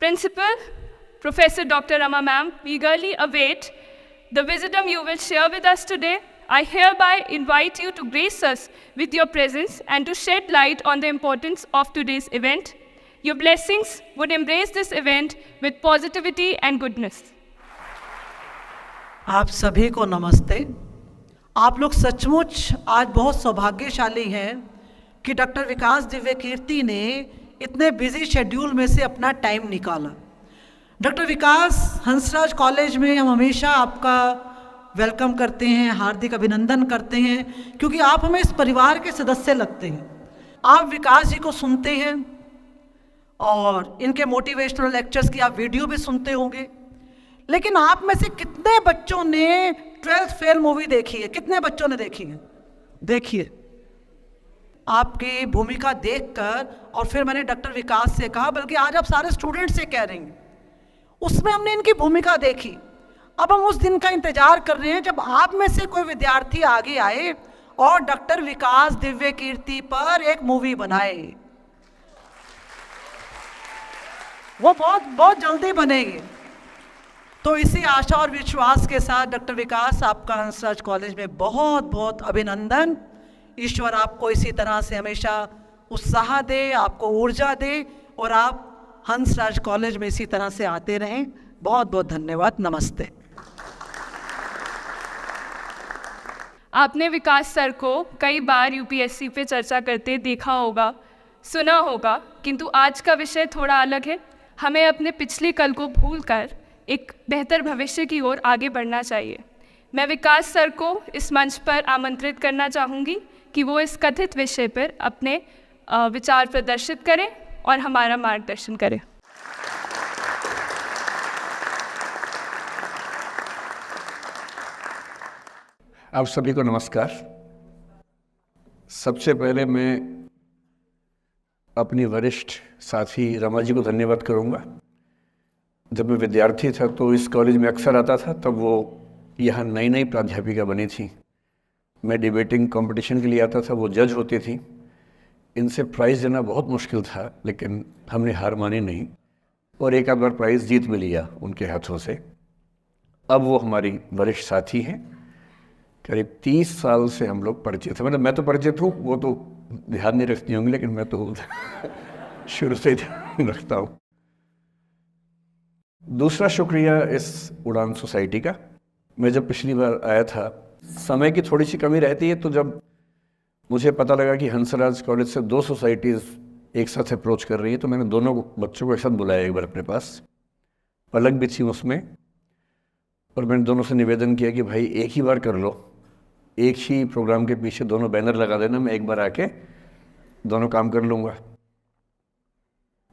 Principal, Professor Dr. Rama ma'am, we eagerly await the wisdom you will share with us today. I hereby invite you to grace us with your presence and to shed light on the importance of today's event. Your blessings would embrace this event with positivity and goodness. आप सभी को नमस्ते। आप लोग सचमुच आज बहुत सौभाग्यशाली हैं कि डॉक्टर विकास दिव्य कीर्ति ने इतने बिजी शेड्यूल में से अपना टाइम निकाला। डॉक्टर विकास हंसराज कॉलेज में हम हमेशा आपका वेलकम करते हैं, हार्दिक अभिनंदन करते हैं, क्योंकि आप हमें इस परिवार के सदस्य लगते हैं। आप विकास जी को सुनते हैं और इनके मोटिवेशनल लेक्चर्स की आप वीडियो भी सुनते होंगे, लेकिन आप में से कितने बच्चों ने 12th फेल मूवी देखी है? कितने बच्चों ने देखी है? देखिए, आपकी भूमिका देखकर और फिर मैंने डॉक्टर विकास से कहा, बल्कि आज आप सारे स्टूडेंट से कह रहे हैं, उसमें हमने इनकी भूमिका देखी। अब हम उस दिन का इंतजार कर रहे हैं जब आप में से कोई विद्यार्थी आगे आए और डॉक्टर विकास दिव्य कीर्ति पर एक मूवी बनाए। वो बहुत जल्दी बनेगी। तो इसी आशा और विश्वास के साथ डॉक्टर विकास, आपका हंसराज कॉलेज में बहुत बहुत अभिनंदन। ईश्वर आपको इसी तरह से हमेशा उत्साह दे, आपको ऊर्जा दे और आप हंसराज कॉलेज में इसी तरह से आते रहें। बहुत बहुत धन्यवाद। नमस्ते। आपने विकास सर को कई बार यूपीएससी पे चर्चा करते देखा होगा, सुना होगा, किंतु आज का विषय थोड़ा अलग है। हमें अपने पिछले कल को भूलकर एक बेहतर भविष्य की ओर आगे बढ़ना चाहिए। मैं विकास सर को इस मंच पर आमंत्रित करना चाहूँगी कि वो इस कथित विषय पर अपने विचार प्रदर्शित करें और हमारा मार्गदर्शन करें। आप सभी को नमस्कार। सबसे पहले मैं अपनी वरिष्ठ साथी रमा जी को धन्यवाद करूंगा। जब मैं विद्यार्थी था तो इस कॉलेज में अक्सर आता था, तब वो यहाँ नई प्राध्यापिका बनी थी। मैं डिबेटिंग कंपटीशन के लिए आता था, वो जज होती थी। इनसे प्राइज़ देना बहुत मुश्किल था, लेकिन हमने हार मानी नहीं और एक आध बार प्राइज़ जीत भी लिया उनके हाथों से। अब वो हमारी वरिष्ठ साथी हैं। करीब 30 साल से हम लोग परिचित हैं। मतलब मैं तो परिचित हूँ, वो तो ध्यान नहीं रखती होंगी, लेकिन मैं तो शुरू से ध्यान रखता हूँ। दूसरा शुक्रिया इस उड़ान सोसाइटी का। मैं जब पिछली बार आया था, समय की थोड़ी सी कमी रहती है, तो जब मुझे पता लगा कि हंसराज कॉलेज से 2 सोसाइटीज़ एक साथ अप्रोच कर रही है, तो मैंने दोनों बच्चों को एक साथ बुलाया एक बार अपने पास। पलक भी थी उसमें, और मैंने दोनों से निवेदन किया कि भाई एक ही बार कर लो, एक ही प्रोग्राम के पीछे दोनों बैनर लगा देना, मैं एक बार आके दोनों काम कर लूँगा।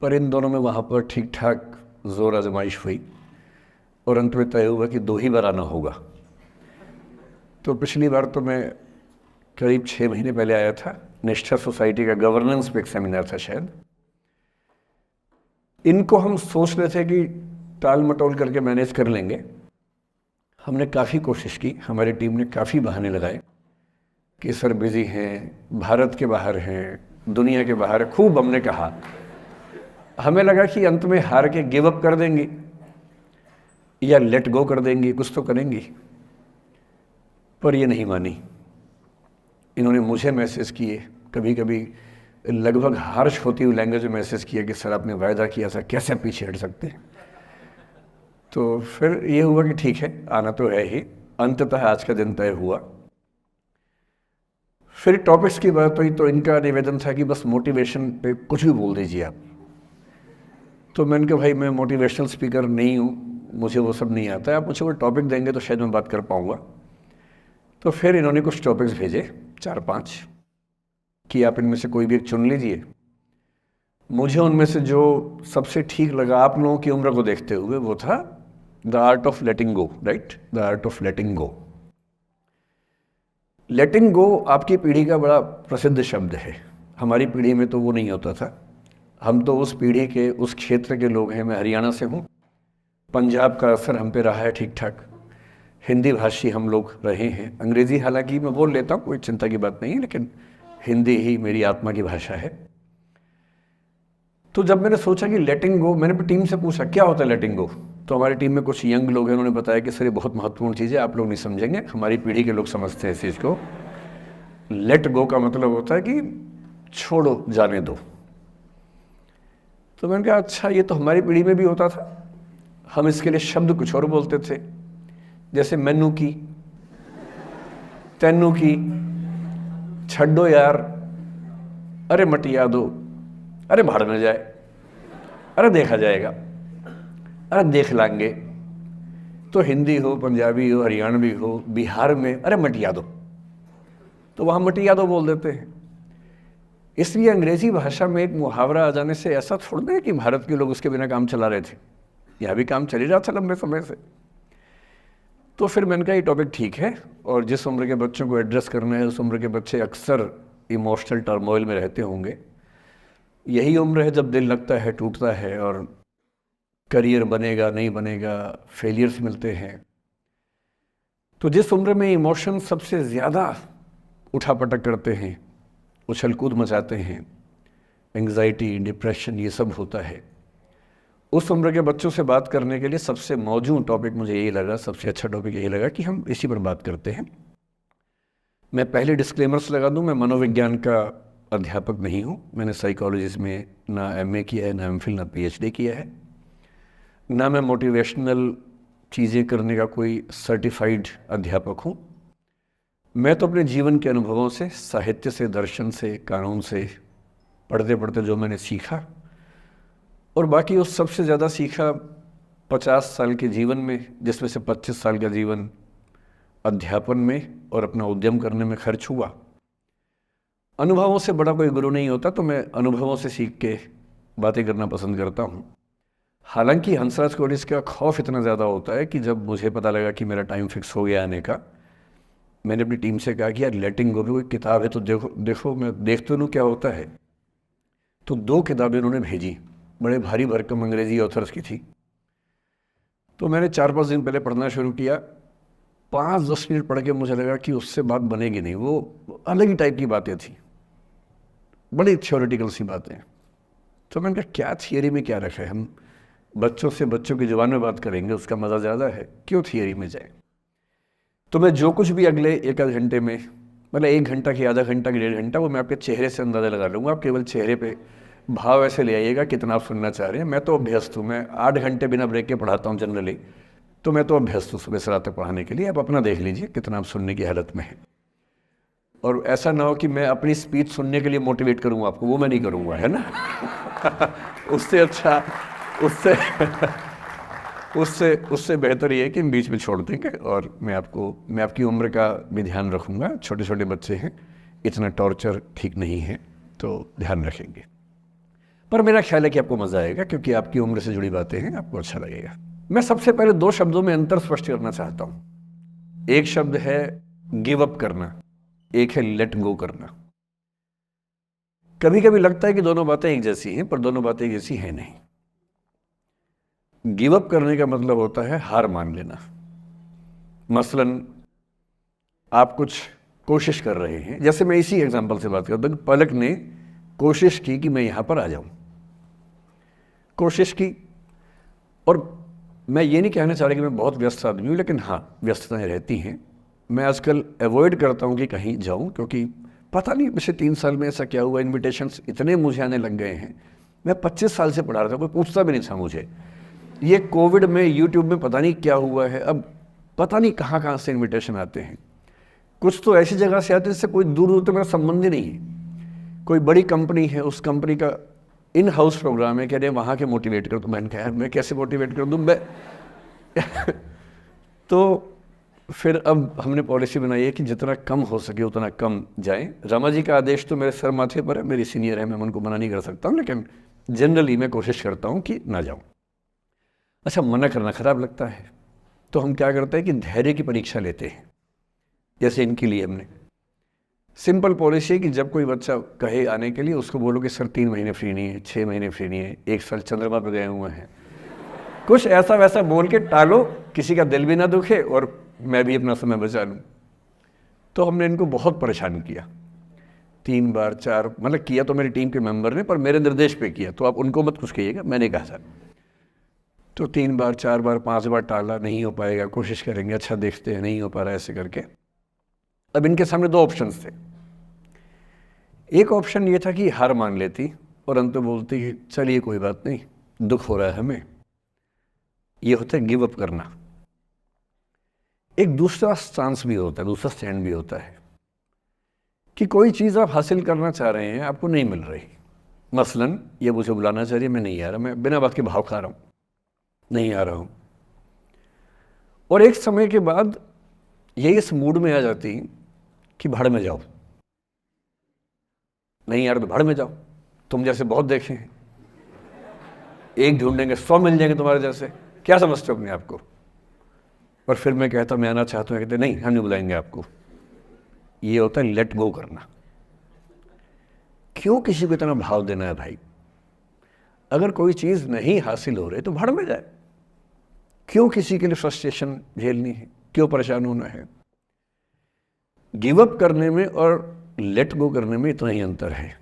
पर इन दोनों में वहाँ पर ठीक ठाक जोर आजमाइश हुई और अंत में तय हुआ कि 2 ही बार आना होगा। तो पिछली बार तो मैं करीब 6 महीने पहले आया था। निष्ठा सोसाइटी का गवर्नेंस पे एक सेमिनार था शायद। इनको हम सोच रहे थे कि टाल मटोल करके मैनेज कर लेंगे। हमने काफ़ी कोशिश की, हमारी टीम ने काफ़ी बहाने लगाए कि सर बिज़ी हैं, भारत के बाहर हैं, दुनिया के बाहर है। खूब हमने कहा। हमें लगा कि अंत में हार के गिव अप कर देंगी या लेट गो कर देंगी, कुछ तो करेंगी। पर ये नहीं मानी। इन्होंने मुझे मैसेज किए, कभी कभी लगभग हार्श होती हुई लैंग्वेज में मैसेज किया कि सर आपने वायदा किया था, कैसे पीछे हट सकते हैं। तो फिर ये हुआ कि ठीक है, आना तो है ही। अंततः आज का दिन तय हुआ। फिर टॉपिक्स की बात हुई तो इनका निवेदन था कि बस मोटिवेशन पे कुछ भी बोल दीजिए आप। तो मैंने कहा भाई मैं मोटिवेशनल स्पीकर नहीं हूँ, मुझे वो सब नहीं आता है, आप मुझे वो टॉपिक देंगे तो शायद मैं बात कर पाऊँगा। तो फिर इन्होंने कुछ टॉपिक्स भेजे 4-5 कि आप इनमें से कोई भी एक चुन लीजिए। मुझे उनमें से जो सबसे ठीक लगा आप लोगों की उम्र को देखते हुए, वो था the art of letting go. Right, the art of letting go. Letting go आपकी पीढ़ी का बड़ा प्रसिद्ध शब्द है। हमारी पीढ़ी में तो वो नहीं होता था। हम तो उस पीढ़ी के, उस क्षेत्र के लोग हैं। मैं हरियाणा से हूँ। पंजाब का असर हम पे रहा है ठीक ठाक। हिंदी भाषी हम लोग रहे हैं। अंग्रेज़ी हालांकि मैं बोल लेता हूँ, कोई चिंता की बात नहीं, लेकिन हिंदी ही मेरी आत्मा की भाषा है। तो जब मैंने सोचा कि लेटिंग गो, मैंने अपनी टीम से पूछा क्या होता है लेटिंग गो। तो हमारी टीम में कुछ यंग लोग हैं, उन्होंने बताया कि सर ये बहुत महत्वपूर्ण चीज़ है, आप लोग नहीं समझेंगे, हमारी पीढ़ी के लोग समझते हैं इस चीज़ को। लेट गो का मतलब होता है कि छोड़ो, जाने दो। तो मैंने कहा अच्छा, ये तो हमारी पीढ़ी में भी होता था, हम इसके लिए शब्द कुछ और बोलते थे, जैसे मैनू की, तैनू की, छड्डो यार, अरे मटिया दो, अरे भाड़ में जाए, अरे देखा जाएगा, अरे देख लांगे। तो हिंदी हो, पंजाबी हो, हरियाणवी हो, बिहार में अरे मटिया दो, तो वहाँ मटिया दो बोल देते हैं। इसलिए अंग्रेजी भाषा में एक मुहावरा आ जाने से ऐसा थोड़ा है कि भारत के लोग उसके बिना काम चला रहे थे, यहाँ भी काम चल ही रहा था लंबे समय से। तो फिर मैंने कहा ये टॉपिक ठीक है, और जिस उम्र के बच्चों को एड्रेस करना है उस उम्र के बच्चे अक्सर इमोशनल टर्मोइल में रहते होंगे। यही उम्र है जब दिल लगता है, टूटता है, और करियर बनेगा नहीं बनेगा, फेलियर्स मिलते हैं। तो जिस उम्र में इमोशन सबसे ज़्यादा उठापटक करते हैं, उछल कूद मचाते हैं, एंग्जाइटी, डिप्रेशन, ये सब होता है, उस उम्र के बच्चों से बात करने के लिए सबसे मौजूद टॉपिक मुझे यही लगा, सबसे अच्छा टॉपिक यही लगा कि हम इसी पर बात करते हैं। मैं पहले डिस्क्लेमर्स लगा दूं, मैं मनोविज्ञान का अध्यापक नहीं हूं, मैंने साइकोलॉजी में ना एमए किया है, ना एमफिल, ना पीएचडी किया है, ना मैं मोटिवेशनल चीज़ें करने का कोई सर्टिफाइड अध्यापक हूं। मैं तो अपने जीवन के अनुभवों से, साहित्य से, दर्शन से, कानून से, पढ़ते पढ़ते जो मैंने सीखा, और बाकी उस सबसे ज़्यादा सीखा 50 साल के जीवन में, जिसमें से 25 साल का जीवन अध्यापन में और अपना उद्यम करने में खर्च हुआ। अनुभवों से बड़ा कोई गुरु नहीं होता, तो मैं अनुभवों से सीख के बातें करना पसंद करता हूँ। हालांकि हंसराज कोडिस का खौफ इतना ज़्यादा होता है कि जब मुझे पता लगा कि मेरा टाइम फिक्स हो गया आने का, मैंने अपनी टीम से कहा कि यार लेटिंग गो भी कोई किताब है तो देखो मैं देख तो लूँ क्या होता है। तो 2 किताबें उन्होंने भेजी, बड़े भारी भरकम अंग्रेजी ऑथर्स की थी। तो मैंने 4-5 दिन पहले पढ़ना शुरू किया। 5-10 मिनट पढ़ के मुझे लगा कि उससे बात बनेगी नहीं, वो अलग ही टाइप की बातें थी, बड़ी थ्योरेटिकल सी बातें। तो मैंने कहा क्या थियरी में क्या रखा है, हम बच्चों से बच्चों की ज़ुबान में बात करेंगे, उसका मज़ा ज़्यादा है, क्यों थियरी में जाए। तो मैं जो कुछ भी अगले 1 घंटे में, मतलब 1 घंटा की, आधा घंटा की, 1.5 घंटा, वो मैं आपके चेहरे से अंदाज़ा लगा लूँगा। आप केवल चेहरे पे भाव ऐसे ले आइएगा कितना आप सुनना चाह रहे हैं। मैं तो अभ्यस्त हूँ, मैं 8 घंटे बिना ब्रेक के पढ़ाता हूँ जनरली, तो मैं तो अभ्यस्त हूँ सुबह से रात तक पढ़ाने के लिए। आप अपना देख लीजिए कितना आप सुनने की हालत में है। और ऐसा ना हो कि मैं अपनी स्पीच सुनने के लिए मोटिवेट करूँगा आपको, वो मैं नहीं करूँगा, है ना। उससे अच्छा, उससे बेहतर ये है कि हम बीच में छोड़ देंगे, और मैं आपकी उम्र का भी ध्यान रखूँगा। छोटे छोटे बच्चे हैं, इतना टॉर्चर ठीक नहीं है, तो ध्यान रखेंगे। पर मेरा ख्याल है कि आपको मज़ा आएगा, क्योंकि आपकी उम्र से जुड़ी बातें हैं, आपको अच्छा लगेगा। मैं सबसे पहले 2 शब्दों में अंतर स्पष्ट करना चाहता हूँ। एक शब्द है गिव अप करना, एक है लेट गो करना। कभी कभी लगता है कि दोनों बातें एक जैसी हैं, पर दोनों बातें एक जैसी हैं नहीं। गिव अप करने का मतलब होता है हार मान लेना। मसलन आप कुछ कोशिश कर रहे हैं, जैसे मैं इसी एग्जांपल से बात करता हूँ। पलक ने कोशिश की कि मैं यहाँ पर आ जाऊँ, कोशिश की, और मैं ये नहीं कहना चाह रहा कि मैं बहुत व्यस्त आदमी हूँ, लेकिन हाँ व्यस्तताएं रहती हैं। मैं आजकल अवॉइड करता हूँ कि कहीं जाऊँ, क्योंकि पता नहीं पिछले 3 साल में ऐसा क्या हुआ, इन्विटेशंस इतने मुझे आने लग गए हैं। मैं 25 साल से पढ़ा रहा था, कोई पूछता भी नहीं था मुझे। ये कोविड में यूट्यूब में पता नहीं क्या हुआ है, अब पता नहीं कहाँ कहाँ से इन्विटेशन आते हैं। कुछ तो ऐसी जगह से आते हैं जिससे कोई दूर दूर तक मेरा संबंध ही नहीं है। कोई बड़ी कंपनी है, उस कंपनी का इन हाउस प्रोग्राम है, कह रहे हैं वहाँ के मोटिवेट कर। तो मैंने कहा यार मैं कैसे मोटिवेट कर दूँ मैं। तो फिर अब हमने पॉलिसी बनाई है कि जितना कम हो सके उतना कम जाएं। रमा जी का आदेश तो मेरे सर माथे पर है, मेरी सीनियर है, मैं उनको मना नहीं कर सकता हूँ, लेकिन जनरली मैं कोशिश करता हूँ कि ना जाऊँ। अच्छा, मना करना खराब लगता है, तो हम क्या करते हैं कि धैर्य की परीक्षा लेते हैं। जैसे इनके लिए हमने सिंपल पॉलिसी है कि जब कोई बच्चा कहे आने के लिए, उसको बोलो कि सर 3 महीने फ्री नहीं है, 6 महीने फ्री नहीं है, 1 साल चंद्रमा पर गए हुए हैं। कुछ ऐसा वैसा बोल के टालो, किसी का दिल भी ना दुखे और मैं भी अपना समय बचा लूँ। तो हमने इनको बहुत परेशान किया। 3 बार 4, मतलब किया तो मेरी टीम के मेंबर ने, पर मेरे निर्देश पे किया, तो आप उनको मत कुछ कहिएगा, मैंने कहा था। तो 3 बार 4 बार 5 बार टाला, नहीं हो पाएगा, कोशिश करेंगे, अच्छा देखते हैं, नहीं हो पा रहा है, ऐसे करके। अब इनके सामने 2 ऑप्शंस थे। एक ऑप्शन ये था कि हार मान लेती और अंत में बोलती कि चलिए कोई बात नहीं, दुख हो रहा है हमें, ये होता है गिव अप करना। एक दूसरा स्टांस भी होता है, दूसरा स्टैंड भी होता है कि कोई चीज़ आप हासिल करना चाह रहे हैं, आपको नहीं मिल रही। मसलन ये मुझे बुलाना चाहिए, मैं नहीं आ रहा, मैं बिना बात के भाव खा रहा हूँ, नहीं आ रहा हूँ। और एक समय के बाद ये इस मूड में आ जाती कि भाड़ में जाओ, नहीं यार तो भाड़ में जाओ, तुम जैसे बहुत देखे हैं, एक ढूंढेंगे 100 मिल जाएंगे तुम्हारे जैसे, क्या समझते हो अपने आप को। और फिर मैं कहता मैं आना चाहता हूँ, कहते नहीं हम नहीं बुलाएंगे आपको। ये होता है लेट गो करना। क्यों किसी को इतना भाव देना है भाई? अगर कोई चीज़ नहीं हासिल हो रही तो भाड़ में जाए, क्यों किसी के लिए फ्रस्ट्रेशन झेलनी है, क्यों परेशान होना है? गिव अप करने में और लेट गो करने में इतना ही अंतर है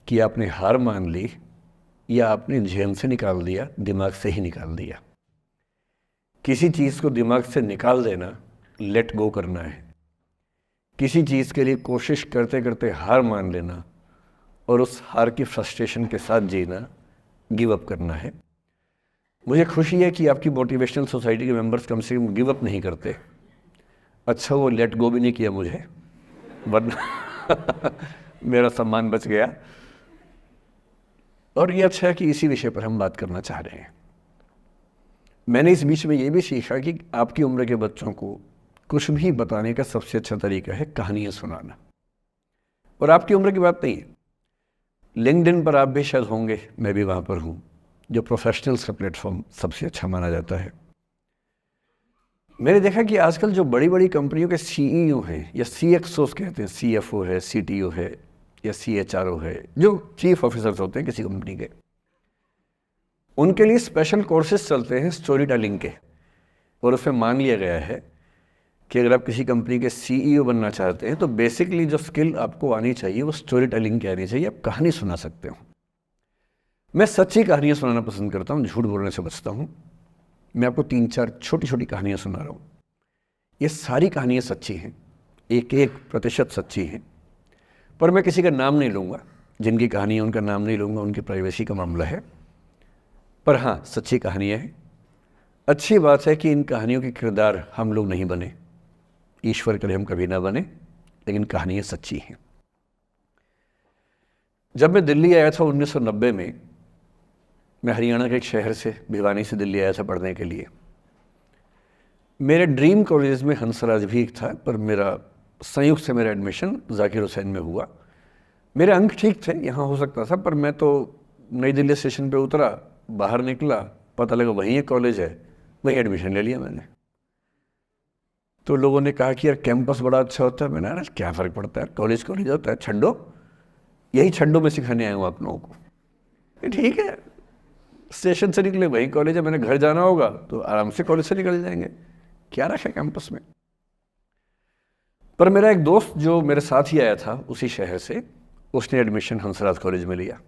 कि आपने हार मान ली या आपने जेहन से निकाल दिया, दिमाग से ही निकाल दिया। किसी चीज़ को दिमाग से निकाल देना लेट गो करना है, किसी चीज़ के लिए कोशिश करते करते हार मान लेना और उस हार की फ्रस्ट्रेशन के साथ जीना गिव अप करना है। मुझे खुशी है कि आपकी मोटिवेशनल सोसाइटी के मेंबर्स कम से कम गिव अप नहीं करते। अच्छा वो लेट गो भी नहीं किया मुझे, वरना मेरा सम्मान बच गया। और ये अच्छा है कि इसी विषय पर हम बात करना चाह रहे हैं। मैंने इस बीच में ये भी सीखा कि आपकी उम्र के बच्चों को कुछ भी बताने का सबसे अच्छा तरीका है कहानियाँ सुनाना। और आपकी उम्र की बात नहीं है, लिंक्डइन पर आप भी शायद होंगे, मैं भी वहाँ पर हूँ, जो प्रोफेशनल्स का प्लेटफॉर्म सबसे अच्छा माना जाता है। मैंने देखा कि आजकल जो बड़ी बड़ी कंपनियों के सीईओ हैं या सीएक्सओस कहते हैं, सीएफओ है, सीटीओ है या सीएचआरओ है, जो चीफ ऑफिसर्स होते हैं किसी कंपनी के, उनके लिए स्पेशल कोर्सेज चलते हैं स्टोरी टेलिंग के। और उसमें मान लिया गया है कि अगर आप किसी कंपनी के सीईओ बनना चाहते हैं तो बेसिकली जो स्किल आपको आनी चाहिए वो स्टोरी टेलिंग की आनी चाहिए, आप कहानी सुना सकते हो। मैं सच्ची कहानियाँ सुनाना पसंद करता हूँ, झूठ बोलने से बचता हूँ। मैं आपको 3-4 छोटी छोटी कहानियाँ सुना रहा हूँ। ये सारी कहानियाँ सच्ची हैं, 1-1% सच्ची हैं, पर मैं किसी का नाम नहीं लूँगा। जिनकी कहानी है उनका नाम नहीं लूँगा, उनकी प्राइवेसी का मामला है। पर हाँ, सच्ची कहानियाँ हैं। अच्छी बात है कि इन कहानियों के किरदार हम लोग नहीं बने, ईश्वर करे हम कभी ना बने, लेकिन कहानियाँ सच्ची हैं। जब मैं दिल्ली आया था 1990 में, मैं हरियाणा के एक शहर से, भिवानी से दिल्ली आया था पढ़ने के लिए। मेरे ड्रीम कॉलेज में हंसराज भी एक था, पर मेरा संयुक्त से मेरा एडमिशन जाकिर हुसैन में हुआ। मेरे अंक ठीक थे, यहाँ हो सकता था, पर मैं तो नई दिल्ली स्टेशन पे उतरा, बाहर निकला, पता लगा वहीं एक कॉलेज है, वहीं एडमिशन ले लिया मैंने। तो लोगों ने कहा कि यार कैंपस बड़ा अच्छा होता है। मैंने, अरे क्या फ़र्क पड़ता है, कॉलेज कॉलेज होता है, छड्डो, यही छड्डो में सिखाने आया हूँ आप लोगों को। ठीक है, स्टेशन से निकले वहीं कॉलेज है, मैंने घर जाना होगा तो आराम से कॉलेज से निकल जाएंगे, क्या रखा है कैंपस में। पर मेरा एक दोस्त जो मेरे साथ ही आया था उसी शहर से, उसने एडमिशन हंसराज कॉलेज में लिया।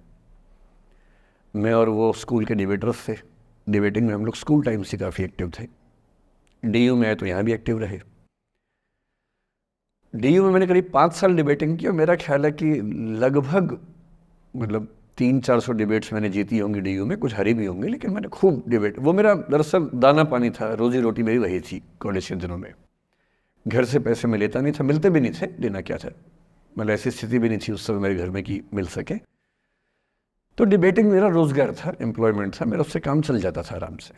मैं और वो स्कूल के डिबेटर्स थे, डिबेटिंग में हम लोग स्कूल टाइम से काफ़ी एक्टिव थे। डीयू में आए तो यहाँ भी एक्टिव रहे। डीयू में मैंने करीब 5 साल डिबेटिंग की और मेरा ख्याल है कि लगभग मतलब 300-400 डिबेट्स मैंने जीती होंगी डीयू में, कुछ हारी भी होंगी, लेकिन मैंने खूब डिबेट, वो मेरा दरअसल दाना पानी था, रोजी रोटी मेरी वही थी कॉलेज के दिनों में। घर से पैसे मैं लेता नहीं था, मिलते भी नहीं थे, लेना क्या था, मतलब ऐसी स्थिति भी नहीं थी उस समय मेरे घर में कि मिल सके। तो डिबेटिंग मेरा रोज़गार था, एम्प्लॉयमेंट था, मेरा उससे काम चल जाता था आराम से।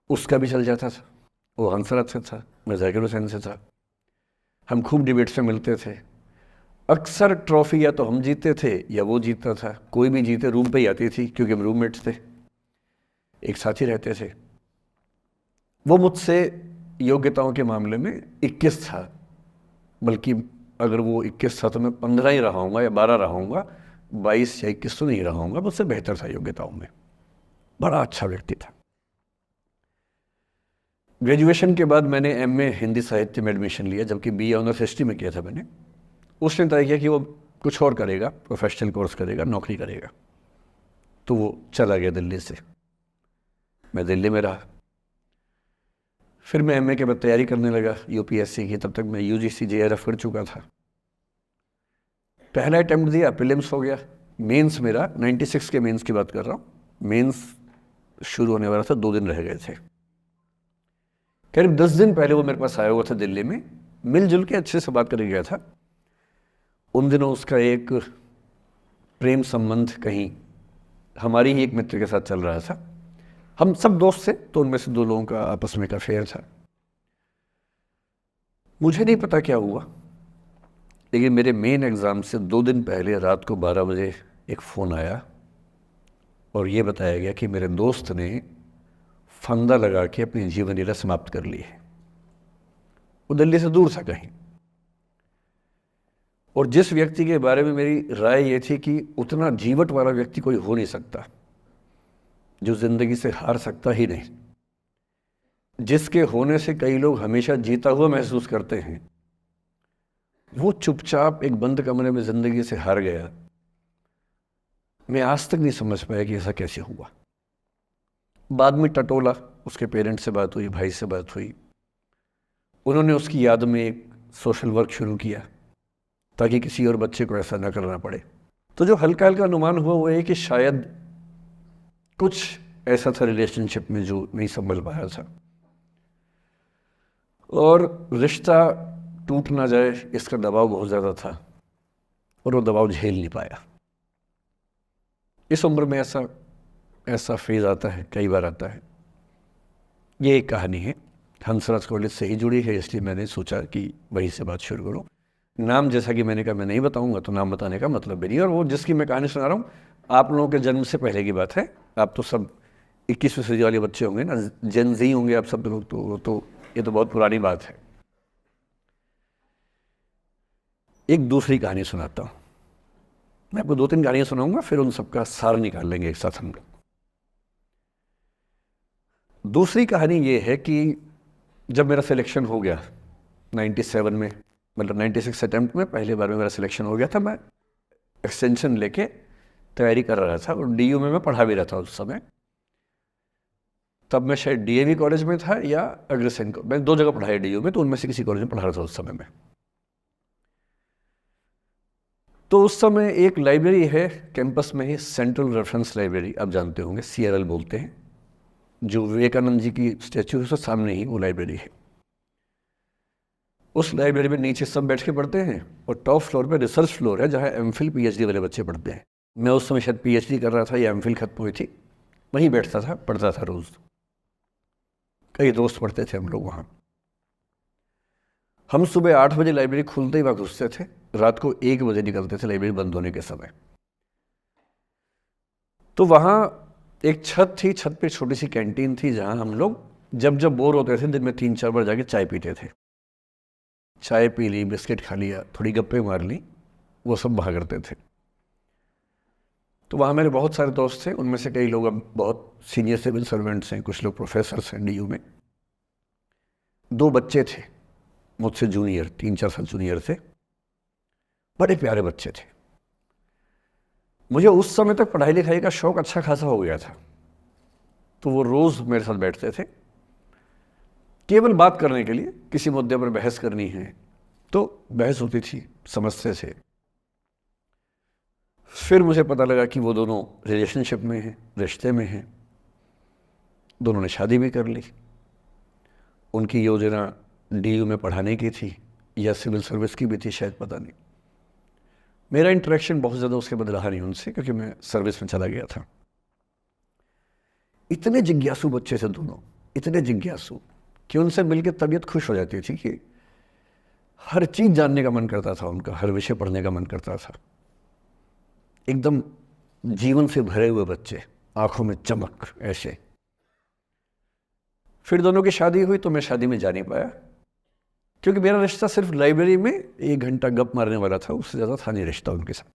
उसका भी चल जाता था, वो हंसराज से था, मैं जाकिर हुसैन से था। हम खूब डिबेट्स में मिलते थे। अक्सर ट्रॉफी या तो हम जीतते थे या वो जीतता था, कोई भी जीते रूम पे ही आती थी क्योंकि हम रूममेट्स थे, एक साथ ही रहते थे। वो मुझसे योग्यताओं के मामले में 21 था, बल्कि अगर वो 21 था तो मैं 15 ही रहा हूँगा या 12 रहा हूँगा, 22 या 21 तो नहीं रहा हूँगा, मुझसे बेहतर था योग्यताओं में, बड़ा अच्छा व्यक्ति था। ग्रेजुएशन के बाद मैंने एमए हिंदी साहित्य में एडमिशन लिया, जबकि बीए ऑनर्स हिस्ट्री में किया था मैंने। उसने तय किया कि वो कुछ और करेगा, प्रोफेशनल कोर्स करेगा, नौकरी करेगा। तो वो चला गया दिल्ली से, मैं दिल्ली में रहा। फिर मैं एमए के बाद तैयारी करने लगा यूपीएससी की। तब तक मैं यूजीसी जेआरएफ कर चुका था। पहला अटेम्प्ट दिया, प्रीलिम्स हो गया। मेंस मेरा 96 के मेंस की बात कर रहा हूँ, मेंस शुरू होने वाला था, 2 दिन रह गए थे। करीब 10 दिन पहले वो मेरे पास आया हुआ था दिल्ली में, मिलजुल के अच्छे से बात करके गया था। उन दिनों उसका एक प्रेम संबंध कहीं हमारी ही एक मित्र के साथ चल रहा था। हम सब दोस्त थे, तो उनमें से 2 लोगों का आपस में एक अफेयर था। मुझे नहीं पता क्या हुआ, लेकिन मेरे मेन एग्ज़ाम से 2 दिन पहले रात को 12 बजे एक फ़ोन आया और ये बताया गया कि मेरे दोस्त ने फंदा लगा के अपनी जीवन लीला समाप्त कर ली है। वो दिल्ली से दूर था कहीं, और जिस व्यक्ति के बारे में मेरी राय ये थी कि उतना जीवट वाला व्यक्ति कोई हो नहीं सकता, जो ज़िंदगी से हार सकता ही नहीं, जिसके होने से कई लोग हमेशा जीता हुआ महसूस करते हैं, वो चुपचाप एक बंद कमरे में ज़िंदगी से हार गया। मैं आज तक नहीं समझ पाया कि ऐसा कैसे हुआ। बाद में टटोला, उसके पेरेंट्स से बात हुई, भाई से बात हुई। उन्होंने उसकी याद में एक सोशल वर्क शुरू किया ताकि किसी और बच्चे को ऐसा ना करना पड़े। तो जो हल्का हल्का अनुमान हुआ वो है कि शायद कुछ ऐसा था रिलेशनशिप में जो नहीं संभल पाया था, और रिश्ता टूट ना जाए इसका दबाव बहुत ज़्यादा था, और वो दबाव झेल नहीं पाया। इस उम्र में ऐसा फेज़ आता है, कई बार आता है। ये एक कहानी है, हंसराज कॉलेज से ही जुड़ी है, इसलिए मैंने सोचा कि वहीं से बात शुरू करूँ। नाम जैसा कि मैंने कहा मैं नहीं बताऊंगा, तो नाम बताने का मतलब भी नहीं। और वो जिसकी मैं कहानी सुना रहा हूँ, आप लोगों के जन्म से पहले की बात है। आप तो सब 21वीं सदी वाले बच्चे होंगे ना, जेन ज़ी होंगे आप सब लोग, तो ये तो बहुत पुरानी बात है। एक दूसरी कहानी सुनाता हूँ। मैं आपको 2-3 कहानियाँ सुनाऊंगा, फिर उन सबका सार निकाल लेंगे एक साथ हम लोग। दूसरी कहानी ये है कि जब मेरा सिलेक्शन हो गया 97 में, मतलब 96 अटेम्प्ट में पहली बार में मेरा सिलेक्शन हो गया था, मैं एक्सटेंशन लेके तैयारी कर रहा था, और डीयू में मैं पढ़ा भी रहा था उस समय। तब मैं शायद डीएवी कॉलेज में था या अग्रसेन को, मैं 2 जगह पढ़ाया डीयू में, तो उनमें से किसी कॉलेज में पढ़ा रहा था उस समय में। तो उस समय एक लाइब्रेरी है कैंपस में ही, सेंट्रल रेफरेंस लाइब्रेरी, आप जानते होंगे, CRL बोलते हैं, जो विवेकानंद जी की स्टैचू है उसके सामने ही वो लाइब्रेरी है। उस लाइब्रेरी में नीचे सब बैठ के पढ़ते हैं, और टॉप फ्लोर पे रिसर्च फ्लोर है जहाँ MPhil PhD वाले बच्चे पढ़ते हैं। मैं उस समय शायद PhD कर रहा था या MPhil खत्म हुई थी, वहीं बैठता था, पढ़ता था रोज़। कई दोस्त पढ़ते थे हम लोग वहाँ। हम सुबह 8 बजे लाइब्रेरी खुलते ही वहाँ घुसते थे, रात को 1 बजे निकलते थे लाइब्रेरी बंद होने के समय। तो वहाँ एक छत थी, छत पे छोटी सी कैंटीन थी जहाँ हम लोग जब जब बोर होते थे दिन में 3-4 बार जाके चाय पीते थे। चाय पी ली, बिस्किट खा लिया, थोड़ी गप्पे मार ली, वो सब वहाँ करते थे। तो वहाँ मेरे बहुत सारे दोस्त थे, उनमें से कई लोग अब बहुत सीनियर सिविल सर्वेंट्स हैं, कुछ लोग प्रोफेसर्स हैं डीयू में। 2 बच्चे थे मुझसे जूनियर, 3-4 साल जूनियर थे, बड़े प्यारे बच्चे थे। मुझे उस समय तक पढ़ाई लिखाई का शौक अच्छा खासा हो गया था, तो वो रोज़ मेरे साथ बैठते थे केवल बात करने के लिए। किसी मुद्दे पर बहस करनी है तो बहस होती थी, समझते थे। फिर मुझे पता लगा कि वो दोनों रिलेशनशिप में हैं, रिश्ते में हैं, दोनों ने शादी भी कर ली। उनकी योजना डीयू में पढ़ाने की थी या सिविल सर्विस की भी थी, शायद, पता नहीं। मेरा इंटरेक्शन बहुत ज़्यादा उसके बाद रहा नहीं उनसे, क्योंकि मैं सर्विस में चला गया था। इतने जिज्ञासु बच्चे थे दोनों, इतने जिज्ञासु कि उनसे मिलकर तबीयत खुश हो जाती थी, कि हर चीज़ जानने का मन करता था उनका, हर विषय पढ़ने का मन करता था। एकदम जीवन से भरे हुए बच्चे, आंखों में चमक ऐसे। फिर दोनों की शादी हुई तो मैं शादी में जा नहीं पाया, क्योंकि मेरा रिश्ता सिर्फ लाइब्रेरी में 1 घंटा गप मारने वाला था, उससे ज़्यादा था नहीं रिश्ता उनके साथ।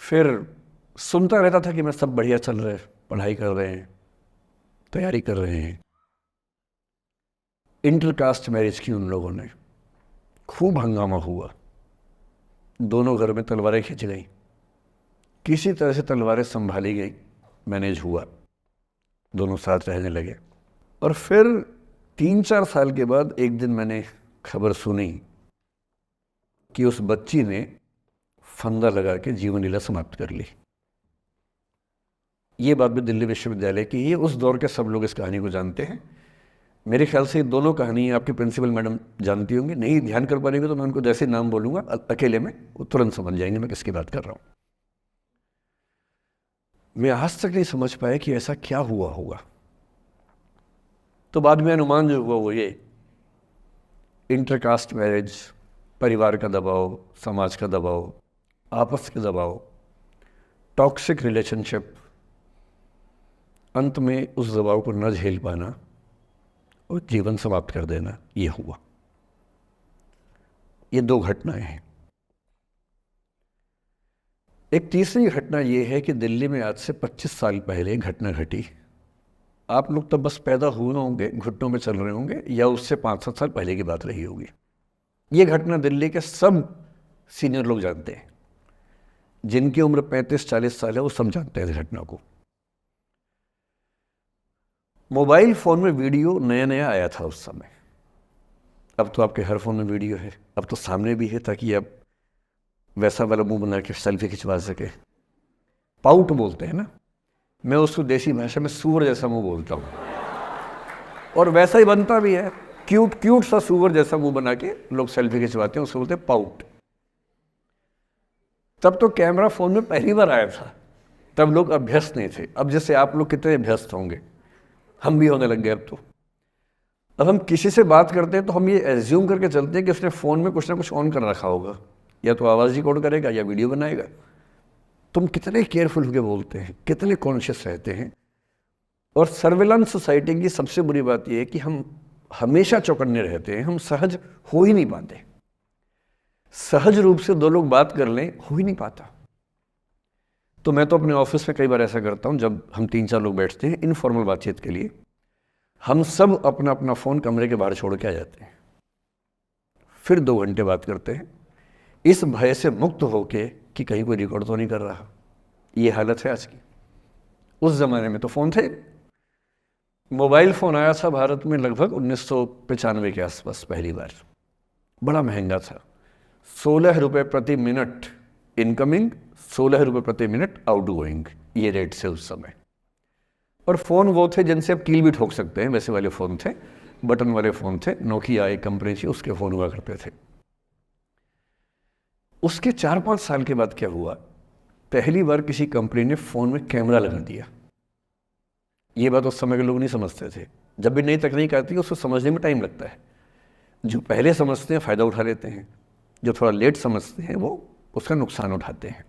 फिर सुनता रहता था कि मैं सब बढ़िया चल रहे, पढ़ाई कर रहे हैं, तैयारी कर रहे हैं। इंटरकास्ट मैरिज की उन लोगों ने, खूब हंगामा हुआ, दोनों घर में तलवारें खिंच गई, किसी तरह से तलवारें संभाली गई, मैनेज हुआ, दोनों साथ रहने लगे। और फिर 3-4 साल के बाद एक दिन मैंने खबर सुनी कि उस बच्ची ने फंदा लगा के जीवन लीला समाप्त कर ली। ये बात भी दिल्ली विश्वविद्यालय की, ये उस दौर के सब लोग इस कहानी को जानते हैं। मेरे ख्याल से ये दोनों कहानी आपकी प्रिंसिपल मैडम जानती होंगी, नहीं ध्यान कर पाएंगे तो मैं उनको जैसे नाम बोलूँगा अकेले में वो तुरंत समझ जाएंगे मैं किसकी बात कर रहा हूँ। मैं आज तक नहीं समझ पाया कि ऐसा क्या हुआ होगा। तो बाद में अनुमान जो हुआ वो ये, इंटरकास्ट मैरिज, परिवार का दबाव, समाज का दबाव, आपस के दबाव, टॉक्सिक रिलेशनशिप, अंत में उस दबाव को न झेल पाना और जीवन समाप्त कर देना, ये हुआ। ये 2 घटनाएं हैं। एक तीसरी घटना ये है कि दिल्ली में आज से 25 साल पहले घटना घटी। आप लोग तब बस पैदा हुए होंगे, घुटनों में चल रहे होंगे, या उससे 5-7 साल पहले की बात रही होगी। ये घटना दिल्ली के सब सीनियर लोग जानते हैं, जिनकी उम्र 35-40 साल है वो सब जानते हैं इस घटना को। मोबाइल फ़ोन में वीडियो नया नया आया था उस समय। अब तो आपके हर फ़ोन में वीडियो है, अब तो सामने भी है, ताकि आप वैसा वाला मुंह बना के सेल्फी खिंचवा सके। पाउट बोलते हैं ना, मैं उसको देसी भाषा में सूअर जैसा मुंह बोलता हूँ, और वैसा ही बनता भी है, क्यूट क्यूट सा सूअर जैसा मुंह बना के लोग सेल्फी खिंचवाते हैं, उसको बोलते हैं पाउट। तब तो कैमरा फ़ोन में पहली बार आया था, तब लोग अभ्यस्त नहीं थे। अब जैसे आप लोग कितने अभ्यस्त होंगे, हम भी होने लग गए अब हम किसी से बात करते हैं तो हम ये एज्यूम करके चलते हैं कि उसने फ़ोन में कुछ ना कुछ ऑन कर रखा होगा, या तो आवाज़ रिकॉर्ड करेगा या वीडियो बनाएगा। तुम कितने केयरफुल होकर बोलते हैं, कितने कॉन्शियस रहते हैं। और सर्विलांस सोसाइटी की सबसे बुरी बात यह है कि हम हमेशा चौकन्ने रहते हैं, हम सहज हो ही नहीं पाते। सहज रूप से 2 लोग बात कर लें, हो ही नहीं पाता। तो मैं तो अपने ऑफिस में कई बार ऐसा करता हूँ, जब हम 3-4 लोग बैठते हैं इनफॉर्मल बातचीत के लिए, हम सब अपना अपना फ़ोन कमरे के बाहर छोड़ के आ जाते हैं, फिर 2 घंटे बात करते हैं, इस भय से मुक्त होके कि कहीं कोई रिकॉर्ड तो नहीं कर रहा। ये हालत है आज की। उस ज़माने में तो फ़ोन थे। मोबाइल फ़ोन आया था भारत में लगभग 1995 के आसपास पहली बार, बड़ा महंगा था। 16 रुपये प्रति मिनट इनकमिंग, 16 रुपये प्रति मिनट आउटगोइंग, ये रेट से उस समय। और फ़ोन वो थे जिनसे आप कील भी ठोक सकते हैं, वैसे वाले फ़ोन थे, बटन वाले फ़ोन थे। नोकिया एक कंपनी थी, उसके फ़ोन हुआ करते थे। उसके 4-5 साल के बाद क्या हुआ, पहली बार किसी कंपनी ने फ़ोन में कैमरा लगा दिया। ये बात उस समय के लोग नहीं समझते थे। जब भी नई तकनीक आती है उसको समझने में टाइम लगता है। जो पहले समझते हैं फ़ायदा उठा लेते हैं, जो थोड़ा लेट समझते हैं वो उसका नुकसान उठाते हैं।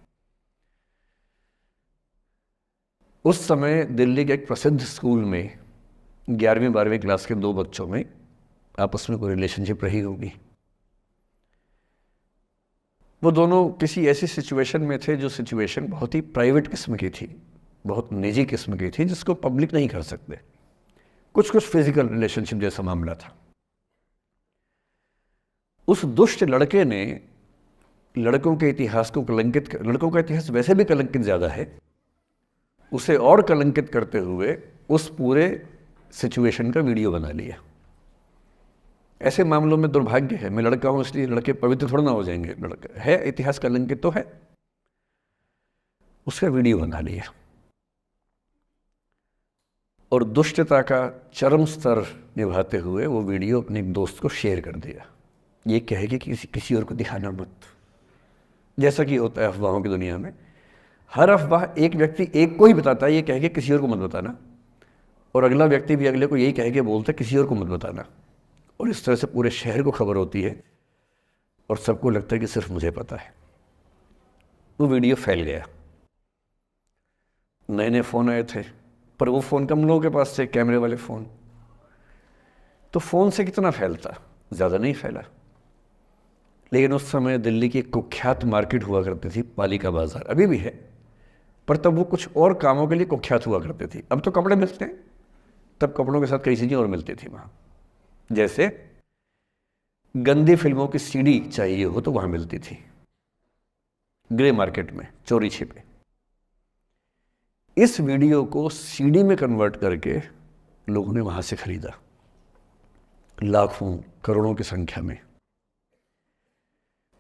उस समय दिल्ली के एक प्रसिद्ध स्कूल में 11वीं-12वीं क्लास के 2 बच्चों में आपस में कोई रिलेशनशिप रही होगी। वो दोनों किसी ऐसी सिचुएशन में थे जो सिचुएशन बहुत ही प्राइवेट किस्म की थी, बहुत निजी किस्म की थी, जिसको पब्लिक नहीं कर सकते। कुछ फिजिकल रिलेशनशिप जैसा मामला था। उस दुष्ट लड़के ने लड़कों के इतिहास को कलंकित, लड़कों का इतिहास वैसे भी कलंकित ज़्यादा है, उसे और कलंकित करते हुए उस पूरे सिचुएशन का वीडियो बना लिया। ऐसे मामलों में दुर्भाग्य है, मैं लड़का हूं इसलिए लड़के पवित्र थोड़ा ना हो जाएंगे। लड़का है, इतिहास कलंकित तो है, उसका वीडियो बना लिया और दुष्टता का चरम स्तर निभाते हुए वो वीडियो अपने एक दोस्त को शेयर कर दिया। ये कहे कि किसी और को दिखाना मत, जैसा कि होता है अफवाहों की दुनिया में। हर अफवाह एक व्यक्ति एक को ही बताता है, ये कह के किसी और को मत बताना, और अगला व्यक्ति भी अगले को यही कह के बोलता है किसी और को मत बताना। और इस तरह से पूरे शहर को खबर होती है और सबको लगता है कि सिर्फ मुझे पता है। वो वीडियो फैल गया। नए नए फ़ोन आए थे, पर वो फ़ोन कम लोगों के पास थे, कैमरे वाले फ़ोन। तो फ़ोन से कितना फैलता, ज़्यादा नहीं फैला। लेकिन उस समय दिल्ली की एक कुख्यात मार्केट हुआ करती थी, पालिका बाज़ार, अभी भी है, पर तब वो कुछ और कामों के लिए कुख्यात हुआ करती थी। अब तो कपड़े मिलते हैं, तब कपड़ों के साथ कई चीज़ें और मिलती थी वहाँ। जैसे गंदी फिल्मों की सीडी चाहिए हो तो वहाँ मिलती थी, ग्रे मार्केट में चोरी छिपे। इस वीडियो को सीडी में कन्वर्ट करके लोगों ने वहां से खरीदा, लाखों करोड़ों की संख्या में।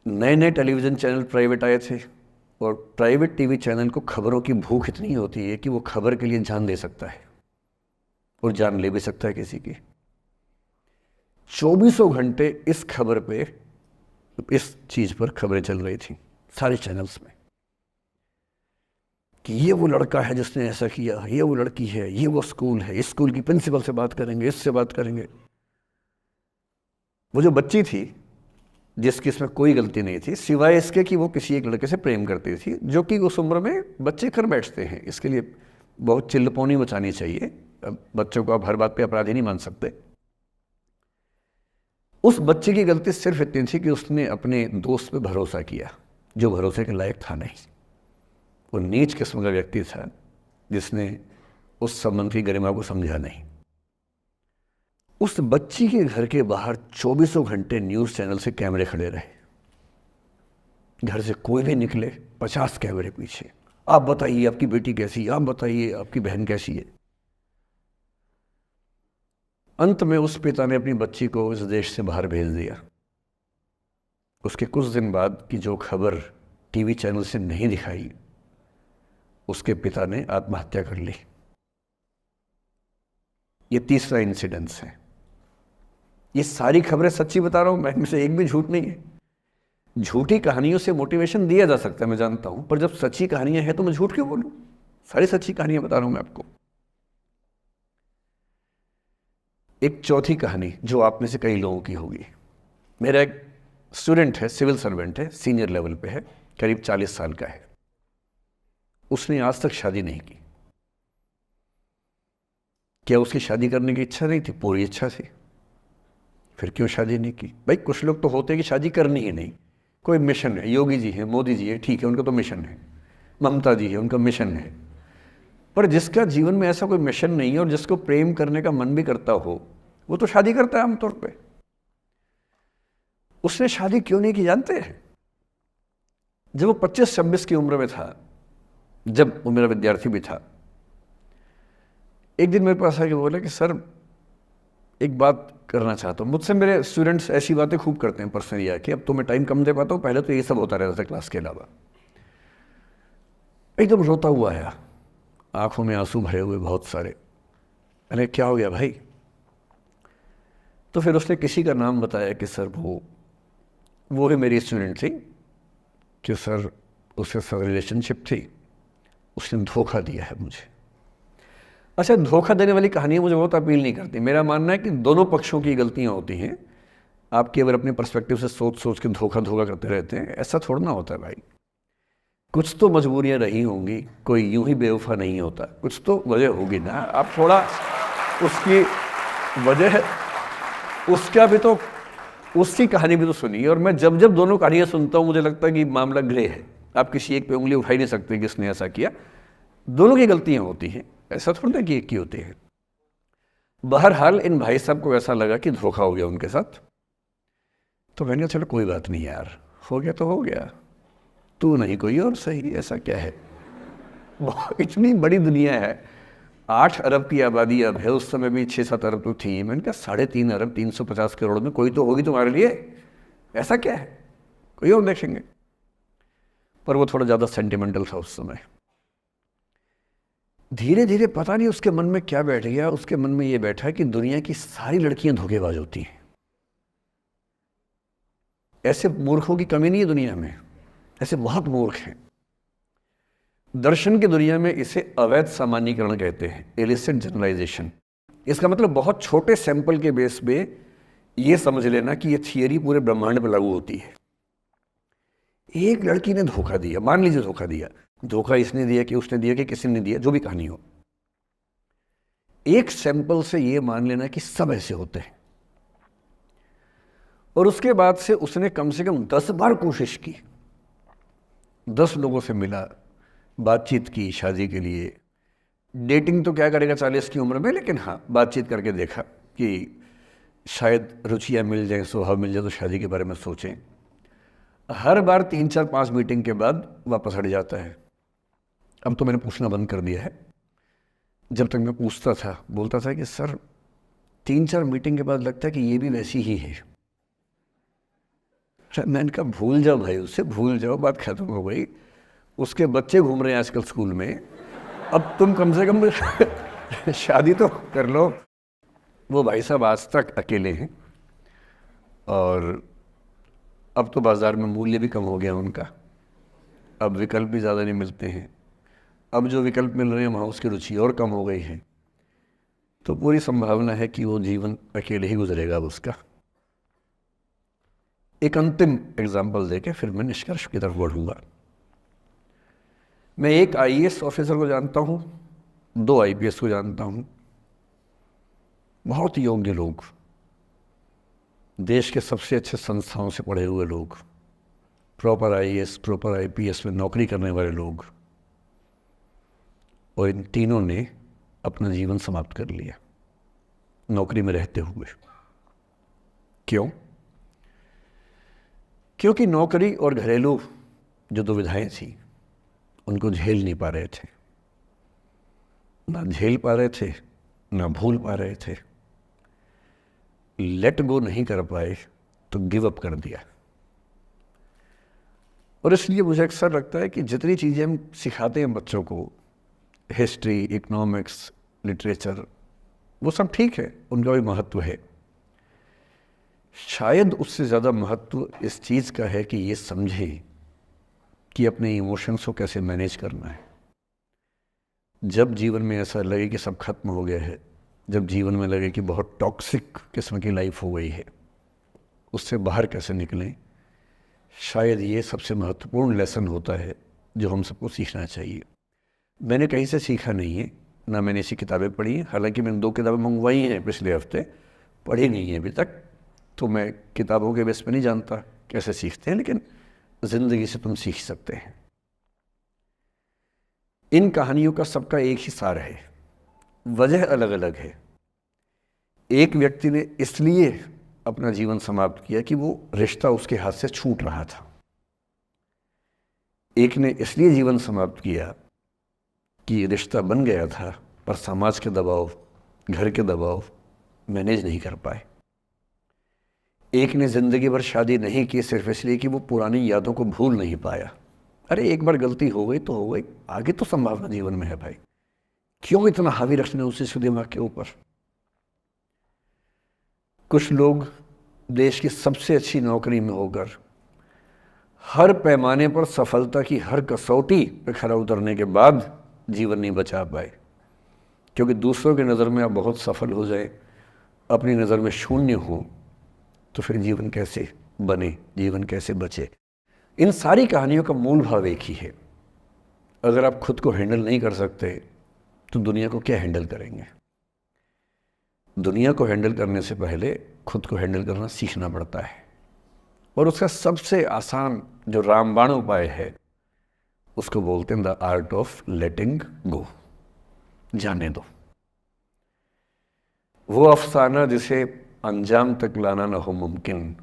नए नए टेलीविज़न चैनल प्राइवेट आए थे, और प्राइवेट टीवी चैनल को खबरों की भूख इतनी होती है कि वो खबर के लिए जान दे सकता है और जान ले भी सकता है किसी की। 24 घंटे इस खबर पे, इस चीज़ पर खबरें चल रही थी सारे चैनल्स में कि ये वो लड़का है जिसने ऐसा किया, ये वो लड़की है, ये वो स्कूल है, इस स्कूल की प्रिंसिपल से बात करेंगे, इससे बात करेंगे। वो जो बच्ची थी जिसकी इसमें कोई गलती नहीं थी सिवाय इसके कि वो किसी एक लड़के से प्रेम करती थी, जो कि उस उम्र में बच्चे कर बैठते हैं। इसके लिए बहुत चिल्लपौनी मचानी चाहिए। बच्चों को आप हर बात पे अपराधी नहीं मान सकते। उस बच्चे की गलती सिर्फ इतनी थी कि उसने अपने दोस्त पे भरोसा किया जो भरोसे के लायक था नहीं। वो नीच किस्म का व्यक्ति था जिसने उस संबंध की गरिमा को समझा नहीं। उस बच्ची के घर के बाहर 24 घंटे न्यूज़ चैनल से कैमरे खड़े रहे। घर से कोई भी निकले 50 कैमरे पीछे, आप बताइए आपकी बेटी कैसी है, आप बताइए आपकी बहन कैसी है। अंत में उस पिता ने अपनी बच्ची को इस देश से बाहर भेज दिया। उसके कुछ दिन बाद की जो खबर टीवी चैनल से नहीं दिखाई, उसके पिता ने आत्महत्या कर ली। ये तीसरा इंसिडेंस है। ये सारी खबरें सच्ची बता रहा हूं मैं, इनमें से एक भी झूठ नहीं है। झूठी कहानियों से मोटिवेशन दिया जा सकता है, मैं जानता हूं, पर जब सच्ची कहानियां हैं तो मैं झूठ क्यों बोलूं? सारी सच्ची कहानियां बता रहा हूं मैं आपको। एक चौथी कहानी जो आप में से कई लोगों की होगी। मेरा एक स्टूडेंट है, सिविल सर्वेंट है, सीनियर लेवल पे है, करीब 40 साल का है। उसने आज तक शादी नहीं की। क्या उसकी शादी करने की इच्छा नहीं थी? पूरी इच्छा थी। फिर क्यों शादी नहीं की? भाई कुछ लोग तो होते हैं कि शादी करनी ही नहीं, कोई मिशन है। योगी जी हैं, मोदी जी है, ठीक है, उनका तो मिशन है। ममता जी है, उनका मिशन है। पर जिसका जीवन में ऐसा कोई मिशन नहीं है और जिसको प्रेम करने का मन भी करता हो, वो तो शादी करता है आमतौर पे। उसने शादी क्यों नहीं की जानते हैं? जब वो 25-26 की उम्र में था, जब वो मेरा विद्यार्थी भी था, एक दिन मेरे पास आके बोला कि सर एक बात करना चाहता हूँ। मुझसे मेरे स्टूडेंट्स ऐसी बातें खूब करते हैं पर्सनली आके, अब तो मैं टाइम कम दे पाता हूँ, पहले तो ये सब होता रहता था क्लास के अलावा। एकदम रोता हुआ आया, आंखों में आंसू भरे हुए बहुत सारे। मैंने क्या हो गया भाई? तो फिर उसने किसी का नाम बताया कि सर वो ही मेरी स्टूडेंट थी, कि सर उसके साथ रिलेशनशिप थी, उसने धोखा दिया है मुझे। अच्छा, धोखा देने वाली कहानियाँ मुझे बहुत अपील नहीं करती। मेरा मानना है कि दोनों पक्षों की गलतियाँ होती हैं। आप केवल अपने पर्सपेक्टिव से सोच सोच के धोखा करते रहते हैं, ऐसा थोड़ा ना होता है भाई। कुछ तो मजबूरियाँ रही होंगी, कोई यूं ही बेवफा नहीं होता, कुछ तो वजह होगी ना। आप थोड़ा उसकी वजह, उसका भी तो, उसकी कहानी भी तो सुनिए। और मैं जब जब दोनों कहानियाँ सुनता हूँ मुझे लगता है कि मामला ग्रे है। आप किसी एक पे उंगली उठा ही नहीं सकते कि इसने ऐसा किया। दोनों की गलतियाँ होती हैं, ऐसा थोड़ा कि एक की होती है। बहरहाल इन भाई साहब को ऐसा लगा कि धोखा हो गया उनके साथ। तो मैंने कहा चलो कोई बात नहीं यार, हो गया तो हो गया, तू नहीं कोई और सही, ऐसा क्या है। इतनी बड़ी दुनिया है, 8 अरब की आबादी अब है, उस समय भी 6-7 अरब तो थी। मैंने कहा 3.5 अरब 350 करोड़ में कोई तो होगी तुम्हारे लिए, ऐसा क्या है, कोई और देखेंगे। पर वो थोड़ा ज़्यादा सेंटिमेंटल था उस समय। धीरे धीरे पता नहीं उसके मन में क्या बैठ गया, उसके मन में ये बैठा कि दुनिया की सारी लड़कियां धोखेबाज होती हैं। ऐसे मूर्खों की कमी नहीं है दुनिया में, ऐसे बहुत मूर्ख हैं। दर्शन की दुनिया में इसे अवैध सामान्यीकरण कहते हैं, इलिसिट जनरलाइजेशन। इसका मतलब बहुत छोटे सैंपल के बेस पे ये समझ लेना कि ये थियरी पूरे ब्रह्मांड पर लागू होती है। एक लड़की ने धोखा दिया, मान लीजिए धोखा दिया, धोखा इसने दिया कि उसने दिया कि किसी ने दिया, जो भी कहानी हो, एक सैंपल से ये मान लेना कि सब ऐसे होते हैं। और उसके बाद से उसने कम से कम 10 बार कोशिश की, 10 लोगों से मिला, बातचीत की शादी के लिए। डेटिंग तो क्या करेगा 40 की उम्र में, लेकिन हाँ बातचीत करके देखा कि शायद रुचियाँ मिल जाएं, स्वभाव मिल जाए तो शादी के बारे में सोचें। हर बार 3-4-5 मीटिंग के बाद वापस हट जाता है। अब तो मैंने पूछना बंद कर दिया है। जब तक मैं पूछता था, बोलता था कि सर 3-4 मीटिंग के बाद लगता है कि ये भी वैसी ही है। मैंने कहा भूल जाओ भाई, उससे भूल जाओ, बात खत्म हो गई। उसके बच्चे घूम रहे हैं आजकल स्कूल में, अब तुम कम से कम शादी तो कर लो। वो भाई साहब आज तक अकेले हैं और अब तो बाज़ार में मूल्य भी कम हो गया उनका, अब विकल्प भी ज़्यादा नहीं मिलते हैं। अब जो विकल्प मिल रहे हैं वहाँ उसकी रुचि और कम हो गई है, तो पूरी संभावना है कि वो जीवन अकेले ही गुजरेगा अब उसका। एक अंतिम एग्जाम्पल देके फिर मैं निष्कर्ष की तरफ बढ़ूँगा। मैं एक आईएएस ऑफिसर को जानता हूँ, 2 आईपीएस को जानता हूँ, बहुत योग्य लोग, देश के सबसे अच्छे संस्थाओं से पढ़े हुए लोग, प्रॉपर आईएएस प्रॉपर आईपीएस में नौकरी करने वाले लोग, और इन तीनों ने अपना जीवन समाप्त कर लिया नौकरी में रहते हुए। क्यों? क्योंकि नौकरी और घरेलू जो दुविधाएं थी उनको झेल नहीं पा रहे थे, ना झेल पा रहे थे ना भूल पा रहे थे, लेट गो नहीं कर पाए तो गिव अप कर दिया। और इसलिए मुझे अक्सर लगता है कि जितनी चीज़ें हम सिखाते हैं बच्चों को, हिस्ट्री, इकोनॉमिक्स, लिटरेचर, वो सब ठीक है, उनका भी महत्व है। शायद उससे ज़्यादा महत्व इस चीज़ का है कि ये समझें कि अपने इमोशंस को कैसे मैनेज करना है। जब जीवन में ऐसा लगे कि सब खत्म हो गया है, जब जीवन में लगे कि बहुत टॉक्सिक किस्म की लाइफ हो गई है, उससे बाहर कैसे निकलें, शायद ये सबसे महत्वपूर्ण लेसन होता है जो हम सबको सीखना चाहिए। मैंने कहीं से सीखा नहीं है, ना मैंने ऐसी किताबें पढ़ी हैं, हालांकि मैंने 2 किताबें मंगवाई हैं पिछले हफ्ते, पढ़ी नहीं है अभी तक, तो मैं किताबों के बेस पे नहीं जानता कैसे सीखते हैं, लेकिन ज़िंदगी से तुम सीख सकते हैं। इन कहानियों का सबका एक ही सार है, वजह अलग अलग है। एक व्यक्ति ने इसलिए अपना जीवन समाप्त किया कि वो रिश्ता उसके हाथ से छूट रहा था, एक ने इसलिए जीवन समाप्त किया कि रिश्ता बन गया था पर समाज के दबाव, घर के दबाव मैनेज नहीं कर पाए। एक ने ज़िंदगी भर शादी नहीं की सिर्फ इसलिए कि वो पुरानी यादों को भूल नहीं पाया। अरे एक बार गलती हो गई तो हो गई, आगे तो संभावना जीवन में है भाई, क्यों इतना हावी रखना उसी से दिमाग के ऊपर। कुछ लोग देश की सबसे अच्छी नौकरी में होकर हर पैमाने पर सफलता की हर कसौटी पे खरा उतरने के बाद जीवन नहीं बचा पाए, क्योंकि दूसरों की नज़र में आप बहुत सफल हो जाए, अपनी नज़र में शून्य हो, तो फिर जीवन कैसे बने, जीवन कैसे बचे। इन सारी कहानियों का मूल भाव एक ही है, अगर आप खुद को हैंडल नहीं कर सकते तो दुनिया को क्या हैंडल करेंगे। दुनिया को हैंडल करने से पहले खुद को हैंडल करना सीखना पड़ता है, और उसका सबसे आसान जो रामबाण उपाय है उसको बोलते हैं द आर्ट ऑफ लेटिंग गो, जाने दो। वो अफसाना जिसे अंजाम तक लाना न हो मुमकिन,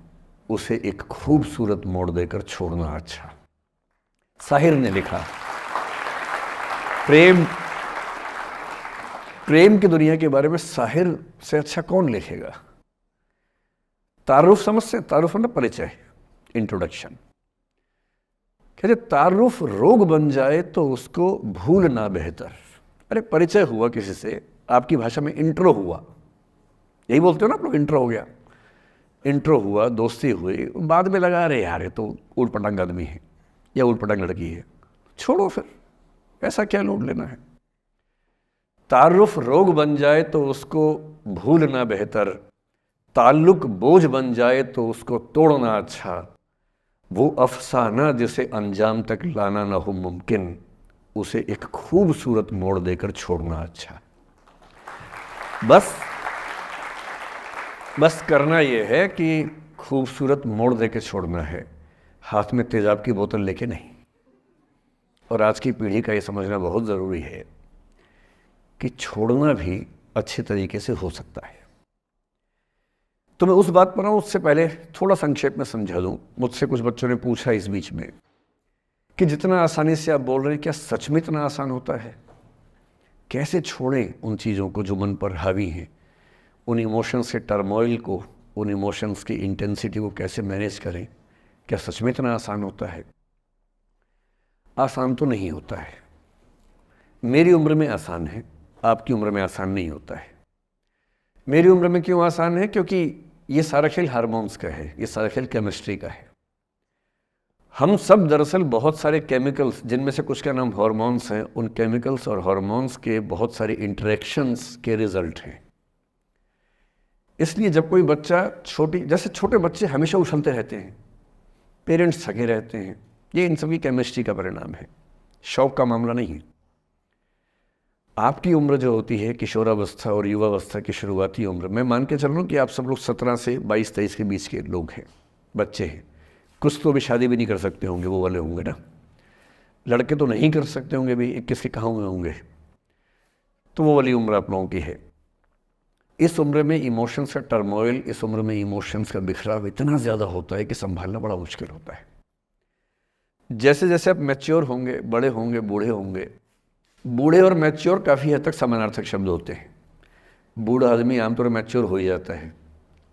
उसे एक खूबसूरत मोड़ देकर छोड़ना अच्छा। साहिर ने लिखा, प्रेम की दुनिया के बारे में साहिर से अच्छा कौन लिखेगा। तारुफ समझते, तारुफ ना परिचय, इंट्रोडक्शन। कहते तारुफ रोग बन जाए तो उसको भूलना बेहतर। अरे परिचय हुआ किसी से, आपकी भाषा में इंट्रो हुआ, यही बोलते हो ना आप लोग, इंट्रो हो गया, इंट्रो हुआ, दोस्ती हुई, बाद में लगा रहे यार ये तो ऊट पटांग आदमी है या ऊट पटांग लड़की है, छोड़ो फिर, ऐसा क्या लोड लेना है। तारुफ रोग बन जाए तो उसको भूलना बेहतर, ताल्लुक बोझ बन जाए तो उसको तोड़ना अच्छा, वो अफसाना जिसे अंजाम तक लाना ना हो मुमकिन, उसे एक खूबसूरत मोड़ देकर छोड़ना अच्छा। बस करना यह है कि खूबसूरत मोड़ देकर छोड़ना है, हाथ में तेजाब की बोतल लेके नहीं। और आज की पीढ़ी का ये समझना बहुत ज़रूरी है कि छोड़ना भी अच्छे तरीके से हो सकता है। तो मैं उस बात पर आऊँ उससे पहले थोड़ा संक्षेप में समझा दूँ। मुझसे कुछ बच्चों ने पूछा इस बीच में कि जितना आसानी से आप बोल रहे हैं क्या सच में इतना आसान होता है? कैसे छोड़ें उन चीज़ों को जो मन पर हावी हैं, उन इमोशंस के टर्मोइल को, उन इमोशंस की इंटेंसिटी को कैसे मैनेज करें? क्या सच में इतना आसान होता है? आसान तो नहीं होता है। मेरी उम्र में आसान है, आपकी उम्र में आसान नहीं होता है। मेरी उम्र में क्यों आसान है? क्योंकि ये सारा खेल हार्मोन्स का है, ये सारा खेल केमिस्ट्री का है। हम सब दरअसल बहुत सारे केमिकल्स, जिनमें से कुछ का नाम हार्मोन्स हैं, उन केमिकल्स और हार्मोन्स के बहुत सारे इंटरेक्शंस के रिजल्ट हैं। इसलिए जब कोई बच्चा जैसे छोटे बच्चे हमेशा उछलते रहते हैं, पेरेंट्स थके रहते हैं, ये इन सभी केमिस्ट्री का परिणाम है, शौक का मामला नहीं है। आपकी उम्र जो होती है किशोरावस्था और युवावस्था की शुरुआती उम्र, मैं मान के चल रहा हूँ कि आप सब लोग 17 से 22-23 के बीच के लोग हैं, बच्चे हैं। कुछ तो अभी शादी भी नहीं कर सकते होंगे, वो वाले होंगे ना। लड़के तो नहीं कर सकते होंगे भी, 21 के कहाँ हुए होंगे। तो वो वाली उम्र आप लोगों की है। इस उम्र में इमोशंस का टर्मोइल, इस उम्र में इमोशंस का बिखराव इतना ज़्यादा होता है कि संभालना बड़ा मुश्किल होता है। जैसे जैसे आप मैच्योर होंगे, बड़े होंगे, बूढ़े होंगे, बूढ़े और मैच्योर काफ़ी हद तक समानार्थक शब्द होते हैं। बूढ़ा आदमी आमतौर पर मैच्योर हो ही जाता है,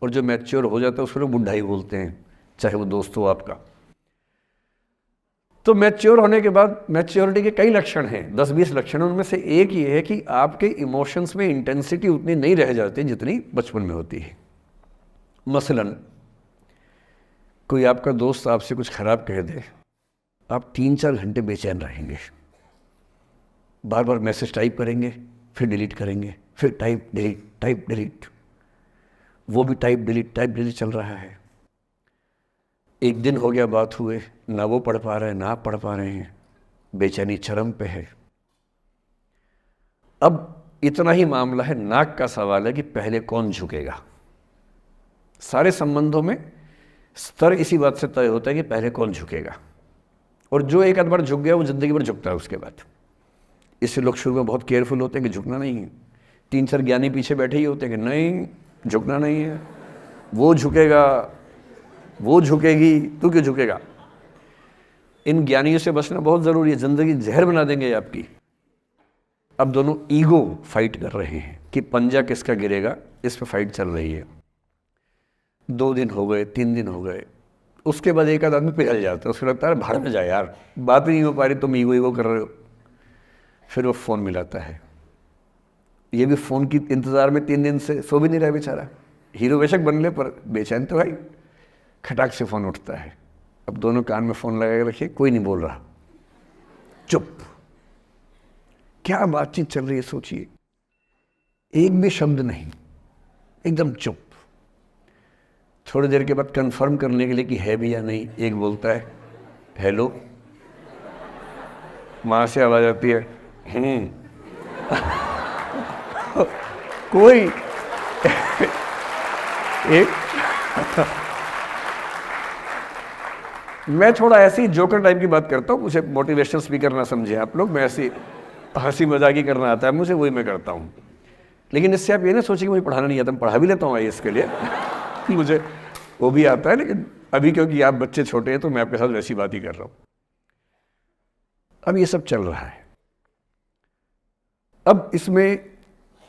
और जो मैच्योर हो जाता है उसको लोग बुढ़ा ही बोलते हैं, चाहे वो दोस्त हो आपका। तो मैच्योर होने के बाद मैच्योरिटी के कई लक्षण हैं, 10-20 लक्षण। उनमें से एक ये है कि आपके इमोशंस में इंटेंसिटी उतनी नहीं रह जाती जितनी बचपन में होती है। मसलन कोई आपका दोस्त आपसे कुछ खराब कह दे, आप 3-4 घंटे बेचैन रहेंगे, बार बार मैसेज टाइप करेंगे, फिर डिलीट करेंगे, फिर टाइप डिलीट, वो भी टाइप डिलीट चल रहा है। एक दिन हो गया बात हुए, ना वो पढ़ पा रहे हैं, ना आप पढ़ पा रहे हैं, बेचैनी चरम पे है। अब इतना ही मामला है, नाक का सवाल है कि पहले कौन झुकेगा। सारे संबंधों में स्तर इसी बात से तय होता है कि पहले कौन झुकेगा, और जो एक आध बार झुक गया वो जिंदगी भर झुकता है उसके बाद। इससे लोग शुरू में बहुत केयरफुल होते हैं कि झुकना नहीं है। 3-4 ज्ञानी पीछे बैठे ही होते हैं कि नहीं झुकना नहीं है, वो झुकेगा, वो झुकेगी, तू क्यों झुकेगा। इन ज्ञानियों से बचना बहुत ज़रूरी है, ज़िंदगी जहर बना देंगे आपकी। अब दोनों ईगो फाइट कर रहे हैं कि पंजा किसका गिरेगा, इस पर फाइट चल रही है। 2 दिन हो गए, 3 दिन हो गए, उसके बाद एक आध आदमी पिघल जाता है, उसको लगता है भाड़ में जाए यार, बात ही नहीं हो पा रही, तुम ईगो कर रहे हो। फिर वो फ़ोन मिलाता है, ये भी फ़ोन की इंतज़ार में 3 दिन से सो भी नहीं रहा बेचारा। हीरो बेशक बन ले पर बेचैन तो भाई। खटाक से फ़ोन उठता है, अब दोनों कान में फ़ोन लगा के रखिए, कोई नहीं बोल रहा, चुप। क्या बातचीत चल रही है सोचिए, एक भी शब्द नहीं, एकदम चुप। थोड़ी देर के बाद कंफर्म करने के लिए कि है भी या नहीं, एक बोलता है हेलो, वहाँ से आवाज़ आती है कोई एक मैं थोड़ा ऐसी जोकर टाइप की बात करता हूँ, मुझे मोटिवेशनल स्पीकर ना समझे आप लोग, मैं ऐसी हंसी मजाक ही करना आता है मुझे, वही मैं करता हूँ। लेकिन इससे आप ये ना सोचिए कि मुझे पढ़ाना नहीं आता, मैं पढ़ा भी लेता हूँ IAS के लिए मुझे वो भी आता है, लेकिन अभी क्योंकि आप बच्चे छोटे हैं तो मैं आपके साथ वैसी बात ही कर रहा हूँ। अब ये सब चल रहा है। अब इसमें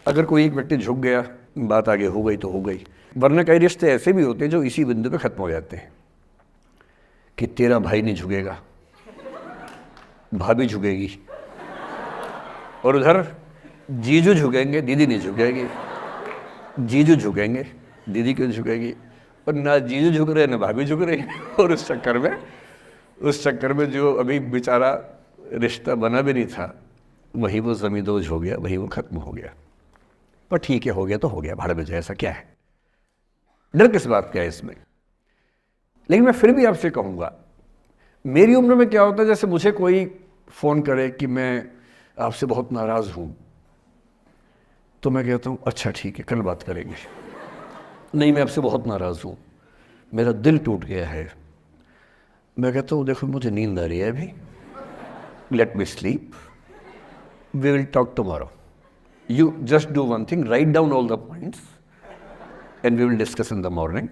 अगर कोई एक व्यक्ति झुक गया, बात आगे हो गई तो हो गई, वरना कई रिश्ते ऐसे भी होते हैं जो इसी बिंदु पे खत्म हो जाते हैं कि तेरा भाई नहीं झुकेगा, भाभी झुकेगी, और उधर जीजू झुकेंगे, दीदी नहीं झुकेगी, जीजू झुकेंगे, दीदी क्यों झुकेगी, और ना जीजू झुक रहे ना भाभी झुक रही और उस चक्कर में जो अभी बेचारा रिश्ता बना भी नहीं था, वही वो ज़मींदोज़ हो गया, वही वो ख़त्म हो गया। पर ठीक है, हो गया तो हो गया, भाड़ में जाए, ऐसा क्या है, डर किस बात का है इसमें। लेकिन मैं फिर भी आपसे कहूँगा, मेरी उम्र में क्या होता है, जैसे मुझे कोई फ़ोन करे कि मैं आपसे बहुत नाराज़ हूँ, तो मैं कहता हूँ अच्छा ठीक है, कल बात करेंगे। नहीं, मैं आपसे बहुत नाराज़ हूँ, मेरा दिल टूट गया है। मैं कहता हूँ देखो मुझे नींद आ रही है अभी, let me sleep, we will talk tomorrow. You just do one thing, write down all the points and we will discuss in the morning.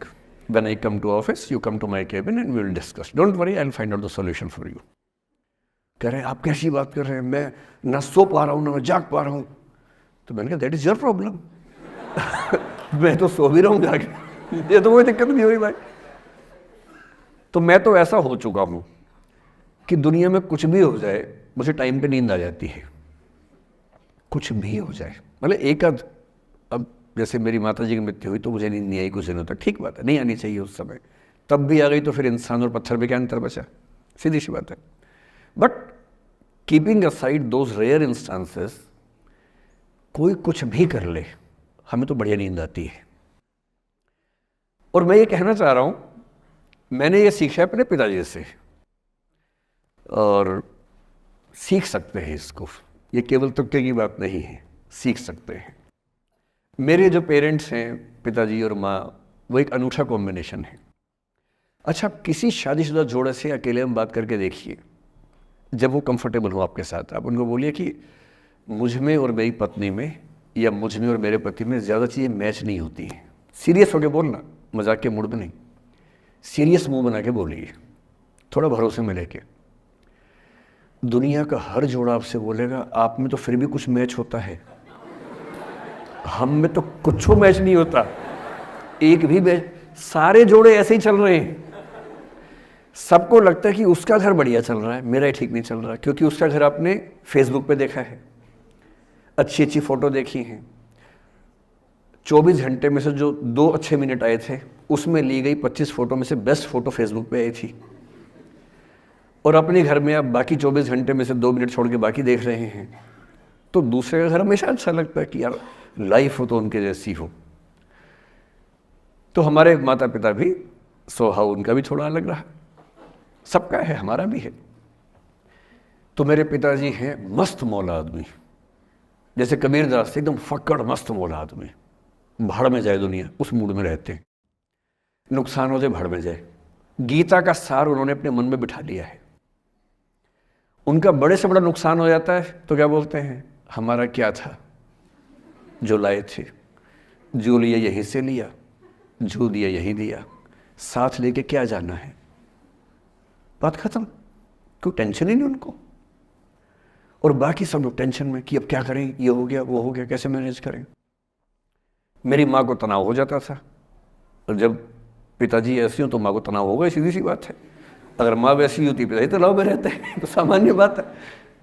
When I come to office, you come to my cabin and we will discuss. Don't worry, I'll find out the solution for you. कह रहे हैं आप कैसी बात कर रहे हैं, मैं ना सो पा रहा हूँ ना मैं जाग पा रहा हूँ. तो मैंने कहा दैट इज योर प्रॉब्लम. मैं तो सो भी रहा हूँ जाके, ये तो कोई दिक्कत नहीं हुई भाई. तो मैं तो ऐसा हो चुका हूँ कि दुनिया में कुछ भी हो जाए मुझे टाइम पे नींद आ जाती है. कुछ भी हो जाए, मतलब एक आध, अब जैसे मेरी माता जी की मृत्यु हुई तो मुझे नींद नहीं आई कुछ दिनों तक, ठीक बात है, नहीं आनी चाहिए उस समय, तब भी आ गई तो फिर इंसान और पत्थर में क्या अंतर बचा, सीधी सी बात है. But keeping aside those rare instances, कोई कुछ भी कर ले हमें तो बढ़िया नींद आती है. और मैं ये कहना चाह रहा हूं, मैंने ये सीखा है अपने पिताजी से, और सीख सकते हैं इसको, ये केवल तुक्के की बात नहीं है, सीख सकते हैं. मेरे जो पेरेंट्स हैं, पिताजी और माँ, वो एक अनूठा कॉम्बिनेशन है. अच्छा, किसी शादीशुदा जोड़े से अकेले हम बात करके देखिए, जब वो कंफर्टेबल हो आपके साथ, आप उनको बोलिए कि मुझ में और मेरी पत्नी में या मुझ में और मेरे पति में ज़्यादा चीज़ें मैच नहीं होती हैं. सीरियस होकर बोलना, मजाक के मूड में नहीं, सीरियस मुंह बना के बोलिए, थोड़ा भरोसे में लेके. दुनिया का हर जोड़ा आपसे बोलेगा आप में तो फिर भी कुछ मैच होता है, हम में तो कुछ मैच नहीं होता, एक भी मैच. सारे जोड़े ऐसे ही चल रहे हैं. सबको लगता है कि उसका घर बढ़िया चल रहा है, मेरा ही ठीक नहीं चल रहा, क्योंकि उसका घर आपने फेसबुक पे देखा है, अच्छी अच्छी फोटो देखी हैं. 24 घंटे में से जो 2 अच्छे मिनट आए थे, उसमें ली गई 25 फोटो में से बेस्ट फोटो फेसबुक पे आई थी. और अपने घर में आप बाकी 24 घंटे में से 2 मिनट छोड़ के बाकी देख रहे हैं. तो दूसरे का घर हमेशा अच्छा लगता है कि यार लाइफ हो तो उनके जैसी हो. तो हमारे माता पिता भी स्वभाव उनका भी थोड़ा अलग रहा, सबका है, हमारा भी है. तो मेरे पिताजी हैं मस्त मौला आदमी, जैसे कबीरदास एकदम फक्कड़ मस्त मौला आदमी, भाड़ में जाए दुनिया उस मूड में रहते हैं, नुकसान हो जाए भाड़ में जाए. गीता का सार उन्होंने अपने मन में बिठा लिया है. उनका बड़े से बड़ा नुकसान हो जाता है तो क्या बोलते हैं, हमारा क्या था जो लाए थे, जो लिया यहीं से लिया, जो दिया यहीं दिया, साथ लेके क्या जाना है, बात खत्म. कोई टेंशन ही नहीं उनको. और बाकी सब लोग टेंशन में कि अब क्या करें, ये हो गया वो हो गया, कैसे मैनेज करें. मेरी माँ को तनाव हो जाता था, और जब पिताजी ऐसे हो तो माँ को तनाव होगा, सीधी सी बात है. अगर माँ वैसी होती पिताजी तनाव में रहते हैं, तो सामान्य बात है.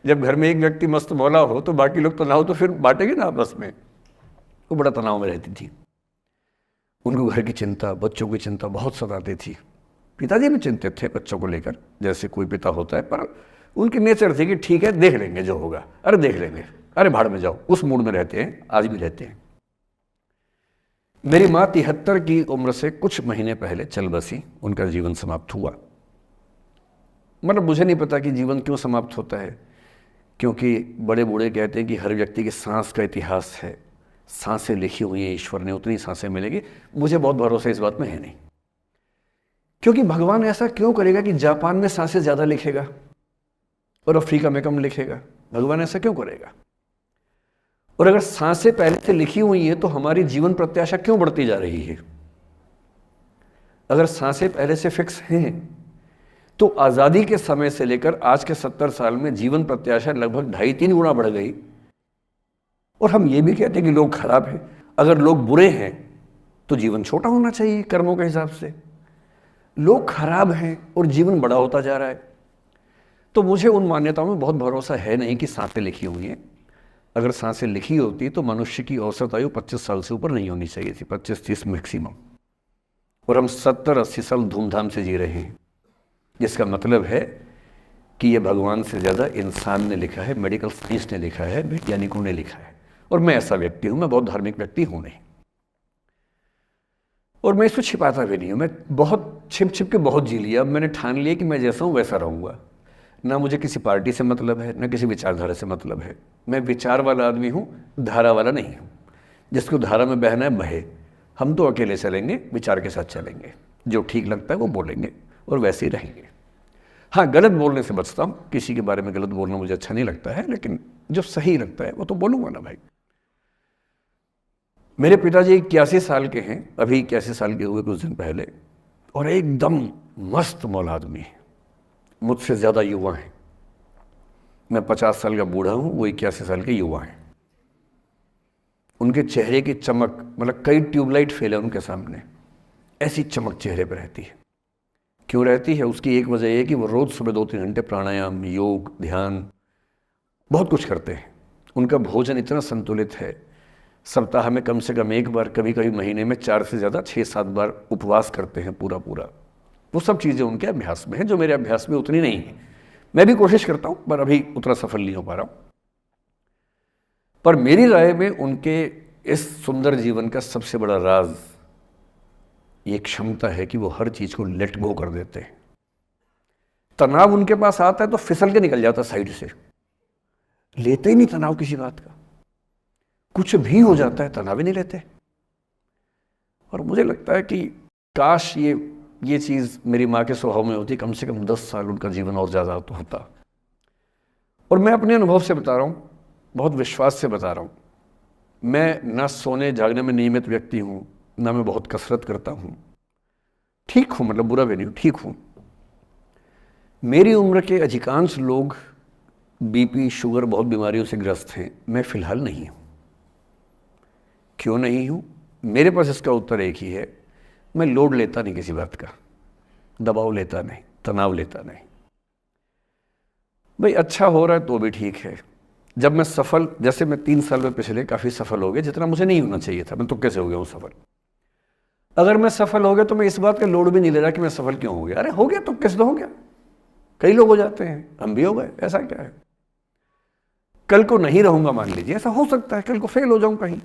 जब घर में एक व्यक्ति मस्त मौला हो तो बाकी लोग तनाव तो फिर बांटेंगे ना आपस में. वो बड़ा तनाव में रहती थी. उनको घर की चिंता, बच्चों की चिंता बहुत सताती थी. पिताजी भी चिंतित थे बच्चों को लेकर, जैसे कोई पिता होता है, पर उनकी नेचर थी कि ठीक है देख लेंगे जो होगा, अरे देख लेंगे, अरे भाड़ में जाओ, उस मूड में रहते हैं, आज भी रहते हैं. मेरी माँ 73 की उम्र से कुछ महीने पहले चल बसी, उनका जीवन समाप्त हुआ. मतलब मुझे नहीं पता कि जीवन क्यों समाप्त होता है, क्योंकि बड़े बूढ़े कहते हैं कि हर व्यक्ति के सांस का इतिहास है, सांसें लिखी हुई हैं ईश्वर ने, उतनी सांसें मिलेगी. मुझे बहुत भरोसा इस बात में है नहीं, क्योंकि भगवान ऐसा क्यों करेगा कि जापान में सांसें ज़्यादा लिखेगा और अफ्रीका में कम लिखेगा, भगवान ऐसा क्यों करेगा. और अगर सांसें पहले से लिखी हुई हैं तो हमारी जीवन प्रत्याशा क्यों बढ़ती जा रही है. अगर सांसें पहले से फिक्स हैं तो आज़ादी के समय से लेकर आज के 70 साल में जीवन प्रत्याशा लगभग 2.5-3 गुना बढ़ गई. और हम ये भी कहते हैं कि लोग खराब हैं. अगर लोग बुरे हैं तो जीवन छोटा होना चाहिए कर्मों के हिसाब से. लोग खराब हैं और जीवन बड़ा होता जा रहा है. तो मुझे उन मान्यताओं में बहुत भरोसा है नहीं कि सांसें लिखी हुई हैं. अगर सांसें लिखी होती तो मनुष्य की औसत आयु 25 साल से ऊपर नहीं होनी चाहिए थी, 25-30 मैक्सिमम. और हम 70-80 साल धूमधाम से जी रहे हैं, जिसका मतलब है कि ये भगवान से ज़्यादा इंसान ने लिखा है, मेडिकल साइंस ने लिखा है, वैज्ञानिकों ने लिखा है. और मैं ऐसा व्यक्ति हूँ, मैं बहुत धार्मिक व्यक्ति हूँ नहीं, और मैं इसको छिपाता भी नहीं हूँ. मैं बहुत छिप छिप के बहुत जी लिया. अब मैंने ठान लिया कि मैं जैसा हूँ वैसा रहूँगा. ना मुझे किसी पार्टी से मतलब है, ना किसी विचारधारा से मतलब है. मैं विचार वाला आदमी हूँ, धारा वाला नहीं हूँ. जिसको धारा में बहना है बहे. हम तो अकेले चलेंगे, विचार के साथ चलेंगे, जो ठीक लगता है वो बोलेंगे और वैसे ही रहेंगे. हाँ, गलत बोलने से बचता हूँ, किसी के बारे में गलत बोलना मुझे अच्छा नहीं लगता है, लेकिन जो सही लगता है वो तो बोलूँगा ना भाई. मेरे पिताजी 81 साल के हैं, अभी 81 साल के हुए कुछ दिन पहले, और एकदम मस्त मौला आदमी है, मुझसे ज़्यादा युवा हैं। मैं 50 साल का बूढ़ा हूँ, वो 81 साल के युवा हैं। उनके चेहरे की चमक, मतलब कई ट्यूबलाइट फेल है उनके सामने, ऐसी चमक चेहरे पर रहती है। क्यों रहती है? उसकी एक वजह यह है कि वो रोज़ सुबह 2-3 घंटे प्राणायाम, योग, ध्यान, बहुत कुछ करते हैं। उनका भोजन इतना संतुलित है, सप्ताह में कम से कम एक बार, कभी कभी महीने में 4 से ज़्यादा 6-7 बार उपवास करते हैं पूरा। वो सब चीज़ें उनके अभ्यास में हैं जो मेरे अभ्यास में उतनी नहीं है। मैं भी कोशिश करता हूँ पर अभी उतना सफल नहीं हो पा रहा हूँ। पर मेरी राय में उनके इस सुंदर जीवन का सबसे बड़ा राज ये क्षमता है कि वो हर चीज़ को लेट गो कर देते हैं। तनाव उनके पास आता है तो फिसल के निकल जाता साइड से, लेते ही नहीं तनाव किसी बात का। कुछ भी हो जाता है तनाव ही नहीं लेते। और मुझे लगता है कि काश ये चीज़ मेरी माँ के स्वभाव में होती, कम से कम 10 साल उनका जीवन और ज़्यादा तो होता। और मैं अपने अनुभव से बता रहा हूँ, बहुत विश्वास से बता रहा हूँ। मैं ना सोने जागने में नियमित व्यक्ति हूँ, ना मैं बहुत कसरत करता हूँ। ठीक हूँ, मतलब बुरा भी नहीं हूँ, ठीक हूँ। मेरी उम्र के अधिकांश लोग बीपी, शुगर, बहुत बीमारियों से ग्रस्त हैं। मैं फिलहाल नहीं हूँ। क्यों नहीं हूँ? मेरे पास इसका उत्तर एक ही है, मैं लोड लेता नहीं किसी बात का, दबाव लेता नहीं, तनाव लेता नहीं। भाई अच्छा हो रहा है तो भी ठीक है। जब मैं सफल, जैसे मैं 3 साल में पिछले काफ़ी सफल हो गया, जितना मुझे नहीं होना चाहिए था, मैं तो कैसे हो गया हूँ सफल। अगर मैं सफल हो गया तो मैं इस बात का लोड भी नहीं ले रहा कि मैं सफल क्यों हो गया। अरे हो गया तो कैसे हो गया, कई लोग हो जाते हैं, हम भी हो गए, ऐसा क्या है। कल को नहीं रहूंगा, मान लीजिए, ऐसा हो सकता है, कल को फेल हो जाऊं कहीं।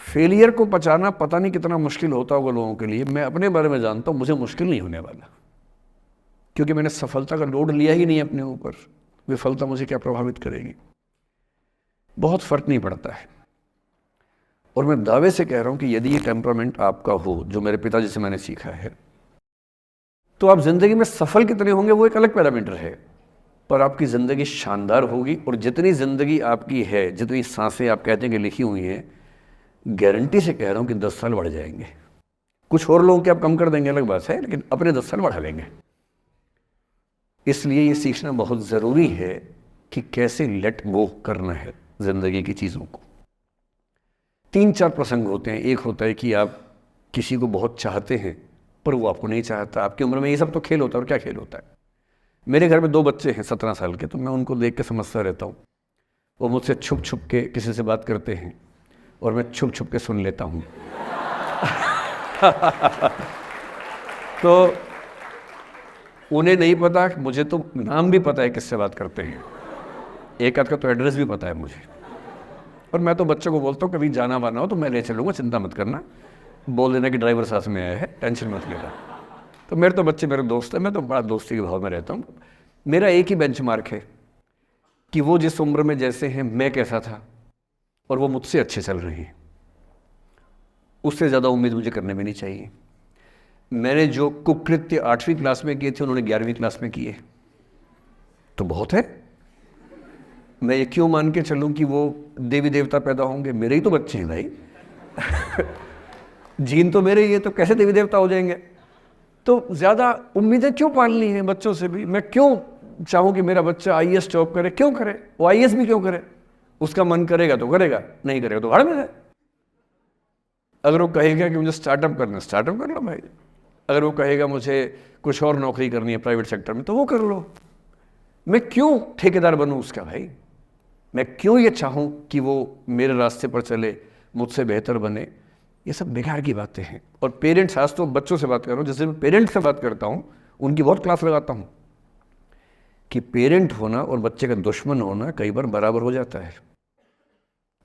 फेलियर को पचाना पता नहीं कितना मुश्किल होता होगा लोगों के लिए। मैं अपने बारे में जानता हूं, मुझे मुश्किल नहीं होने वाला, क्योंकि मैंने सफलता का लोड लिया ही नहीं अपने ऊपर। विफलता मुझे क्या प्रभावित करेगी, बहुत फर्क नहीं पड़ता है। और मैं दावे से कह रहा हूं कि यदि ये टेम्परामेंट आपका हो, जो मेरे पिताजी से मैंने सीखा है, तो आप जिंदगी में सफल कितने होंगे वो एक अलग पैरामीटर है, पर आपकी ज़िंदगी शानदार होगी। और जितनी ज़िंदगी आपकी है, जितनी सांसें आप कहते हैं कि लिखी हुई हैं, गारंटी से कह रहा हूं कि 10 साल बढ़ जाएंगे। कुछ और लोगों के आप कम कर देंगे अलग बात है, लेकिन अपने 10 साल बढ़ा लेंगे। इसलिए ये सीखना बहुत ज़रूरी है कि कैसे लेट गो करना है ज़िंदगी की चीज़ों को। 3-4 प्रसंग होते हैं। एक होता है कि आप किसी को बहुत चाहते हैं पर वो आपको नहीं चाहता। आपकी उम्र में ये सब तो खेल होता है, और क्या खेल होता है। मेरे घर में 2 बच्चे हैं 17 साल के, तो मैं उनको देख के समझता रहता हूँ। वो मुझसे छुप छुप के किसी से बात करते हैं और मैं छुप छुप के सुन लेता हूँ। तो उन्हें नहीं पता, मुझे तो नाम भी पता है किससे बात करते हैं, एक आध का तो एड्रेस भी पता है मुझे। और मैं तो बच्चों को बोलता हूँ कभी जाना वाना हो तो मैं ले चलूँगा, चिंता मत करना, बोल देना कि ड्राइवर साथ में आया है, टेंशन मत लेना। तो मेरे तो बच्चे मेरे दोस्त हैं, मैं तो बड़ा दोस्ती के भाव में रहता हूँ। मेरा एक ही बेंचमार्क है कि वो जिस उम्र में जैसे हैं मैं कैसा था, और वो मुझसे अच्छे चल रहे हैं। उससे ज़्यादा उम्मीद मुझे करने में नहीं चाहिए। मैंने जो कुकृत्य 8वीं क्लास में किए थे उन्होंने 11वीं क्लास में किए, तो बहुत है। मैं ये क्यों मान के चलूँ कि वो देवी देवता पैदा होंगे? मेरे ही तो बच्चे हैं भाई। जीन तो मेरे ही है, तो कैसे देवी देवता हो जाएंगे? तो ज़्यादा उम्मीदें क्यों पालनी है बच्चों से भी? मैं क्यों चाहूँ कि मेरा बच्चा आईएएस जॉब करे? क्यों करे? वो आईएएस भी क्यों करे? उसका मन करेगा तो करेगा, नहीं करेगा तो भाड़ में जाए। अगर वो कहेगा कि मुझे स्टार्टअप करना है, स्टार्टअप कर लो भाई। अगर वो कहेगा मुझे कुछ और नौकरी करनी है प्राइवेट सेक्टर में, तो वो कर लो। मैं क्यों ठेकेदार बनूं उसका भाई? मैं क्यों ये चाहूँ कि वो मेरे रास्ते पर चले, मुझसे बेहतर बने? ये सब बेकार की बातें हैं। और पेरेंट्स, आज तो बच्चों से बात कर रहा हूँ, जैसे मैं पेरेंट्स से बात करता हूँ उनकी बहुत क्लास लगाता हूँ कि पेरेंट होना और बच्चे का दुश्मन होना कई बार बराबर हो जाता है।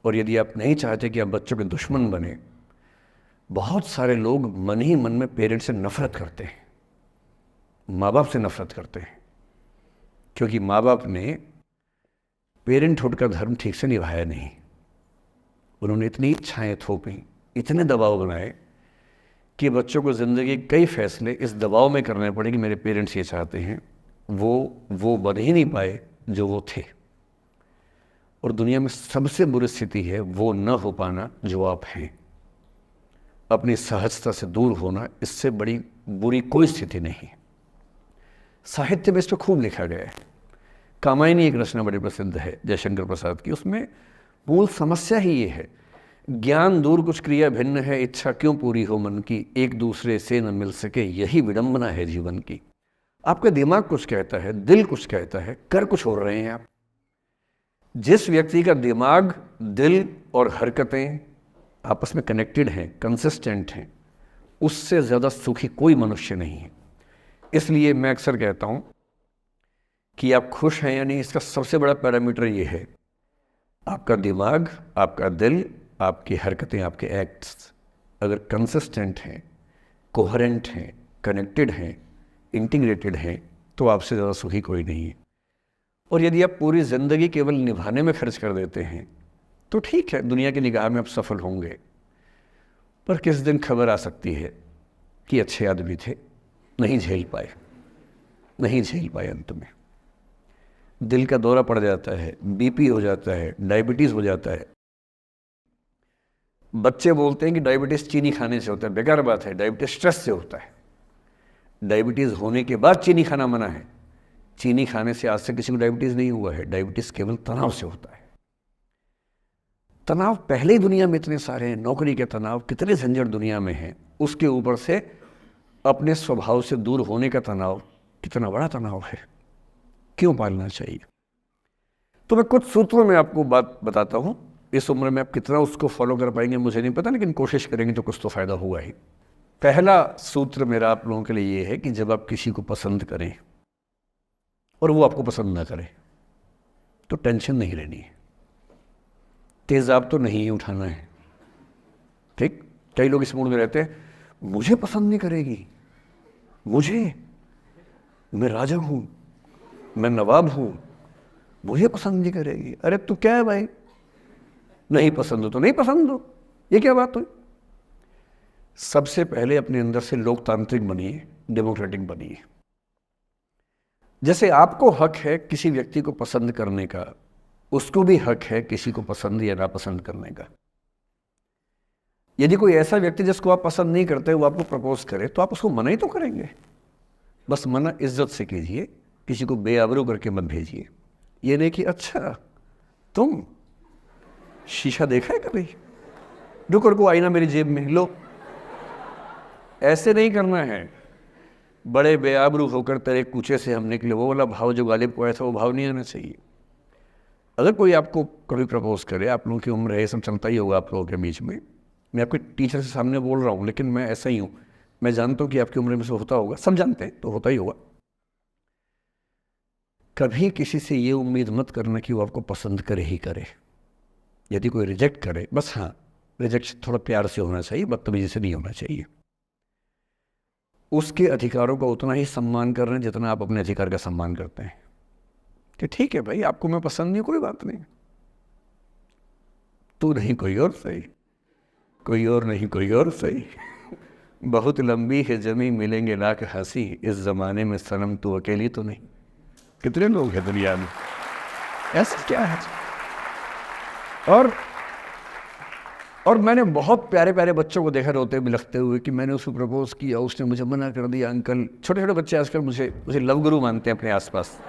और यदि आप नहीं चाहते कि आप बच्चों के दुश्मन बने, बहुत सारे लोग मन ही मन में पेरेंट से नफरत करते हैं, माँ बाप से नफरत करते हैं, क्योंकि माँ बाप ने पेरेंटहुड का धर्म ठीक से निभाया नहीं। उन्होंने इतनी इच्छाएं थोपी, इतने दबाव बनाए कि बच्चों को ज़िंदगी कई फैसले इस दबाव में करने पड़े कि मेरे पेरेंट्स ये चाहते हैं, वो बन ही नहीं पाए जो वो थे। और दुनिया में सबसे बुरी स्थिति है वो न हो पाना जो आप हैं। अपनी सहजता से दूर होना, इससे बड़ी बुरी कोई स्थिति नहीं। साहित्य में इस पर खूब लिखा गया है। कामायनी एक रचना बड़ी प्रसिद्ध है जयशंकर प्रसाद की, उसमें मूल समस्या ही ये है, ज्ञान दूर कुछ क्रिया भिन्न है, इच्छा क्यों पूरी हो मन की, एक दूसरे से न मिल सके यही विडंबना है जीवन की। आपका दिमाग कुछ कहता है, दिल कुछ कहता है, कर कुछ हो रहे हैं आप। जिस व्यक्ति का दिमाग, दिल और हरकतें आपस में कनेक्टेड हैं, कंसिस्टेंट हैं, उससे ज़्यादा सुखी कोई मनुष्य नहीं है। इसलिए मैं अक्सर कहता हूँ कि आप खुश हैं या नहीं, इसका सबसे बड़ा पैरामीटर ये है, आपका दिमाग, आपका दिल, आपकी हरकतें, आपके एक्ट्स अगर कंसिस्टेंट हैं, कोहेरेंट हैं, कनेक्टेड हैं, इंटीग्रेटेड हैं, तो आपसे ज़्यादा सुखी कोई नहीं है। और यदि आप पूरी ज़िंदगी केवल निभाने में खर्च कर देते हैं तो ठीक है, दुनिया की निगाह में आप सफल होंगे, पर किस दिन खबर आ सकती है कि अच्छे आदमी थे, नहीं झेल पाए, नहीं झेल पाए, अंत में दिल का दौरा पड़ जाता है, बीपी हो जाता है, डायबिटीज़ हो जाता है। बच्चे बोलते हैं कि डायबिटीज़ चीनी खाने से होता है, बेकार बात है, डायबिटीज़ स्ट्रेस से होता है। डायबिटीज़ होने के बाद चीनी खाना मना है। चीनी खाने से आज से किसी को डायबिटीज़ नहीं हुआ है, डायबिटीज़ केवल तनाव से होता है। तनाव पहले ही दुनिया में इतने सारे हैं, नौकरी के तनाव, कितने झंझट दुनिया में हैं, उसके ऊपर से अपने स्वभाव से दूर होने का तनाव, कितना बड़ा तनाव है, क्यों पालना चाहिए। तो मैं कुछ सूत्रों में आपको बात बताता हूँ। इस उम्र में आप कितना उसको फॉलो कर पाएंगे मुझे नहीं पता, लेकिन कोशिश करेंगे तो कुछ तो फ़ायदा होगा ही। पहला सूत्र मेरा आप लोगों के लिए ये है कि जब आप किसी को पसंद करें और वो आपको पसंद ना करे तो टेंशन नहीं लेनी है, तेज़ाब तो नहीं उठाना है। ठीक, कई लोग इस मूड में रहते हैं, मुझे पसंद नहीं करेगी, मुझे, मैं राजा हूँ, मैं नवाब हूँ, मुझे पसंद नहीं करेगी। अरे तू क्या है भाई, नहीं पसंद हो तो नहीं पसंद हो, ये क्या बात हुई। सबसे पहले अपने अंदर से लोकतांत्रिक बनिए, डेमोक्रेटिक बनिए। जैसे आपको हक है किसी व्यक्ति को पसंद करने का, उसको भी हक है किसी को पसंद या नापसंद करने का। यदि कोई ऐसा व्यक्ति जिसको आप पसंद नहीं करते वो आपको प्रपोज करे तो आप उसको मना ही तो करेंगे। बस मना इज्जत से कीजिए, किसी को बेआबरू करके मत भेजिए। ये नहीं कि अच्छा तुम शीशा देखा है कभी, रुको आईना मेरी जेब में लो, ऐसे नहीं करना है। बड़े बेआबरू होकर तेरे कूचे से हम निकले, वो वाला भाव जो गालिब को आया था वो भाव नहीं आना चाहिए। अगर कोई आपको कभी प्रपोज करे, आप लोगों की उम्र है, ये सब चलता ही होगा आप लोगों के बीच में, मैं आपके टीचर से सामने बोल रहा हूँ, लेकिन मैं ऐसा ही हूँ, मैं जानता हूँ कि आपकी उम्र में से होता होगा, सब जानते हैं तो होता ही होगा। कभी किसी से ये उम्मीद मत करना कि वो आपको पसंद करे ही करे। यदि कोई रिजेक्ट करे, बस हाँ, रिजेक्शन थोड़ा प्यार से होना चाहिए, बदतमीजी से नहीं होना चाहिए। उसके अधिकारों का उतना ही सम्मान कर रहे हैं जितना आप अपने अधिकार का सम्मान करते हैं। कि ठीक है भाई, आपको मैं पसंद नहीं, कोई बात नहीं, तू नहीं कोई और सही, कोई और नहीं कोई और सही, बहुत लंबी है जमी मिलेंगे लाख हंसी, इस जमाने में सनम तू अकेली तो नहीं। कितने लोग हैं दुनिया में, ऐसा क्या है। और मैंने बहुत प्यारे प्यारे बच्चों को देखा रोते बिलखते हुए कि मैंने उसको प्रपोज किया, उसने मुझे मना कर दिया। अंकल, छोटे छोटे बच्चे आजकल मुझे लव गुरु मानते हैं अपने आसपास,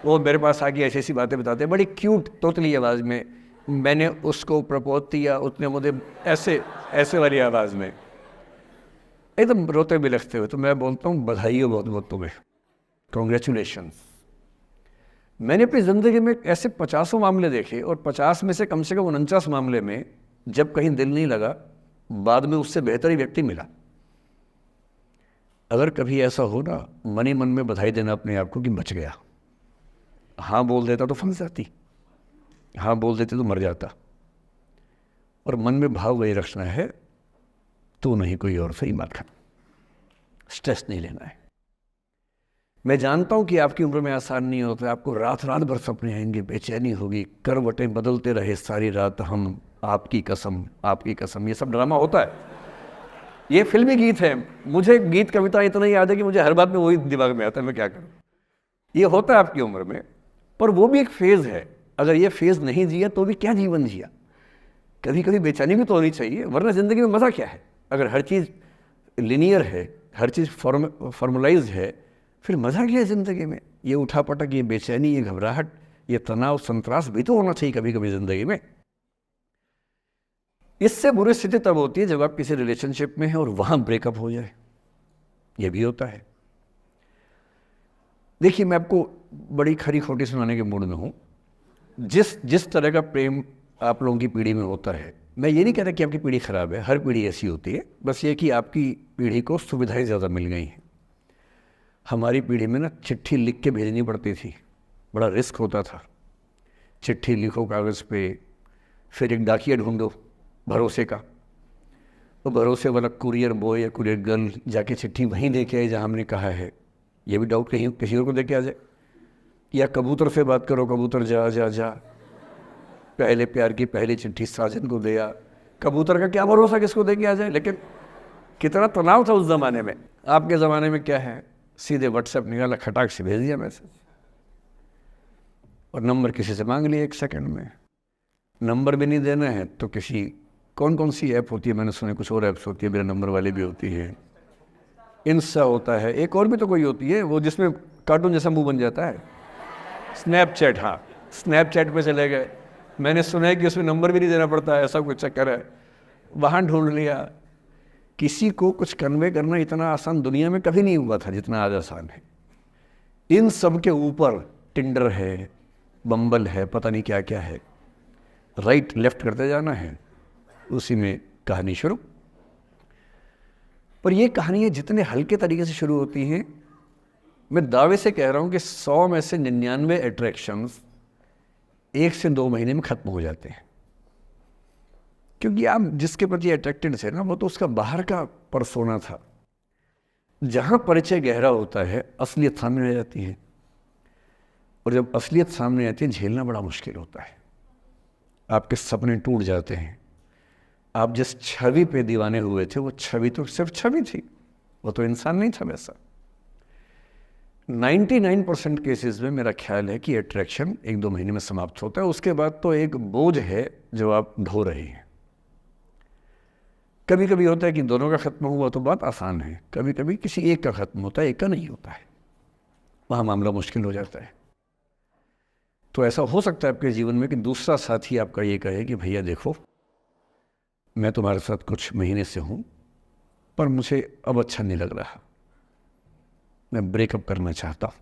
वो मेरे पास आके ऐसी ऐसी बातें बताते हैं बड़ी क्यूट तोतली आवाज़ में, मैंने उसको प्रपोज किया, उसने मुझे ऐसे वाली आवाज़ में एकदम रोते बिलखते हुए। तो मैं बोलता हूँ बधाई हो बहुत बहुत तुम्हें, कॉन्ग्रेचुलेशंस। मैंने अपनी ज़िंदगी में ऐसे 50 मामले देखे और 50 में से कम 49 मामले में जब कहीं दिल नहीं लगा, बाद में उससे बेहतर ही व्यक्ति मिला। अगर कभी ऐसा हो ना, मन ही मन में बधाई देना अपने आप को कि बच गया। हाँ बोल देता तो फंस जाती, हाँ बोल देते तो मर जाता। और मन में भाव वही रखना है, तू नहीं कोई और सही बात कर, स्ट्रेस नहीं लेना है। मैं जानता हूं कि आपकी उम्र में आसान नहीं होता, आपको रात रात भर सपने आएंगे, बेचैनी होगी, करवटें बदलते रहे सारी रात हम, आपकी कसम आपकी कसम, ये सब ड्रामा होता है। ये फिल्मी गीत है, मुझे गीत कविता इतना याद है कि मुझे हर बात में वही दिमाग में आता है, मैं क्या करूं। ये होता है आपकी उम्र में, पर वो भी एक फेज़ है। अगर ये फेज़ नहीं जिया तो भी क्या जीवन जिया। कभी कभी बेचैनी भी तो होनी चाहिए, वरना ज़िंदगी में मज़ा क्या है। अगर हर चीज़ लिनियर है, हर चीज़ फॉर्मलाइज है, फिर मज़ा क्या है ज़िंदगी में। ये उठापटक, ये बेचैनी, ये घबराहट, ये तनाव, संतरास भी तो होना चाहिए कभी कभी ज़िंदगी में। इससे बुरी स्थिति तब होती है जब आप किसी रिलेशनशिप में हैं और वहाँ ब्रेकअप हो जाए, ये भी होता है। देखिए, मैं आपको बड़ी खरी खोटी सुनाने के मूड में हूँ। जिस तरह का प्रेम आप लोगों की पीढ़ी में होता है, मैं ये नहीं कहता कि आपकी पीढ़ी ख़राब है, हर पीढ़ी ऐसी होती है, बस ये कि आपकी पीढ़ी को सुविधाएं ज़्यादा मिल गई हैं। हमारी पीढ़ी में ना चिट्ठी लिख के भेजनी पड़ती थी, बड़ा रिस्क होता था। चिट्ठी लिखो कागज़ पे, फिर एक डाकिया ढूंढो भरोसे का, तो भरोसे वाला कुरियर बॉय या कुरियर गर्ल जाके चिट्ठी वहीं दे के आए जहाँ हमने कहा है। ये भी डाउट कहीं किसी और को दे के आ जाए। या कबूतर से बात करो, कबूतर जा जा जा, पहले प्यार की पहली चिट्ठी साजन को दिया। कबूतर का क्या भरोसा किसको दे के आ जाए। लेकिन कितना तनाव था उस ज़माने में। आपके ज़माने में क्या है, सीधे व्हाट्सएप निकाला, खटाक से भेज दिया मैसेज, और नंबर किसी से मांग लिया 1 सेकंड में। नंबर भी नहीं देना है तो किसी कौन सी ऐप होती है, मैंने सुना कुछ और ऐप्स होती है, मेरे नंबर वाली भी होती है, इंस्टा होता है, एक और भी तो कोई होती है वो जिसमें कार्टून जैसा मुंह बन जाता है, स्नैपचैट। हाँ, स्नैपचैट पे चले गए। मैंने सुना है कि उसमें नंबर भी नहीं देना पड़ता है, ऐसा कुछ चक्कर है। वहाँ ढूंढ लिया। किसी को कुछ कन्वे करना इतना आसान दुनिया में कभी नहीं हुआ था जितना आज आसान है। इन सब के ऊपर टिंडर है, बम्बल है, पता नहीं क्या क्या है, राइट लेफ्ट करते जाना है, उसी में कहानी शुरू। पर ये कहानियाँ जितने हल्के तरीके से शुरू होती हैं, मैं दावे से कह रहा हूँ कि 100 में से 99 अट्रैक्शंस 1 से 2 महीने में ख़त्म हो जाते हैं। क्योंकि आप जिसके प्रति अट्रैक्टेड थे ना, वो तो उसका बाहर का परसोना था। जहाँ परिचय गहरा होता है, असलियत सामने आ जाती है, और जब असलियत सामने आती है झेलना बड़ा मुश्किल होता है। आपके सपने टूट जाते हैं। आप जिस छवि पे दीवाने हुए थे, वो छवि तो सिर्फ छवि थी, वो तो इंसान नहीं था वैसा। 99% केसेस में मेरा ख्याल है कि अट्रैक्शन 1-2 महीने में समाप्त होता है। उसके बाद तो एक बोझ है जो आप ढो रहे हैं। कभी कभी होता है कि दोनों का खत्म हुआ तो बात आसान है, कभी कभी किसी एक का खत्म होता है, एक का नहीं होता है, वहाँ मामला मुश्किल हो जाता है। तो ऐसा हो सकता है आपके जीवन में कि दूसरा साथी आपका ये कहे कि भैया देखो, मैं तुम्हारे साथ कुछ महीने से हूँ, पर मुझे अब अच्छा नहीं लग रहा, मैं ब्रेकअप करना चाहता हूँ।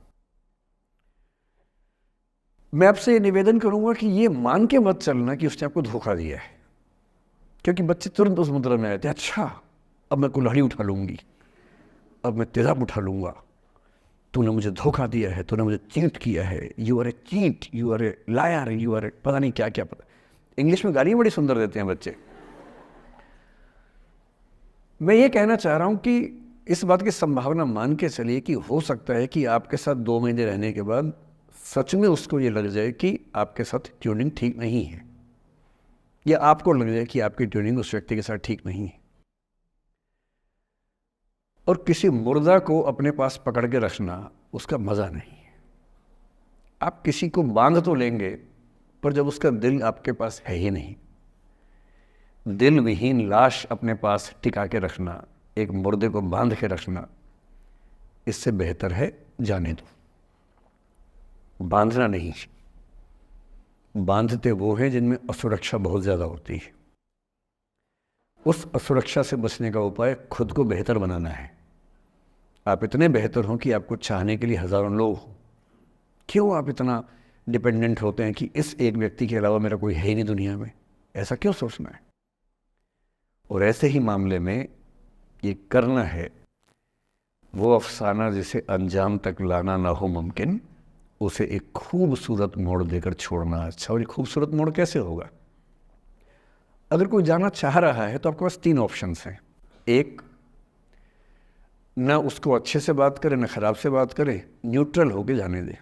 मैं आपसे ये निवेदन करूँगा कि ये मान के मत चलना कि उसने आपको धोखा दिया है, क्योंकि बच्चे तुरंत उस मुद्रा में आए थे, अच्छा अब मैं कुल्हाड़ी उठा लूँगी, अब मैं तेजाब उठा लूँगा, तूने मुझे धोखा दिया है, तूने मुझे चीट किया है, you are a cheat, you are a liar, you are a पता नहीं क्या क्या। पता इंग्लिश में गालियाँ बड़ी सुंदर देते हैं बच्चे। मैं ये कहना चाह रहा हूँ कि इस बात की संभावना मान के चलिए कि हो सकता है कि आपके साथ 2 महीने रहने के बाद सच में उसको ये लग जाए कि आपके साथ ट्यूनिंग ठीक नहीं है, या आपको लग जाए कि आपकी ट्यूनिंग उस व्यक्ति के साथ ठीक नहीं है। और किसी मुर्दा को अपने पास पकड़ के रखना उसका मज़ा नहीं है। आप किसी को बांध तो लेंगे, पर जब उसका दिल आपके पास है ही नहीं, दिल विहीन लाश अपने पास टिका के रखना, एक मुर्दे को बांध के रखना, इससे बेहतर है जाने दो। बांधना नहीं, बांधते वो हैं जिनमें असुरक्षा बहुत ज़्यादा होती है। उस असुरक्षा से बचने का उपाय खुद को बेहतर बनाना है। आप इतने बेहतर हों कि आपको चाहने के लिए हज़ारों लोग हों। क्यों आप इतना डिपेंडेंट होते हैं कि इस एक व्यक्ति के अलावा मेरा कोई है ही नहीं दुनिया में, ऐसा क्यों सोचना है। और ऐसे ही मामले में ये करना है वो अफसाना जिसे अंजाम तक लाना ना हो मुमकिन, उसे एक खूबसूरत मोड़ देकर छोड़ना अच्छा। और ये खूबसूरत मोड़ कैसे होगा? अगर कोई जाना चाह रहा है तो आपके पास 3 ऑप्शंस हैं। एक, ना उसको अच्छे से बात करे, ना ख़राब से बात करे, न्यूट्रल होके जाने दे।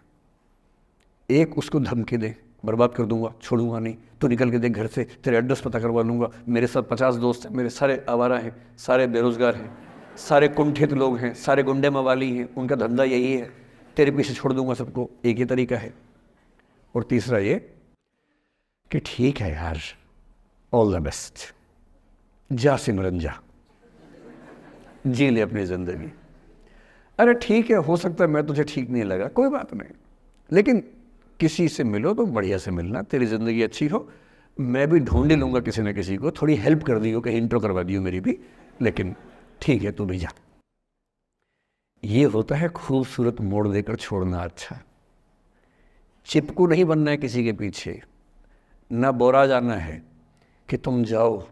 एक, उसको धमकी दे, बर्बाद कर दूंगा, छोड़ूंगा नहीं, तो निकल के देख घर से, तेरे एड्रेस पता करवा लूँगा, मेरे साथ 50 दोस्त हैं, मेरे सारे आवारा हैं, सारे बेरोज़गार हैं, सारे कुंठित लोग हैं, सारे गुंडे मवाली हैं, उनका धंधा यही है, तेरे पीछे छोड़ दूंगा सबको। एक ये तरीका है। और तीसरा ये कि ठीक है यार, ऑल द बेस्ट, जा सिमरन जा, जी ले अपनी ज़िंदगी। अरे ठीक है, हो सकता है मैं तुझे ठीक नहीं लगा, कोई बात नहीं, लेकिन किसी से मिलो तो बढ़िया से मिलना, तेरी ज़िंदगी अच्छी हो, मैं भी ढूंढ ही लूँगा किसी न किसी को, थोड़ी हेल्प कर दियो, कहीं इंट्रो करवा दियो मेरी भी, लेकिन ठीक है तू भी जा। ये होता है खूबसूरत मोड़ देकर छोड़ना। अच्छा, चिपकू नहीं बनना है किसी के पीछे, ना बोरा जाना है कि तुम जाओ,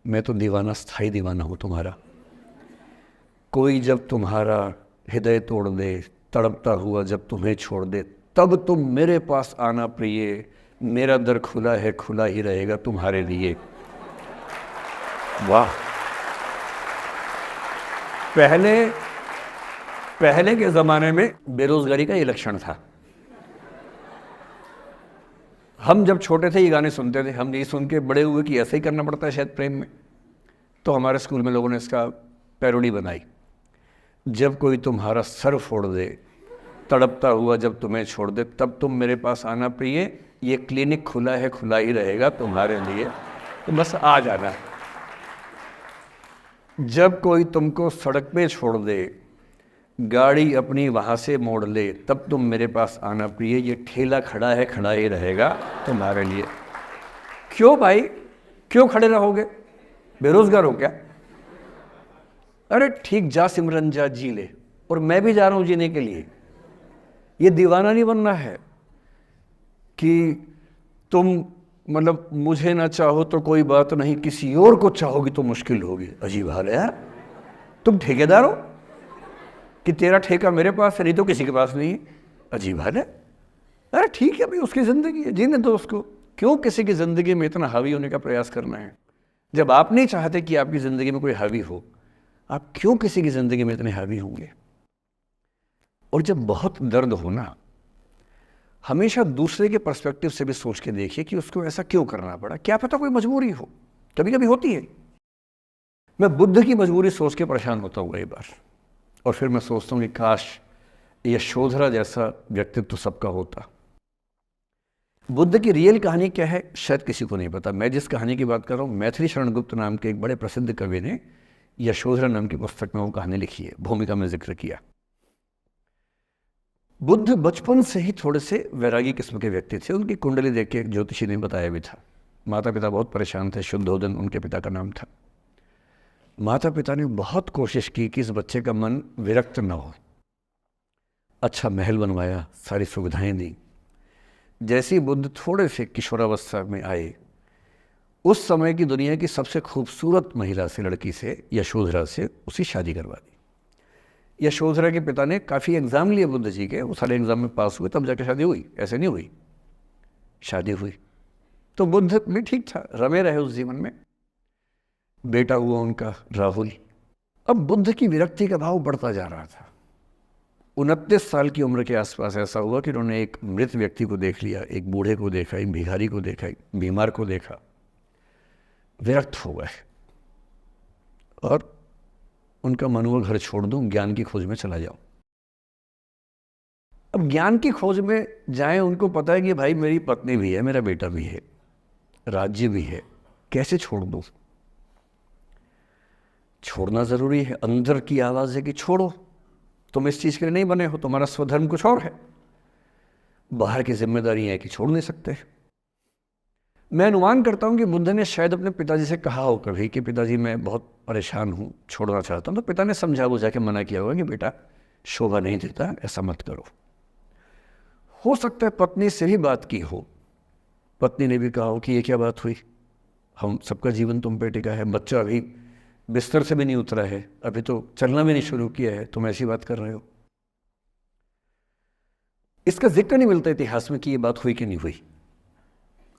मैं तो दीवाना, स्थाई दीवाना हूँ तुम्हारा। कोई जब तुम्हारा हृदय तोड़ दे, तड़पता हुआ जब तुम्हें छोड़ दे, तब तुम मेरे पास आना प्रिय, मेरा दर खुला है, खुला ही रहेगा तुम्हारे लिए। वाह। पहले के ज़माने में बेरोज़गारी का ये लक्षण था। हम जब छोटे थे ये गाने सुनते थे, हम ये सुन के बड़े हुए कि ऐसा ही करना पड़ता है शायद प्रेम में, तो हमारे स्कूल में लोगों ने इसका पैरोडी बनाई। जब कोई तुम्हारा सर फोड़ दे, तड़पता हुआ जब तुम्हें छोड़ दे, तब तुम मेरे पास आना प्रिय, ये क्लिनिक खुला है, खुला ही रहेगा तुम्हारे लिए, तो बस आ जाना। जब कोई तुमको सड़क पे छोड़ दे, गाड़ी अपनी वहाँ से मोड़ ले, तब तुम मेरे पास आना प्रिय, ये ठेला खड़ा है, खड़ा ही रहेगा तुम्हारे लिए। क्यों भाई, क्यों खड़े रहोगे, बेरोजगार हो क्या? अरे ठीक, जा सिमरन जा, जी ले, और मैं भी जा रहा हूँ जीने के लिए। ये दीवाना नहीं बनना है कि तुम मतलब मुझे ना चाहो तो कोई बात नहीं, किसी और को चाहोगी तो मुश्किल होगी। अजीब हाल है यार, तुम ठेकेदार हो कि तेरा ठेका मेरे पास है, नहीं तो किसी के पास नहीं है। अजीब हाल है। अरे ठीक है भाई, उसकी ज़िंदगी है, जीने दो उसको। क्यों किसी की ज़िंदगी में इतना हावी होने का प्रयास करना है? जब आप नहीं चाहते कि आपकी ज़िंदगी में कोई हावी हो, आप क्यों किसी की ज़िंदगी में इतने हावी होंगे? और जब बहुत दर्द हो ना, हमेशा दूसरे के पर्सपेक्टिव से भी सोच के देखिए कि उसको ऐसा क्यों करना पड़ा। क्या पता कोई मजबूरी हो, कभी कभी होती है। मैं बुद्ध की मजबूरी सोच के परेशान होता हूँ कई बार, और फिर मैं सोचता हूँ कि काश यशोधरा जैसा व्यक्तित्व सबका होता। बुद्ध की रियल कहानी क्या है शायद किसी को नहीं पता। मैं जिस कहानी की बात कर रहा हूँ, मैथिली शरण गुप्त नाम के एक बड़े प्रसिद्ध कवि ने यशोधरा नाम की पुस्तक में वो कहानी लिखी है, भूमिका में जिक्र किया। बुद्ध बचपन से ही थोड़े से वैरागी किस्म के व्यक्ति थे। उनकी कुंडली देख के एक ज्योतिषी ने बताया भी था। माता पिता बहुत परेशान थे, शुद्धोदन उनके पिता का नाम था। माता पिता ने बहुत कोशिश की कि इस बच्चे का मन विरक्त न हो। अच्छा महल बनवाया, सारी सुविधाएं दी। जैसे ही बुद्ध थोड़े से किशोरावस्था में आए, उस समय की दुनिया की सबसे खूबसूरत महिला से, लड़की से, यशोधरा से उसकी शादी करवा दी। यशोधरा के पिता ने काफ़ी एग्ज़ाम लिए बुद्ध जी के, वो सारे एग्ज़ाम में पास हुए, तब जाके शादी हुई, ऐसे नहीं हुई। शादी हुई तो बुद्ध भी ठीक था, रमे रहे उस जीवन में। बेटा हुआ उनका राहुल। अब बुद्ध की विरक्ति का भाव बढ़ता जा रहा था। 29 साल की उम्र के आसपास ऐसा हुआ कि उन्होंने एक मृत व्यक्ति को देख लिया, एक बूढ़े को देखा, एक भिखारी को देखा, एक बीमार को देखा। विरक्त हो गए और उनका मन हुआ घर छोड़ दूं, ज्ञान की खोज में चला जाऊं। अब ज्ञान की खोज में जाएं, उनको पता है कि भाई मेरी पत्नी भी है, मेरा बेटा भी है, राज्य भी है, कैसे छोड़ दूं? छोड़ना जरूरी है। अंदर की आवाज है कि छोड़ो, तुम इस चीज के लिए नहीं बने हो, तुम्हारा स्वधर्म कुछ और है। बाहर की जिम्मेदारी है कि छोड़ नहीं सकते। मैं अनुमान करता हूं कि बुद्ध ने शायद अपने पिताजी से कहा हो कभी कि पिताजी मैं बहुत परेशान हूं, छोड़ना चाहता हूं, तो पिता ने समझा बुझा के मना किया होगा कि बेटा शोभा नहीं देता, ऐसा मत करो। हो सकता है पत्नी से भी बात की हो, पत्नी ने भी कहा हो कि ये क्या बात हुई, हम सबका जीवन तुम पे टिका है, बच्चा अभी बिस्तर से भी नहीं उतरा है, अभी तो चलना भी नहीं शुरू किया है, तुम ऐसी बात कर रहे हो। इसका जिक्र नहीं मिलता इतिहास में कि ये बात हुई कि नहीं हुई।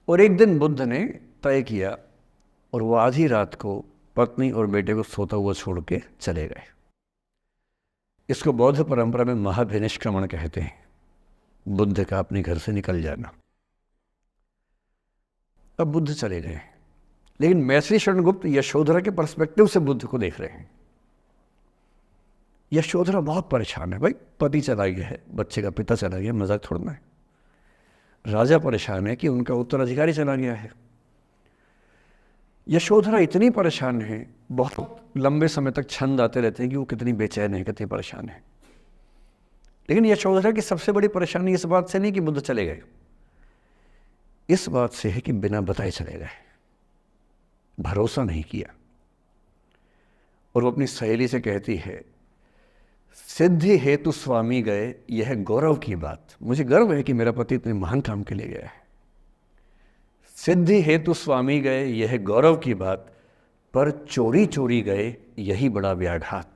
और एक दिन बुद्ध ने तय किया और वो आधी रात को पत्नी और बेटे को सोता हुआ छोड़ के चले गए। इसको बौद्ध परंपरा में महाभिनिष्क्रमण कहते हैं, बुद्ध का अपने घर से निकल जाना। अब बुद्ध चले गए, लेकिन मैथिली शरण गुप्त यशोधरा के पर्सपेक्टिव से बुद्ध को देख रहे हैं। यशोधरा बहुत परेशान है, भाई पति चला गया है, बच्चे का पिता चला गया, मजाक थोड़ना है। राजा परेशान है कि उनका उत्तराधिकारी चला गया है। यशोधरा इतनी परेशान है, बहुत लंबे समय तक छंद आते रहते हैं कि वो कितनी बेचैन है, कितनी परेशान है। लेकिन यशोधरा की सबसे बड़ी परेशानी इस बात से नहीं कि बुद्ध चले गए, इस बात से है कि बिना बताए चले गए, भरोसा नहीं किया। और वो अपनी सहेली से कहती है, सिद्धि हेतु स्वामी गए, यह गौरव की बात। मुझे गर्व है कि मेरा पति इतने महान काम के लिए गया है। सिद्धि हेतु स्वामी गए, यह गौरव की बात, पर चोरी चोरी गए, यही बड़ा व्याघात।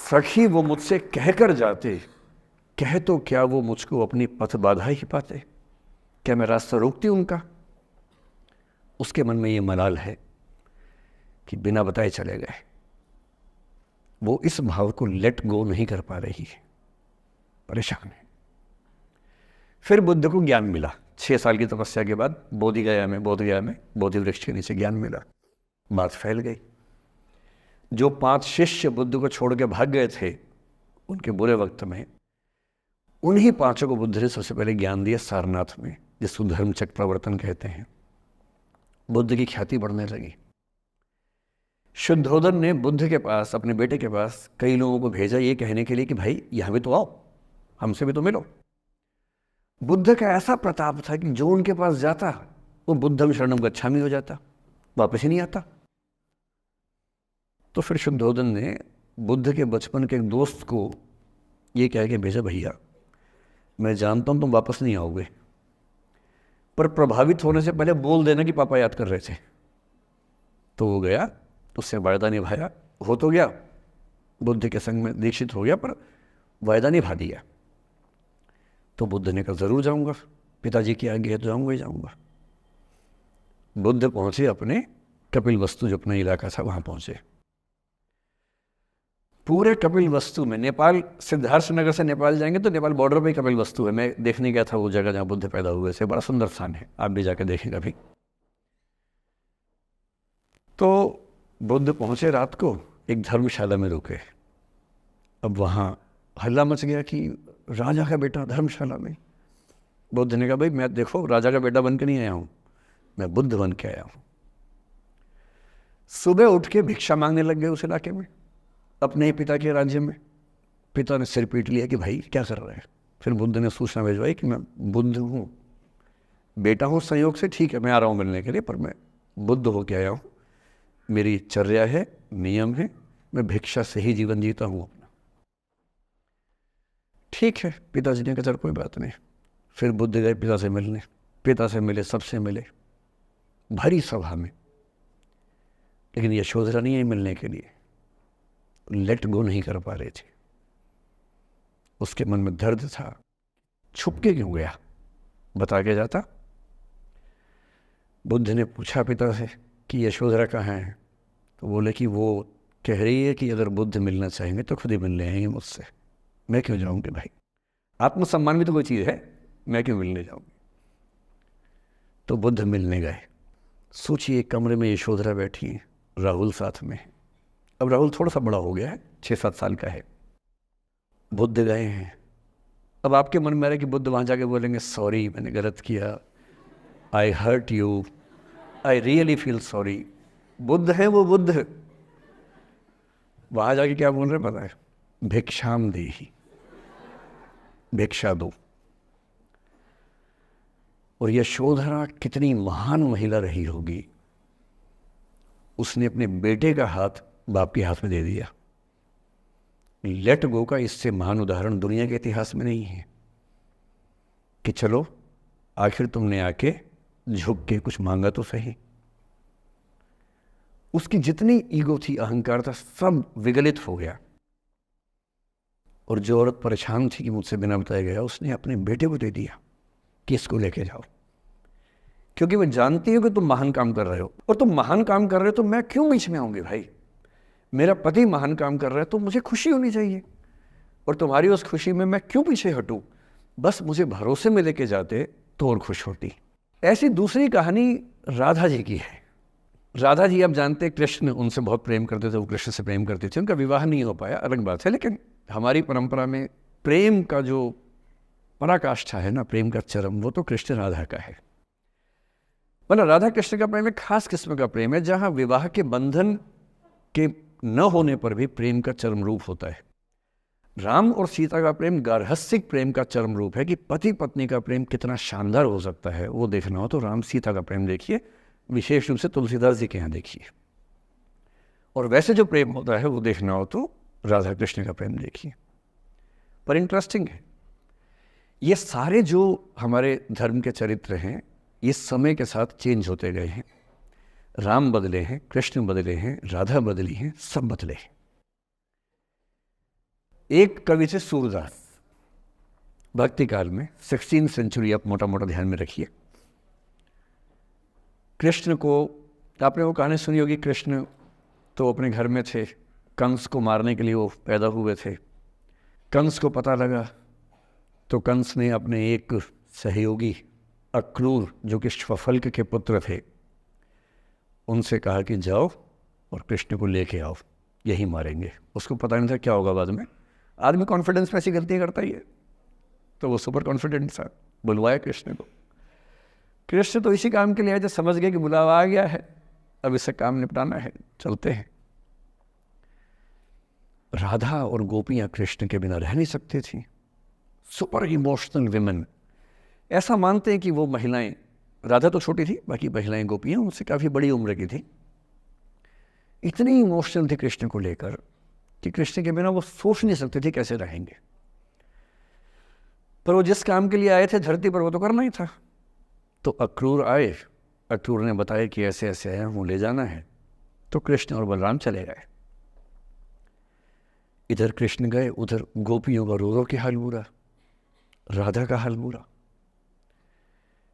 सखी वो मुझसे कहकर जाते, कह तो क्या वो मुझको अपनी पथ बाधा ही पाते। क्या मैं रास्ता रोकती उनका? उसके मन में ये मलाल है कि बिना बताए चले गए। वो इस भाव को लेट गो नहीं कर पा रही है, परेशान है। फिर बुद्ध को ज्ञान मिला 6 साल की तपस्या के बाद, बोधगया में बोधि वृक्ष के नीचे ज्ञान मिला। बात फैल गई। जो 5 शिष्य बुद्ध को छोड़ के भाग गए थे उनके बुरे वक्त में, उन्हीं 5 को बुद्ध ने सबसे पहले ज्ञान दिया सारनाथ में, जिसको धर्म चक्र प्रवर्तन कहते हैं। बुद्ध की ख्याति बढ़ने लगी। शुद्धोदन ने बुद्ध के पास, अपने बेटे के पास कई लोगों को भेजा ये कहने के लिए कि भाई यहाँ भी तो आओ, हमसे भी तो मिलो। बुद्ध का ऐसा प्रताप था कि जो उनके पास जाता वो बुद्धम शरणम गच्छामि हो जाता, वापस ही नहीं आता। तो फिर शुद्धोदन ने बुद्ध के बचपन के एक दोस्त को ये कह के भेजा, भैया मैं जानता हूँ तुम वापस नहीं आओगे, पर प्रभावित होने से पहले बोल देना कि पापा याद कर रहे थे। तो वो गया, उससे वायदा निभाया, हो तो गया, बुद्ध के संग में दीक्षित हो गया, पर वायदा निभा दिया। तो बुद्ध ने कहा जरूर जाऊंगा, पिताजी की आज्ञा है तो जाऊंगा ही जाऊंगा। बुद्ध पहुंचे अपने कपिलवस्तु, जो अपना इलाका था वहां पहुंचे। पूरे कपिलवस्तु में, नेपाल सिद्धार्थनगर से नेपाल जाएंगे तो नेपाल बॉर्डर पे ही कपिलवस्तु है। मैं देखने गया था वो जगह जहाँ बुद्ध पैदा हुए थे, बड़ा सुंदर स्थान है, आप भी जाकर देखें कभी। तो बुद्ध पहुंचे रात को, एक धर्मशाला में रुके। अब वहाँ हल्ला मच गया कि राजा का बेटा धर्मशाला में। बुद्ध ने कहा भाई मैं देखो राजा का बेटा बन के नहीं आया हूँ, मैं बुद्ध बन के आया हूँ। सुबह उठ के भिक्षा मांगने लग गए उस इलाके में, अपने ही पिता के राज्य में। पिता ने सिर पीट लिया कि भाई क्या कर रहे हैं। फिर बुद्ध ने सूचना भिजवाई कि मैं बुद्ध हूँ, बेटा हूँ संयोग से, ठीक है मैं आ रहा हूँ मिलने के लिए, पर मैं बुद्ध होके आया हूँ, मेरी चर्या है, नियम है, मैं भिक्षा से ही जीवन जीता हूँ अपना। ठीक है, पिताजी ने कहा चल कोई बात नहीं। फिर बुद्ध गए पिता से मिलने, पिता से मिले, सबसे मिले, भरी सभा में। लेकिन यशोधरा नहीं आई मिलने के लिए, लेट गो नहीं कर पा रहे थे। उसके मन में दर्द था, छुप के क्यों गया, बता के जाता। बुद्ध ने पूछा पिता से कि यशोधरा कहाँ है, तो बोले कि वो कह रही है कि अगर बुद्ध मिलना चाहेंगे तो खुद ही मिलने आएंगे मुझसे, मैं क्यों जाऊंगी भाई, आत्मसम्मान भी तो कोई चीज़ है, मैं क्यों मिलने जाऊंगी। तो बुद्ध मिलने गए। सोचिए कमरे में यशोधरा बैठी है, राहुल साथ में। अब राहुल थोड़ा सा बड़ा हो गया है, 6-7 साल का है। बुद्ध गए हैं। अब आपके मन में आ रहा है कि बुद्ध वहाँ जाके बोलेंगे सॉरी मैंने गलत किया, I hurt you, I really feel sorry. बुद्ध है वो बुद्ध, वहाँ जाके क्या बोल रहे पता है, भिक्षाम देहि, भिक्षा दो। और यशोधरा कितनी महान महिला रही होगी, उसने अपने बेटे का हाथ बाप के हाथ में दे दिया। लेट गो का इससे महान उदाहरण दुनिया के इतिहास में नहीं है कि चलो आखिर तुमने आके झुक के कुछ मांगा तो सही। उसकी जितनी ईगो थी, अहंकार था, सब विगलित हो गया। और जो औरत परेशान थी कि मुझसे बिना बताया गया, उसने अपने बेटे को दे दिया कि इसको लेके जाओ, क्योंकि मैं जानती हूँ कि तुम महान काम कर रहे हो, और तुम महान काम कर रहे हो तो मैं क्यों बीच में आऊँगी भाई। मेरा पति महान काम कर रहा है तो मुझे खुशी होनी चाहिए, और तुम्हारी उस खुशी में मैं क्यों पीछे हटूँ। बस मुझे भरोसे में लेके जाते तो और खुश होती। ऐसी दूसरी कहानी राधा जी की है। राधा जी आप जानते हैं कृष्ण उनसे बहुत प्रेम करते थे, वो कृष्ण से प्रेम करते थे, उनका विवाह नहीं हो पाया, अलग बात है। लेकिन हमारी परंपरा में प्रेम का जो पराकाष्ठा है ना प्रेम का चरम, वो तो कृष्ण राधा का है। मतलब राधा कृष्ण का प्रेम एक खास किस्म का प्रेम है, जहाँ विवाह के बंधन के न होने पर भी प्रेम का चरम रूप होता है। राम और सीता का प्रेम गार्हस्थ्यिक प्रेम का चरम रूप है कि पति पत्नी का प्रेम कितना शानदार हो सकता है। वो देखना हो तो राम सीता का प्रेम देखिए, विशेष रूप से तुलसीदास जी के यहाँ देखिए। और वैसे जो प्रेम होता है वो देखना हो तो राधा कृष्ण का प्रेम देखिए। पर इंटरेस्टिंग है, ये सारे जो हमारे धर्म के चरित्र हैं ये समय के साथ चेंज होते गए हैं। राम बदले हैं, कृष्ण बदले हैं, राधा बदली हैं, सब बदले हैं। एक कवि थे सूरदास, भक्ति काल में 16वीं सेंचुरी, आप मोटा मोटा ध्यान में रखिए। कृष्ण को, आपने वो कहानी सुनी होगी, कृष्ण तो अपने घर में थे, कंस को मारने के लिए वो पैदा हुए थे। कंस को पता लगा तो कंस ने अपने एक सहयोगी अक्रूर, जो कि श्वफल्क के पुत्र थे, उनसे कहा कि जाओ और कृष्ण को लेके आओ, यही मारेंगे। उसको पता नहीं था क्या होगा बाद में। आदमी कॉन्फिडेंस में ऐसी गलतियाँ करता ही है, तो वो सुपर कॉन्फिडेंट था, बुलवाया कृष्ण को। कृष्ण तो इसी काम के लिए आए थे, समझ गए कि बुलावा आ गया है, अब इससे काम निपटाना है, चलते हैं। राधा और गोपियाँ कृष्ण के बिना रह नहीं सकती थी। सुपर इमोशनल विमेन, ऐसा मानते हैं कि वो महिलाएं, राधा तो छोटी थी, बाकी महिलाएं गोपियाँ उनसे काफ़ी बड़ी उम्र की थी, इतनी इमोशनल थी कृष्ण को लेकर कि कृष्ण के बिना वो सोच नहीं सकते थे कैसे रहेंगे। पर वो जिस काम के लिए आए थे धरती पर, वो तो करना ही था। तो अक्रूर आए, अक्रूर ने बताया कि ऐसे ऐसे आया हूँ, ले जाना है। तो कृष्ण और बलराम चले गए। इधर कृष्ण गए, उधर गोपियों का रो रो के हाल बुरा, राधा का हाल बुरा।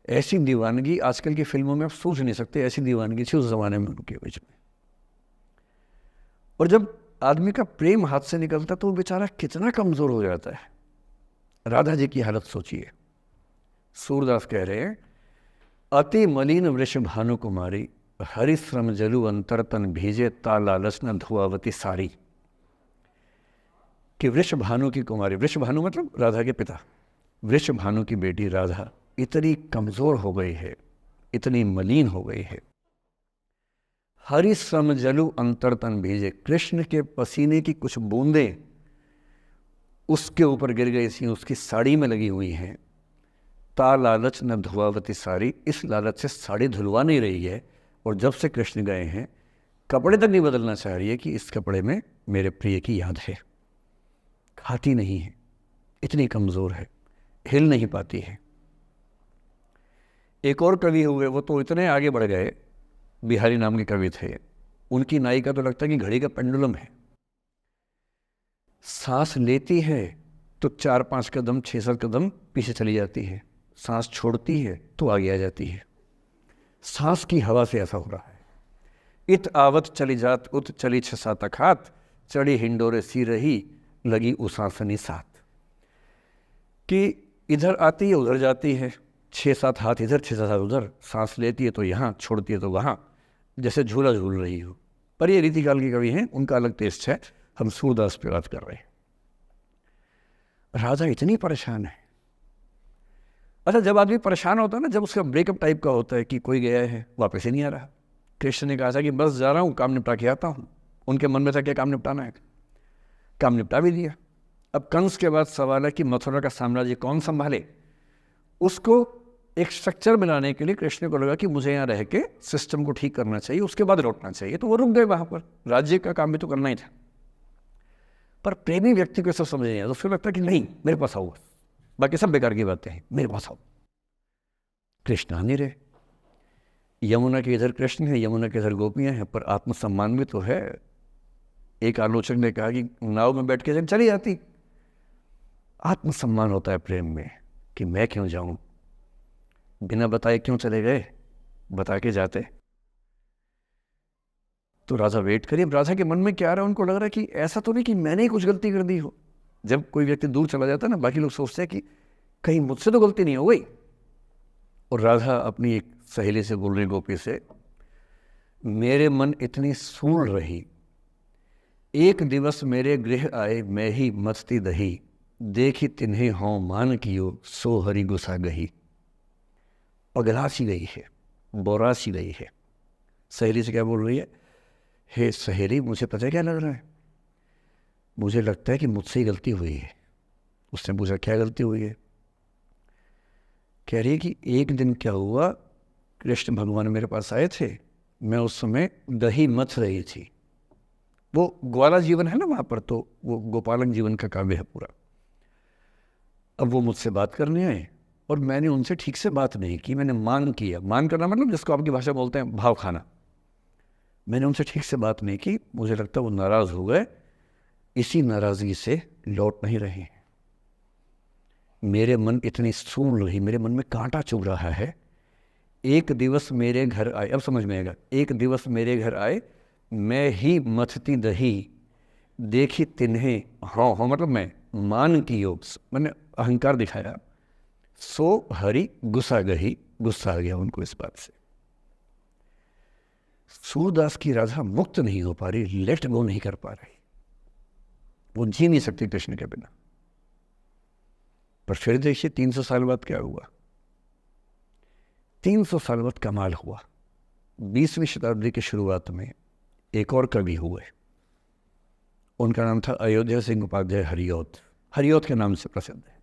ऐसी दीवानगी आजकल की फिल्मों में आप सोच नहीं सकते, ऐसी दीवानगी थी उस जमाने में उनके बीच में। और जब आदमी का प्रेम हाथ से निकलता तो वो बेचारा कितना कमजोर हो जाता है। राधा जी की हालत सोचिए। सूरदास कह रहे हैं, अति मलिन वृष भानु कुमारी, हरिश्रम जलु अंतरतन भीजे, ता लालच न धुआवती सारी। कि वृष भानु की कुमारी, वृष भानु मतलब राधा के पिता, वृष भानु की बेटी राधा इतनी कमजोर हो गई है, इतनी मलिन हो गई है। हरिश्रम जलु अंतरतन भीजे, कृष्ण के पसीने की कुछ बूंदें उसके ऊपर गिर गई थी, उसकी साड़ी में लगी हुई हैं। ता लालच न धुआवती साड़ी, इस लालच से साड़ी धुलवा नहीं रही है। और जब से कृष्ण गए हैं कपड़े तक नहीं बदलना चाह रही है कि इस कपड़े में मेरे प्रिय की याद है। खाती नहीं है, इतनी कमज़ोर है, हिल नहीं पाती है। एक और कवि हुए, वो तो इतने आगे बढ़ गए, बिहारी नाम के कवि थे। उनकी नायिका तो लगता है कि घड़ी का पेंडुलम है। सांस लेती है तो 4-5 कदम 6-7 कदम पीछे चली जाती है, सांस छोड़ती है तो आगे आ जाती है। सांस की हवा से ऐसा हो रहा है। इत आवत चली जात उत चली 6-7 अखात, चढ़ी हिंडोरे सी रही लगी उसासनी साथ। कि इधर आती है उधर जाती है, 6-7 हाथ इधर 6-7 हाथ उधर, सांस लेती है तो यहाँ, छोड़ती है तो वहाँ, जैसे झूला झूल रही हो। पर ये रीतिकाल के कवि हैं, उनका अलग टेस्ट है, हम सूरदास पे बात कर रहे हैं। राधा इतनी परेशान है। अच्छा, जब आदमी परेशान होता है ना, जब उसका ब्रेकअप टाइप का होता है कि कोई गया है वापस ही नहीं आ रहा, कृष्ण ने कहा था कि बस जा रहा हूँ, काम निपटा के आता हूँ। उनके मन में था क्या काम निपटाना है, काम निपटा भी दिया। अब कंस के बाद सवाल है कि मथुरा का साम्राज्य कौन संभाले। उसको एक स्ट्रक्चर बनाने के लिए कृष्ण को लगा कि मुझे यहाँ रह के सिस्टम को ठीक करना चाहिए, उसके बाद लौटना चाहिए। तो वो रुक गए वहाँ पर, राज्य का काम भी तो करना ही था। पर प्रेमी व्यक्ति को सब समझ नहीं आया, तो फिर लगता कि नहीं मेरे पास आओ, बाकी सब बेकार की बातें हैं, मेरे पास आओ। कृष्ण आ नहीं रहे। यमुना के इधर कृष्ण है, यमुना के इधर गोपियाँ हैं, पर आत्मसम्मान भी तो है। एक आलोचक ने कहा कि नाव में बैठ के चली जाती। आत्मसम्मान होता है प्रेम में कि मैं क्यों जाऊं, बिना बताए क्यों चले गए, बता के जाते। तो राधा वेट करिए। राधा के मन में क्या आ रहा है, उनको लग रहा है कि ऐसा तो नहीं कि मैंने ही कुछ गलती कर दी हो। जब कोई व्यक्ति दूर चला जाता है ना, बाकी लोग सोचते हैं कि कहीं मुझसे तो गलती नहीं हो गई। और राधा अपनी एक सहेली से बोल रही, गोपी से, मेरे मन इतनी सूढ़ रही, एक दिवस मेरे गृह आए मैं ही मस्ती दही, देखी तिन्हें हों मान कियो सो हरि गुसा गही। पगला सी गई है, बोरा सी गई है। सहेली से क्या बोल रही है? हे सहेली, मुझे पता है क्या लग रहा है, मुझे लगता है कि मुझसे ही गलती हुई है। उसने पूछा क्या गलती हुई है? कह रही है कि एक दिन क्या हुआ, कृष्ण भगवान मेरे पास आए थे, मैं उस समय दही मथ रही थी। वो ग्वाला जीवन है ना वहाँ पर, तो वो गोपालन जीवन का काव्य है पूरा। अब वो मुझसे बात करने आए और मैंने उनसे ठीक से बात नहीं की, मैंने मान किया। मान करना मतलब जिसको आपकी भाषा बोलते हैं भाव खाना। मैंने उनसे ठीक से बात नहीं की, मुझे लगता है वो नाराज़ हो गए, इसी नाराज़गी से लौट नहीं रहे। मेरे मन इतनी सून रही, मेरे मन में कांटा चुभ रहा है। एक दिवस मेरे घर आए, अब समझ में आएगा, एक दिवस मेरे घर आए, मैं ही मथती दही, देखी तिन्हें हाँ हाँ मतलब मैं मान की योग, मैंने अहंकार दिखाया, सो हरि गुस्सा गही, गुस्सा आ गया उनको इस बात से। सूरदास की राधा मुक्त नहीं हो पा रही, लेट गो नहीं कर पा रही, वो जी नहीं सकती कृष्ण के बिना। पर फिर देखिए 300 साल बाद क्या हुआ। 300 साल बाद कमाल हुआ। 20वीं शताब्दी की शुरुआत में एक और कवि हुए, उनका नाम था अयोध्या सिंह उपाध्याय हरिऔध। हरिऔध के नाम से प्रसिद्ध है।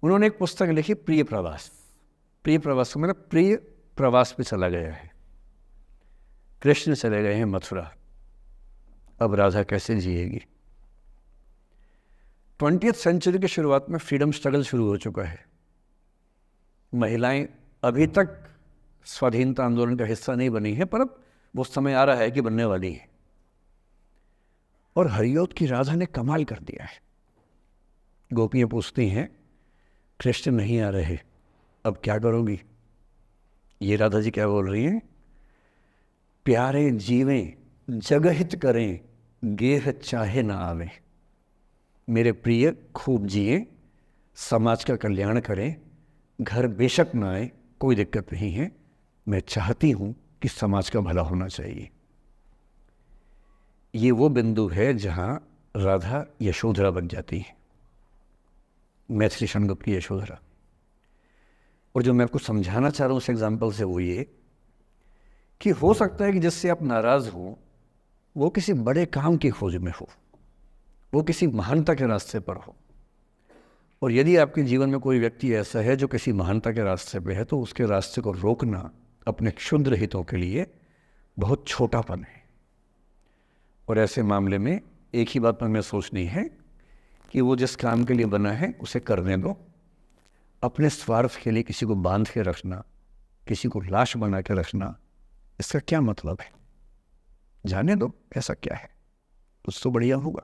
उन्होंने एक पुस्तक लिखी प्रिय प्रवास। प्रिय प्रवास मतलब प्रिय प्रवास पे चला गया है, कृष्ण चले गए हैं मथुरा, अब राधा कैसे जिएगी। 20वीं सेंचुरी की शुरुआत में फ्रीडम स्ट्रगल शुरू हो चुका है। महिलाएं अभी तक स्वाधीनता आंदोलन का हिस्सा नहीं बनी है, पर अब वो समय आ रहा है कि बनने वाली है। और हरिऔध की राधा ने कमाल कर दिया है। गोपियां पूछती हैं कृष्ण नहीं आ रहे, अब क्या करोगी? ये राधा जी क्या बोल रही हैं? प्यारे जीवें जगहित करें, गेह चाहे ना आवे। मेरे प्रिय खूब जिए, समाज का कल्याण करें, घर बेशक ना आए, कोई दिक्कत नहीं है, मैं चाहती हूं कि समाज का भला होना चाहिए। ये वो बिंदु है जहां राधा यशोधरा बन जाती है, मैथिली शरणगुप्त की यशोधरा। और जो मैं आपको समझाना चाह रहा हूं उस एग्जाम्पल से वो ये कि हो सकता है कि जिससे आप नाराज हो वो किसी बड़े काम की खोज में हो, वो किसी महानता के रास्ते पर हो। और यदि आपके जीवन में कोई व्यक्ति ऐसा है जो किसी महानता के रास्ते पे है, तो उसके रास्ते को रोकना अपने क्षुद्र हितों के लिए बहुत छोटापन है। और ऐसे मामले में एक ही बात हमें सोचनी है कि वो जिस काम के लिए बना है उसे करने दो। अपने स्वार्थ के लिए किसी को बांध के रखना, किसी को लाश बना के रखना, इसका क्या मतलब है? जाने दो, ऐसा क्या है, कुछ तो बढ़िया होगा।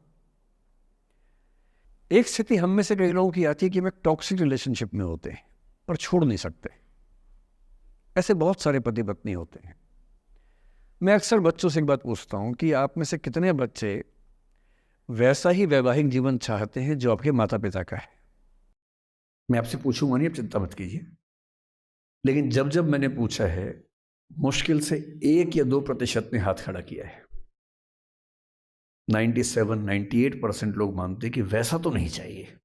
एक स्थिति हम में से कई लोगों की आती है कि हम एक टॉक्सिक रिलेशनशिप में होते हैं पर छोड़ नहीं सकते। ऐसे बहुत सारे पति पत्नी होते हैं। मैं अक्सर बच्चों से एक बात पूछता हूं कि आप में से कितने बच्चे वैसा ही वैवाहिक जीवन चाहते हैं जो आपके माता पिता का है? मैं आपसे पूछूंगा नहीं, आप चिंता मत कीजिए, लेकिन जब जब मैंने पूछा है मुश्किल से 1 या 2% ने हाथ खड़ा किया है। 97-98% लोग मानते हैं कि वैसा तो नहीं चाहिए,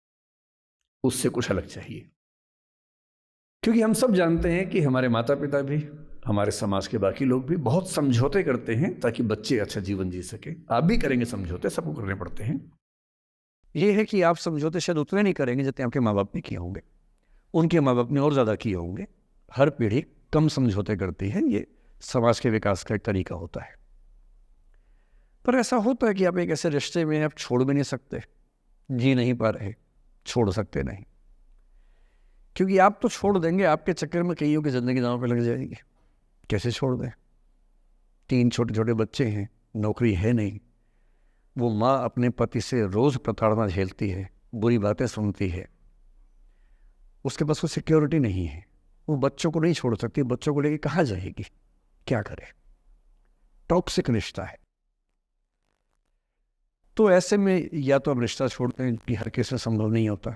उससे कुछ अलग चाहिए। क्योंकि हम सब जानते हैं कि हमारे माता पिता भी, हमारे समाज के बाकी लोग भी बहुत समझौते करते हैं ताकि बच्चे अच्छा जीवन जी सके। आप भी करेंगे समझौते, सबको करने पड़ते हैं। ये है कि आप समझौते शायद उतने नहीं करेंगे जितने आपके माँ बाप ने किए होंगे, उनके माँ बाप ने और ज़्यादा किए होंगे। हर पीढ़ी कम समझौते करती है, ये समाज के विकास का एक तरीका होता है। पर ऐसा होता है कि आप एक ऐसे रिश्ते में आप छोड़ भी नहीं सकते, जी नहीं पा रहे, छोड़ सकते नहीं, क्योंकि आप तो छोड़ देंगे, आपके चक्कर में कईयों की ज़िंदगी दांव पे लग जाएगी। कैसे छोड़ दें? 3 छोटे छोटे बच्चे हैं, नौकरी है नहीं, वो माँ अपने पति से रोज़ प्रताड़ना झेलती है, बुरी बातें सुनती है, उसके पास कोई सिक्योरिटी नहीं है, वो बच्चों को नहीं छोड़ सकती, बच्चों को लेके कहाँ जाएगी, क्या करे? टॉक्सिक रिश्ता है। तो ऐसे में या तो आप रिश्ता छोड़ते हैं कि हर किसी से संभव नहीं होता,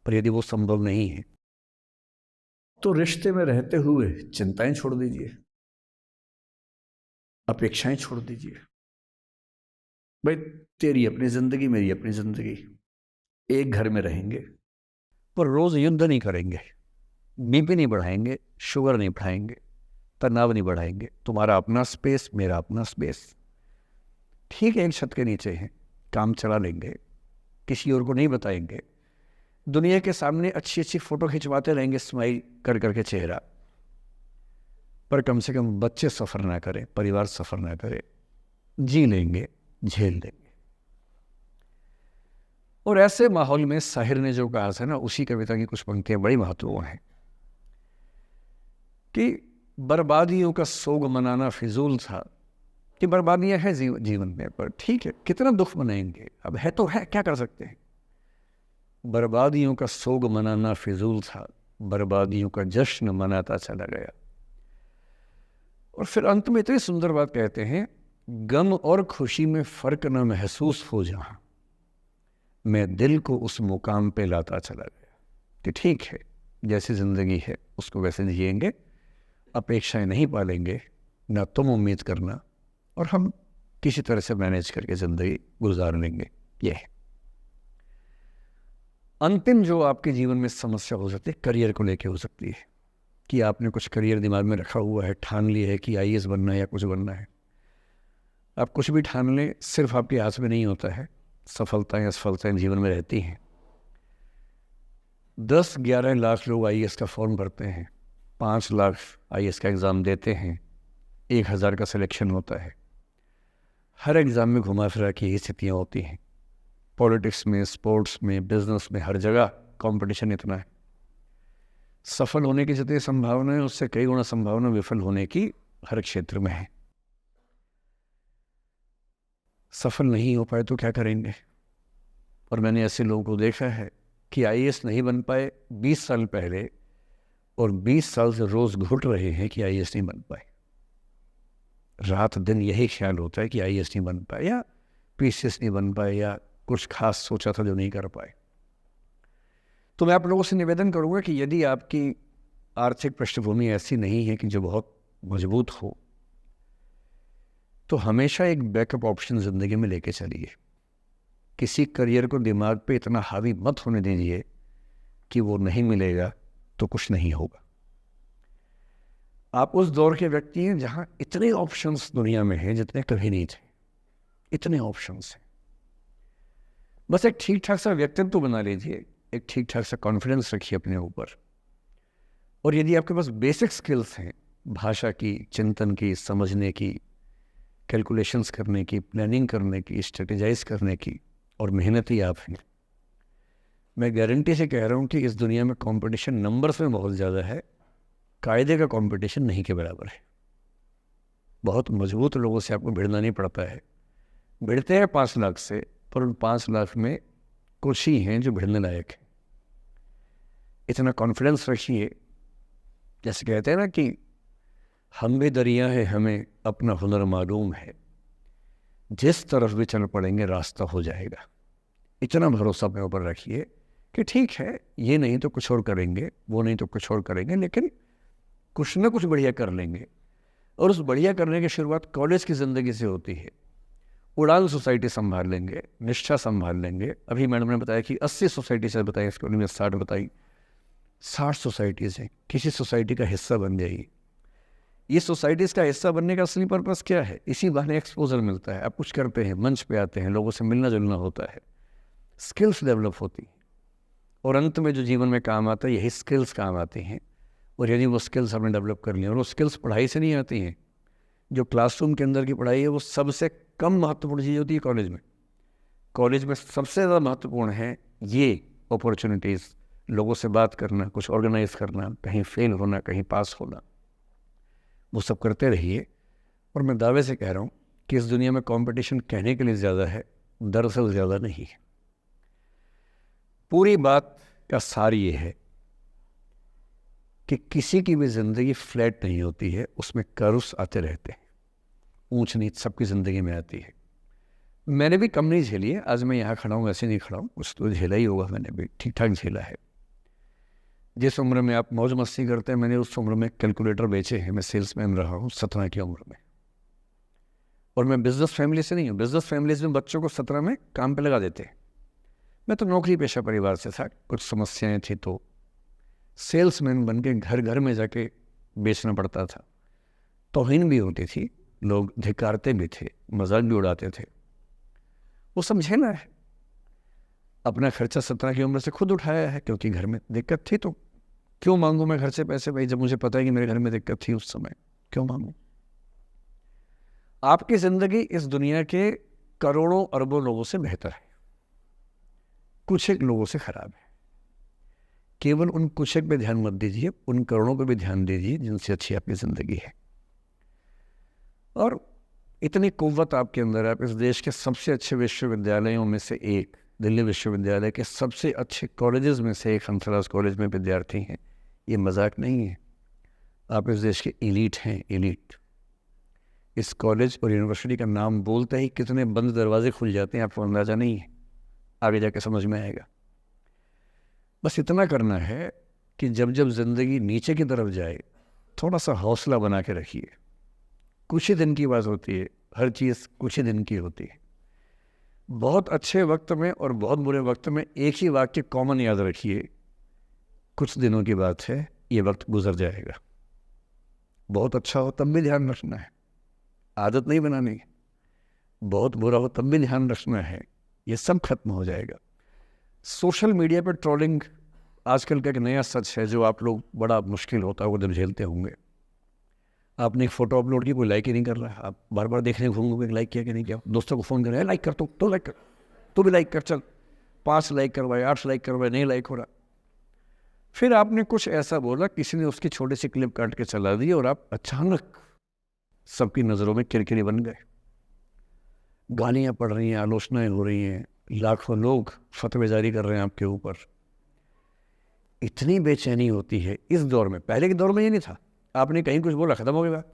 पर यदि वो संभव नहीं है तो रिश्ते में रहते हुए चिंताएं छोड़ दीजिए, अपेक्षाएं छोड़ दीजिए। भाई तेरी अपनी ज़िंदगी, मेरी अपनी ज़िंदगी, एक घर में रहेंगे पर रोज़ युद्ध नहीं करेंगे, बीपी नहीं बढ़ाएंगे, शुगर नहीं बढ़ाएंगे, तनाव नहीं बढ़ाएंगे। तुम्हारा अपना स्पेस, मेरा अपना स्पेस, ठीक है, एक छत के नीचे हैं, काम चला लेंगे, किसी और को नहीं बताएंगे, दुनिया के सामने अच्छी अच्छी फ़ोटो खिंचवाते रहेंगे स्माइल कर करके चेहरा, पर कम से कम बच्चे सफ़र ना करें, परिवार सफ़र ना करे, जी लेंगे, झेल लेंगे। और ऐसे माहौल में साहिर ने जो कहा था ना, उसी कविता की कुछ पंक्तियां बड़ी महत्वपूर्ण हैं कि बर्बादियों का सोग मनाना फिजूल था, कि बर्बादियां हैं जीवन में, पर ठीक है, कितना दुख मनाएंगे, अब है तो है, क्या कर सकते हैं। बर्बादियों का सोग मनाना फिजूल था, बर्बादियों का जश्न मनाता चला गया। और फिर अंत में इतनी सुंदर बात कहते हैं, गम और खुशी में फ़र्क न महसूस हो जहाँ, मैं दिल को उस मुकाम पे लाता चला गया। कि ठीक है, जैसी ज़िंदगी है उसको वैसे जिएंगे, अपेक्षाएं नहीं पालेंगे, ना तुम उम्मीद करना, और हम किसी तरह से मैनेज करके ज़िंदगी गुजार लेंगे। ये है अंतिम जो आपके जीवन में समस्या हो सकती है, करियर को लेके हो सकती है, कि आपने कुछ करियर दिमाग में रखा हुआ है, ठान लिया है कि आईएएस बनना है या कुछ बनना है। आप कुछ भी ठान लें, सिर्फ आपके हाथ में नहीं होता है, सफलताएं असफलताएं जीवन में रहती हैं। 10-11 लाख लोग आईएएस का फॉर्म भरते हैं, 5 लाख आईएएस का एग्ज़ाम देते हैं, 1000 का सिलेक्शन होता है। हर एग्ज़ाम में घुमा फिरा की यही स्थितियाँ होती हैं। पॉलिटिक्स में, स्पोर्ट्स में, बिजनेस में, हर जगह कंपटीशन इतना है। सफल होने की जितनी संभावना है, उससे कई गुना संभावना विफल होने की हर क्षेत्र में है। सफल नहीं हो पाए तो क्या करेंगे। और मैंने ऐसे लोगों को देखा है कि आईएएस नहीं बन पाए 20 साल पहले, और 20 साल से रोज़ घुट रहे हैं कि आईएएस नहीं बन पाए। रात दिन यही ख्याल होता है कि आईएएस नहीं बन पाए, या पीसीएस नहीं बन पाए, या कुछ खास सोचा था जो नहीं कर पाए। तो मैं आप लोगों से निवेदन करूँगा कि यदि आपकी आर्थिक पृष्ठभूमि ऐसी नहीं है कि जो बहुत मजबूत हो, तो हमेशा एक बैकअप ऑप्शन ज़िंदगी में लेके चलिए। किसी करियर को दिमाग पे इतना हावी मत होने दीजिए कि वो नहीं मिलेगा तो कुछ नहीं होगा। आप उस दौर के व्यक्ति हैं जहाँ इतने ऑप्शंस दुनिया में हैं जितने कभी नहीं थे। इतने ऑप्शंस हैं, बस एक ठीक ठाक सा व्यक्तित्व बना लीजिए, एक ठीक ठाक सा कॉन्फिडेंस रखिए अपने ऊपर। और यदि आपके पास बेसिक स्किल्स हैं, भाषा की, चिंतन की, समझने की, कैलकुलेशंस करने की, प्लानिंग करने की, स्ट्रेटेजाइज करने की, और मेहनती आप हैं, मैं गारंटी से कह रहा हूँ कि इस दुनिया में कंपटीशन नंबर्स में बहुत ज़्यादा है, कायदे का कंपटीशन नहीं के बराबर है। बहुत मजबूत लोगों से आपको भिड़ना नहीं पड़ता है। भिड़ते हैं 5 लाख से, पर उन 5 लाख में कुछ ही हैं जो भिड़ने लायक हैं। इतना कॉन्फिडेंस रखिए, जैसे कहते हैं ना कि हम भी दरिया है, हमें अपना हुनर मालूम है, जिस तरफ भी चल पड़ेंगे रास्ता हो जाएगा। इतना भरोसा अपने ऊपर रखिए कि ठीक है, ये नहीं तो कुछ और करेंगे, वो नहीं तो कुछ और करेंगे, लेकिन कुछ ना कुछ बढ़िया कर लेंगे। और उस बढ़िया करने की शुरुआत कॉलेज की ज़िंदगी से होती है। उड़ान सोसाइटी संभाल लेंगे, निष्ठा संभाल लेंगे। अभी मैडम ने बताया कि 80 सोसाइटी से बताई, इसको में 60 बताई, 60 सोसाइटीज़ हैं। किसी सोसाइटी का हिस्सा बन जाइए। ये सोसाइटीज़ का हिस्सा बनने का असली पर्पस क्या है? इसी बहाने एक्सपोजर मिलता है, आप कुछ करते हैं, मंच पे आते हैं, लोगों से मिलना जुलना होता है, स्किल्स डेवलप होती हैं, और अंत में जो जीवन में काम आता है, यही स्किल्स काम आते हैं। और यदि वो स्किल्स हमने डेवलप कर लिए, और वो स्किल्स पढ़ाई से नहीं आती हैं, जो क्लासरूम के अंदर की पढ़ाई है वो सबसे कम महत्वपूर्ण चीज़ होती है कॉलेज में। कॉलेज में सबसे ज़्यादा महत्वपूर्ण है ये अपॉर्चुनिटीज़, लोगों से बात करना, कुछ ऑर्गेनाइज करना, कहीं फेल होना, कहीं पास होना, वो सब करते रहिए। और मैं दावे से कह रहा हूँ कि इस दुनिया में कंपटीशन कहने के लिए ज़्यादा है, दरअसल ज़्यादा नहीं है। पूरी बात का सार ये है कि किसी की भी ज़िंदगी फ्लैट नहीं होती है, उसमें कर्व्स आते रहते हैं, ऊंच नीच सबकी ज़िंदगी में आती है। मैंने भी कम नहीं झेली है, आज मैं यहाँ खड़ा हूँ ऐसे नहीं खड़ा हूँ, कुछ तो झेला ही होगा, मैंने भी ठीक ठाक झेला है। जिस उम्र में आप मौज मस्ती करते हैं, मैंने उस उम्र में कैलकुलेटर बेचे हैं, मैं सेल्समैन रहा हूँ 17 की उम्र में। और मैं बिजनेस फैमिली से नहीं हूँ। बिजनेस फैमिलीज में बच्चों को 17 में काम पे लगा देते हैं। मैं तो नौकरी पेशा परिवार से था, कुछ समस्याएं थी तो सेल्समैन बन के घर घर में जाके बेचना पड़ता था। तौहीन भी होती थी, लोग धिक्कारते भी थे, मजाक भी उड़ाते थे। वो समझे ना है, अपना खर्चा 17 की उम्र से खुद उठाया है, क्योंकि घर में दिक्कत थी। तो क्यों मांगू मैं घर से पैसे भाई, जब मुझे पता है कि मेरे घर में दिक्कत थी उस समय, क्यों मांगू? आपकी जिंदगी इस दुनिया के करोड़ों अरबों लोगों से बेहतर है, कुछ एक लोगों से खराब है। केवल उन कुछ एक पे ध्यान मत दीजिए, उन करोड़ों पे भी ध्यान दीजिए जिनसे अच्छी आपकी जिंदगी है। और इतनी कुव्वत आपके अंदर है, आप इस देश के सबसे अच्छे विश्वविद्यालयों में से एक, दिल्ली विश्वविद्यालय के सबसे अच्छे कॉलेजेस में से एक हंसराज कॉलेज में विद्यार्थी हैं। ये मजाक नहीं है, आप इस देश के एलीट हैं, एलीट। इस कॉलेज और यूनिवर्सिटी का नाम बोलते ही कितने बंद दरवाजे खुल जाते हैं आपको अंदाजा नहीं है, आगे जाके समझ में आएगा। बस इतना करना है कि जब जब जिंदगी नीचे की तरफ जाए थोड़ा सा हौसला बना के रखिए। कुछ ही दिन की बात होती है, हर चीज़ कुछ ही दिन की होती है। बहुत अच्छे वक्त में और बहुत बुरे वक्त में एक ही वाक्य कॉमन याद रखिए, कुछ दिनों की बात है, ये वक्त गुजर जाएगा। बहुत अच्छा हो तब भी ध्यान रखना है, आदत नहीं बनानी है। बहुत बुरा हो तब भी ध्यान रखना है, ये सब खत्म हो जाएगा। सोशल मीडिया पर ट्रोलिंग आजकल का एक नया सच है, जो आप लोग बड़ा मुश्किल होता है वो जब झेलते होंगे। आपने एक फ़ोटो अपलोड की, कोई लाइक ही नहीं कर रहा है, आप बार बार देखने घूमोगे लाइक किया कि नहीं किया। दोस्तों को फ़ोन कर रहे हैं, लाइक कर, तो लाइक कर, तो भी लाइक कर, चल 5 लाइक करवाए, 8 लाइक करवाए, नहीं लाइक हो रहा। फिर आपने कुछ ऐसा बोला, किसी ने उसकी छोटी सी क्लिप काट के चला दी और आप अचानक सबकी नज़रों में किरकिरी बन गए। गालियाँ पड़ रही हैं, आलोचनाएं हो रही हैं, लाखों लोग फतवे जारी कर रहे हैं आपके ऊपर। इतनी बेचैनी होती है इस दौर में। पहले के दौर में ये नहीं था, आपने कहीं कुछ बोला खत्म हो गई बात।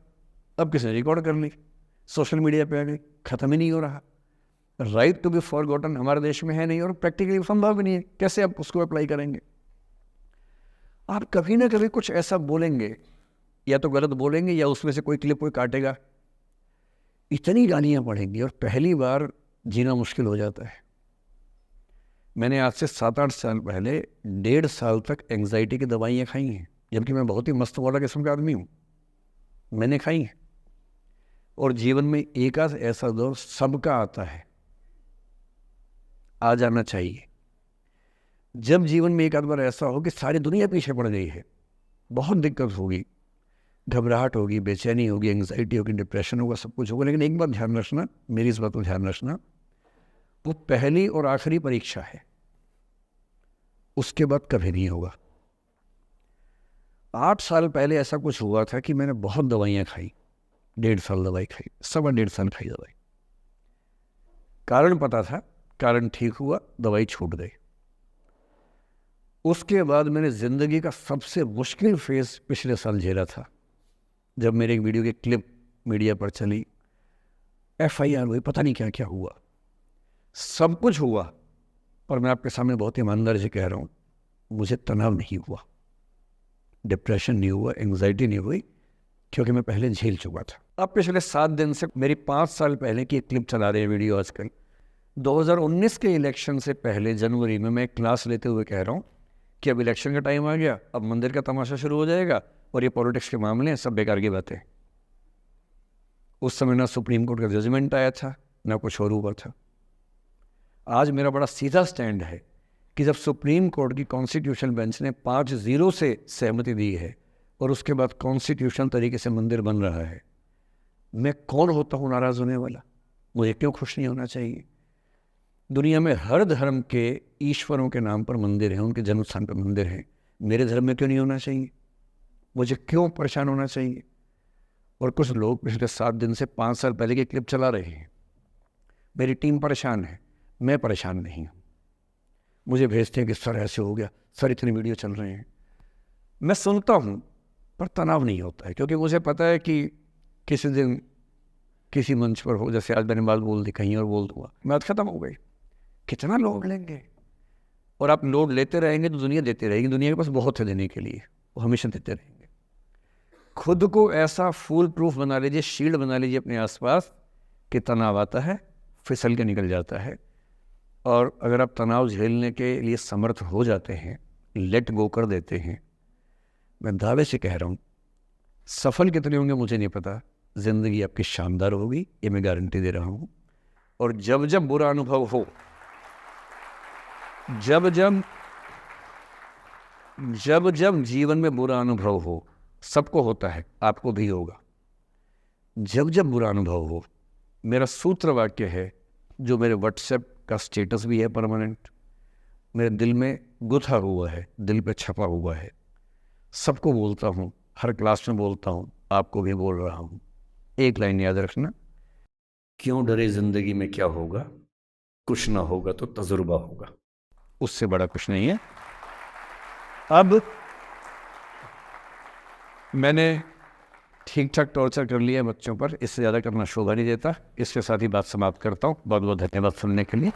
अब किसी ने रिकॉर्ड कर ली, सोशल मीडिया पे आ गई, खत्म ही नहीं हो रहा। राइट टू बी फॉरगॉटन हमारे देश में है नहीं, और प्रैक्टिकली संभव भी नहीं है। कैसे आप उसको अप्लाई करेंगे? आप कभी ना कभी कुछ ऐसा बोलेंगे, या तो गलत बोलेंगे या उसमें से कोई क्लिप कोई काटेगा, इतनी गालियाँ पड़ेंगी और पहली बार जीना मुश्किल हो जाता है। मैंने आज से 7-8 साल पहले 1.5 साल तक एंग्जाइटी की दवाइयाँ खाई हैं, जबकि मैं बहुत ही मस्त वाला किस्म का आदमी हूँ, मैंने खाई हैं। और जीवन में एक आध ऐसा दौर सबका आता है, आ जाना चाहिए। जब जीवन में एक आध बार ऐसा हो कि सारी दुनिया पीछे पड़ गई है, बहुत दिक्कत होगी, घबराहट होगी, बेचैनी होगी, एंग्जाइटी होगी, डिप्रेशन होगा, सब कुछ होगा। लेकिन एक बात ध्यान रखना, मेरी इस बात को ध्यान रखना, वो पहली और आखिरी परीक्षा है, उसके बाद कभी नहीं होगा। 8 साल पहले ऐसा कुछ हुआ था कि मैंने बहुत दवाइयाँ खाई, 1.5 साल दवाई खाई, 1.25 साल खाई दवाई। कारण पता था, कारण ठीक हुआ, दवाई छूट गई। उसके बाद मैंने ज़िंदगी का सबसे मुश्किल फेज़ पिछले साल झेला था, जब मेरे एक वीडियो की क्लिप मीडिया पर चली, FIR हुई, पता नहीं क्या क्या हुआ, सब कुछ हुआ। पर मैं आपके सामने बहुत ईमानदारी से कह रहा हूँ, मुझे तनाव नहीं हुआ, डिप्रेशन नहीं हुआ, एंग्जाइटी नहीं हुई, क्योंकि मैं पहले झेल चुका था। अब पिछले 7 दिन से मेरी 5 साल पहले की एक क्लिप चला रही है वीडियो आजकल। 2019 के इलेक्शन से पहले जनवरी में मैं क्लास लेते हुए कह रहा हूँ कि अब इलेक्शन का टाइम आ गया, अब मंदिर का तमाशा शुरू हो जाएगा और ये पॉलिटिक्स के मामले हैं, सब बेकार की बातें। उस समय ना सुप्रीम कोर्ट का जजमेंट आया था, ना कुछ और हुआ था। आज मेरा बड़ा सीधा स्टैंड है कि जब सुप्रीम कोर्ट की कॉन्स्टिट्यूशन बेंच ने 5-0 से सहमति दी है और उसके बाद कॉन्स्टिट्यूशन तरीके से मंदिर बन रहा है, मैं कौन होता हूँ नाराज़ होने वाला? मुझे क्यों खुश नहीं होना चाहिए? दुनिया में हर धर्म के ईश्वरों के नाम पर मंदिर हैं, उनके जन्म स्थान पर मंदिर हैं, मेरे धर्म में क्यों नहीं होना चाहिए? मुझे क्यों परेशान होना चाहिए? और कुछ लोग पिछले 7 दिन से 5 साल पहले की क्लिप चला रहे हैं। मेरी टीम परेशान है, मैं परेशान नहीं हूँ। मुझे भेजते हैं कि सर ऐसे हो गया, सर इतनी वीडियो चल रहे हैं। मैं सुनता हूँ पर तनाव नहीं होता है, क्योंकि मुझे पता है कि किसी दिन किसी मंच पर हो, जैसे आज मैंने बात बोल दी, कहीं और बोल दूंगा, बात खत्म हो गई। कितना लोड लेंगे? और आप लोड लेते रहेंगे तो दुनिया देती रहेगी। दुनिया के पास बहुत है देने के लिए, वो हमेशा देते रहेंगे। खुद को ऐसा फूल प्रूफ बना लीजिए, शील्ड बना लीजिए अपने आसपास कि तनाव आता है, फिसल के निकल जाता है, और अगर आप तनाव झेलने के लिए समर्थ हो जाते हैं, लेट गो कर देते हैं, मैं दावे से कह रहा हूँ, सफल कितने होंगे मुझे नहीं पता, ज़िंदगी आपकी शानदार होगी, ये मैं गारंटी दे रहा हूँ। और जब जब बुरा अनुभव हो, जब जब जीवन में बुरा अनुभव हो, सबको होता है, आपको भी होगा, जब जब बुरा अनुभव हो, मेरा सूत्र वाक्य है जो मेरे व्हाट्सएप का स्टेटस भी है परमानेंट, मेरे दिल में गुथा हुआ है, दिल पे छपा हुआ है, सबको बोलता हूँ, हर क्लास में बोलता हूँ, आपको भी बोल रहा हूँ। एक लाइन याद रखना, क्यों डरे जिंदगी में क्या होगा, कुछ ना होगा तो तजुर्बा होगा, उससे बड़ा कुछ नहीं है। अब मैंने ठीक ठाक टॉर्चर कर लिया बच्चों पर, इससे ज़्यादा करना शोभा नहीं देता। इसके साथ ही बात समाप्त करता हूँ। बहुत बहुत धन्यवाद सुनने के लिए।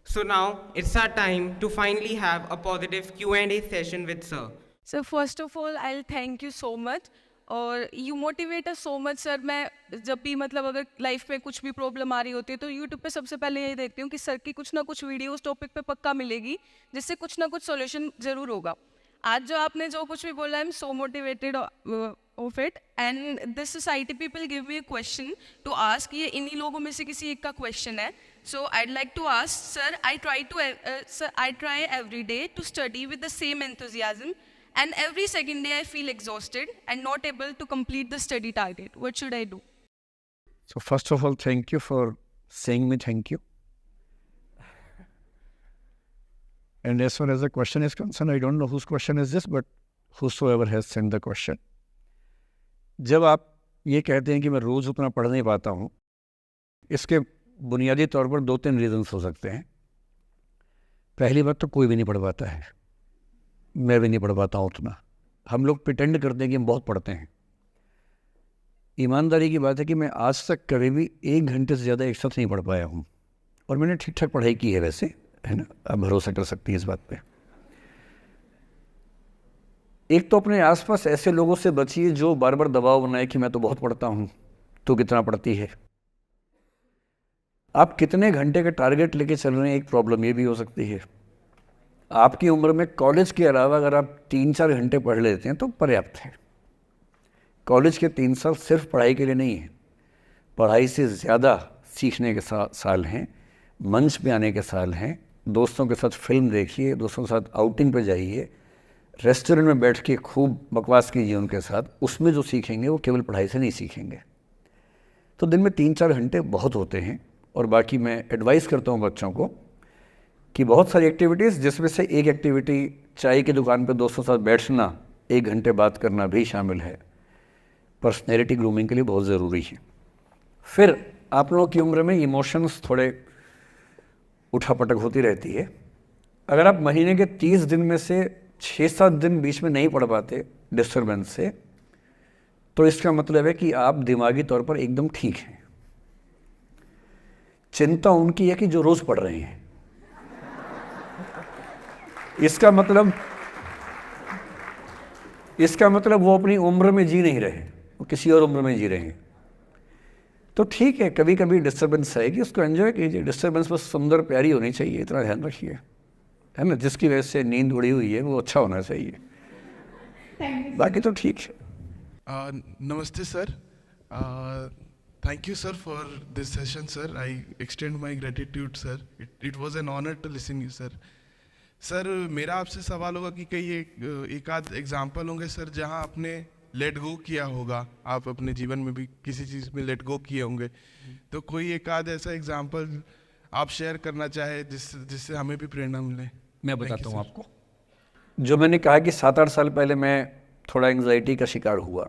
So now it's our time to finally have a positive Q&A session with sir. Sir first of all I thank you so much, और you motivate us so much sir. मैं जब भी मतलब अगर लाइफ में कुछ भी प्रॉब्लम आ रही होती है तो यूट्यूब पे सबसे पहले यही देखती हूँ कि सर की कुछ ना कुछ वीडियो उस टॉपिक पे पक्का मिलेगी, जिससे कुछ ना कुछ सॉल्यूशन ज़रूर होगा। आज जो आपने जो कुछ भी बोला, I am so motivated of it. And this society people give me a question to ask, ये इन्हीं लोगों में से किसी एक का क्वेश्चन है। So I'd like to ask sir, I try every day to study with the same enthusiasm, and every second day I feel exhausted and not able to complete the study target. What should I do? So first of all, thank you for saying me thank you. And as far as the question is concerned, I don't know whose question is this, but whosoever has sent the question. जब आप ये कहते हैं कि मैं रोज़ उतना पढ़ नहीं पाता हूँ, इसके बुनियादी तौर पर 2-3 रीजंस हो सकते हैं। पहली बात तो कोई भी नहीं पढ़ पाता है, मैं भी नहीं पढ़ पाता हूँ उतना। हम लोग प्रिटेंड करते हैं कि हम बहुत पढ़ते हैं। ईमानदारी की बात है कि मैं आज तक कभी भी 1 घंटे से ज़्यादा एक साथ नहीं पढ़ पाया हूँ, और मैंने ठीक ठाक पढ़ाई की है वैसे, है ना, आप भरोसा कर सकती हैं इस बात पे। एक तो अपने आसपास ऐसे लोगों से बचिए जो बार बार दबाव बनाए कि मैं तो बहुत पढ़ता हूँ, तो कितना पढ़ती है। आप कितने घंटे का टारगेट लेके चल रहे हैं, एक प्रॉब्लम ये भी हो सकती है। आपकी उम्र में कॉलेज के अलावा अगर आप 3-4 घंटे पढ़ लेते हैं तो पर्याप्त है। कॉलेज के 3 साल सिर्फ पढ़ाई के लिए नहीं है, पढ़ाई से ज़्यादा सीखने के साल हैं, मंच पे आने के साल हैं। दोस्तों के साथ फिल्म देखिए, दोस्तों के साथ आउटिंग पे जाइए, रेस्टोरेंट में बैठ के खूब बकवास कीजिए उनके साथ। उसमें जो सीखेंगे वो केवल पढ़ाई से नहीं सीखेंगे। तो दिन में 3-4 घंटे बहुत होते हैं। और बाकी मैं एडवाइस करता हूँ बच्चों को कि बहुत सारी एक्टिविटीज़, जिसमें से एक एक्टिविटी चाय की दुकान पर दोस्तों के साथ बैठना, 1 घंटे बात करना भी शामिल है। पर्सनैलिटी ग्रूमिंग के लिए बहुत ज़रूरी है। फिर आप लोगों की उम्र में इमोशंस थोड़े उठापटक होती रहती है। अगर आप महीने के 30 दिन में से 6-7 दिन बीच में नहीं पढ़ पाते डिस्टर्बेंस से, तो इसका मतलब है कि आप दिमागी तौर पर एकदम ठीक हैं। चिंता उनकी है कि जो रोज़ पढ़ रहे हैं। इसका मतलब वो अपनी उम्र में जी नहीं रहे, वो किसी और उम्र में जी रहे हैं। तो ठीक है, कभी कभी डिस्टर्बेंस आएगी, उसको एंजॉय कीजिए। डिस्टर्बेंस बस सुंदर प्यारी होनी चाहिए, इतना ध्यान रखिए, है ना। जिसकी वजह से नींद उड़ी हुई है वो अच्छा होना चाहिए, बाकी तो ठीक है। नमस्ते sir, thank you sir for this session sir. I extend my gratitude sir, it was an honour to listen you sir. Sir मेरा आपसे सवाल होगा कि कई एक आध एग्जाम्पल होंगे सर जहां आपने लेट गो किया होगा, आप अपने जीवन में भी किसी चीज़ में लेट गो किए होंगे, तो कोई एक आध ऐसा एग्जाम्पल आप शेयर करना चाहे जिससे हमें भी प्रेरणा मिले। मैं बताता हूँ आपको। जो मैंने कहा कि 7-8 साल पहले मैं थोड़ा एंग्जाइटी का शिकार हुआ,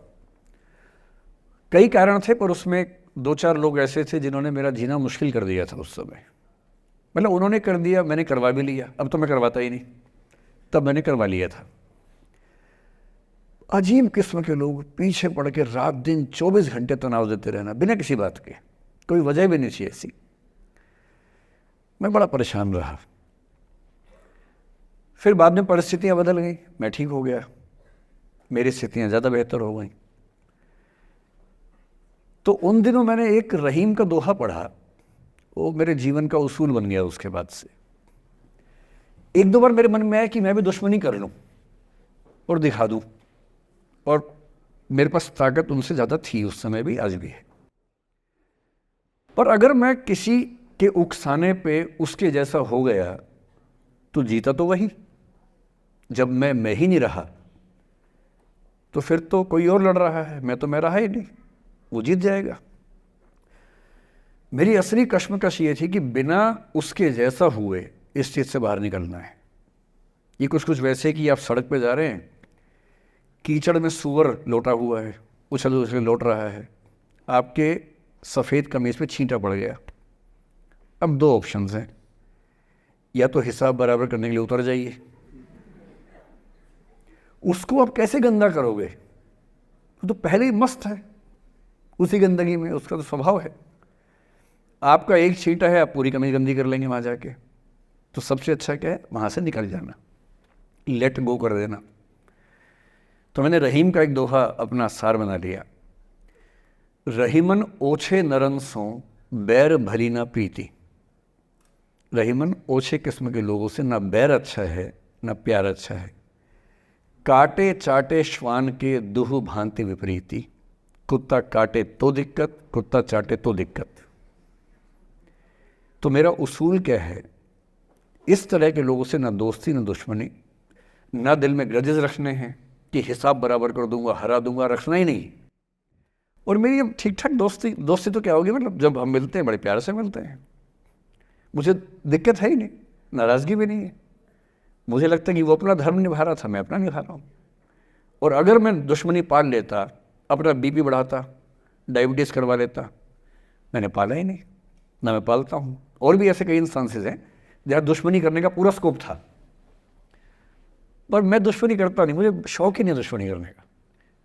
कई कारण थे, पर उसमें 2-4 लोग ऐसे थे जिन्होंने मेरा जीना मुश्किल कर दिया था उस समय। मतलब उन्होंने कर दिया, मैंने करवा भी लिया। अब तो मैं करवाता ही नहीं, तब मैंने करवा लिया था। अजीब किस्म के लोग, पीछे पड़ के रात दिन 24 घंटे तनाव देते रहना बिना किसी बात के, कोई वजह भी नहीं थी ऐसी। मैं बड़ा परेशान रहा। फिर बाद में परिस्थितियां बदल गई, मैं ठीक हो गया, मेरी स्थितियां ज़्यादा बेहतर हो गई। तो उन दिनों मैंने एक रहीम का दोहा पढ़ा, वो मेरे जीवन का उसूल बन गया उसके बाद से। एक दो बार मेरे मन में आया कि मैं भी दुश्मनी कर लूं और दिखा दूं, और मेरे पास ताकत उनसे ज़्यादा थी उस समय भी, आज भी है। पर अगर मैं किसी के उकसाने पे उसके जैसा हो गया तो जीता तो वही। जब मैं ही नहीं रहा तो फिर तो कोई और लड़ रहा है, मैं रहा ही नहीं, वो जीत जाएगा। मेरी असली कश्मकश ये थी कि बिना उसके जैसा हुए इस चीज़ से बाहर निकलना है। ये कुछ वैसे कि आप सड़क पे जा रहे हैं, कीचड़ में सूअर लोटा हुआ है, उछल उछल लौट रहा है, आपके सफ़ेद कमीज पे छींटा पड़ गया। अब दो ऑप्शंस हैं, या तो हिसाब बराबर करने के लिए उतर जाइए, उसको आप कैसे गंदा करोगे, वो तो पहले ही मस्त है उसी गंदगी में, उसका तो स्वभाव है। आपका एक छींटा है, आप पूरी कमीज गंदी कर लेंगे वहाँ जाके। तो सबसे अच्छा क्या है, वहाँ से निकल जाना, लेट गो कर देना। तो मैंने रहीम का एक दोहा अपना सार बना लिया, रहीमन ओछे नरन सो बैर भली ना प्रीति। रहीमन ओछे किस्म के लोगों से ना बैर अच्छा है ना प्यार अच्छा है। काटे चाटे श्वान के दुह भांति विपरीति। कुत्ता काटे तो दिक्कत, कुत्ता चाटे तो दिक्कत। तो मेरा उसूल क्या है, इस तरह के लोगों से ना दोस्ती ना दुश्मनी, ना दिल में ग्रजेस रखने हैं कि हिसाब बराबर कर दूंगा, हरा दूंगा, रखना ही नहीं। और मेरी अब ठीक ठाक दोस्ती तो क्या होगी, मतलब जब हम मिलते हैं बड़े प्यार से मिलते हैं, मुझे दिक्कत है ही नहीं, नाराज़गी भी नहीं है। मुझे लगता है कि वो अपना धर्म निभा रहा था, मैं अपना निभा रहा हूँ। और अगर मैं दुश्मनी पाल लेता, अपना बीपी बढ़ाता, डायबिटीज़ करवा लेता, मैंने पाला ही नहीं, ना मैं पालता हूँ। और भी ऐसे कई इंस्टांसेस हैं जहाँ दुश्मनी करने का पूरा स्कोप था, पर मैं दुश्मनी करता नहीं, मुझे शौक ही नहीं दुश्मनी करने का।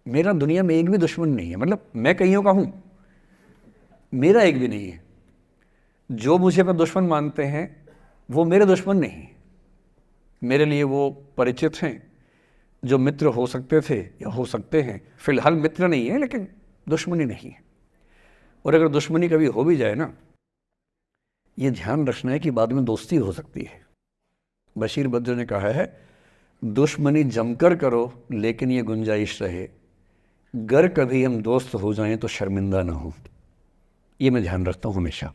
मेरा दुनिया में एक भी दुश्मन नहीं है, मतलब मैं कईयों का हूँ, मेरा एक भी नहीं है। जो मुझे अपना दुश्मन मानते हैं वो मेरे दुश्मन नहीं, मेरे लिए वो परिचित हैं, जो मित्र हो सकते थे या हो सकते हैं। फिलहाल मित्र नहीं है, लेकिन दुश्मनी नहीं है। और अगर दुश्मनी कभी हो भी जाए ना, ये ध्यान रखना है कि बाद में दोस्ती हो सकती है। बशीर बद्र ने कहा है, दुश्मनी जमकर करो लेकिन ये गुंजाइश रहे, गर कभी हम दोस्त हो जाएं तो शर्मिंदा ना हो। ये मैं ध्यान रखता हूँ हमेशा।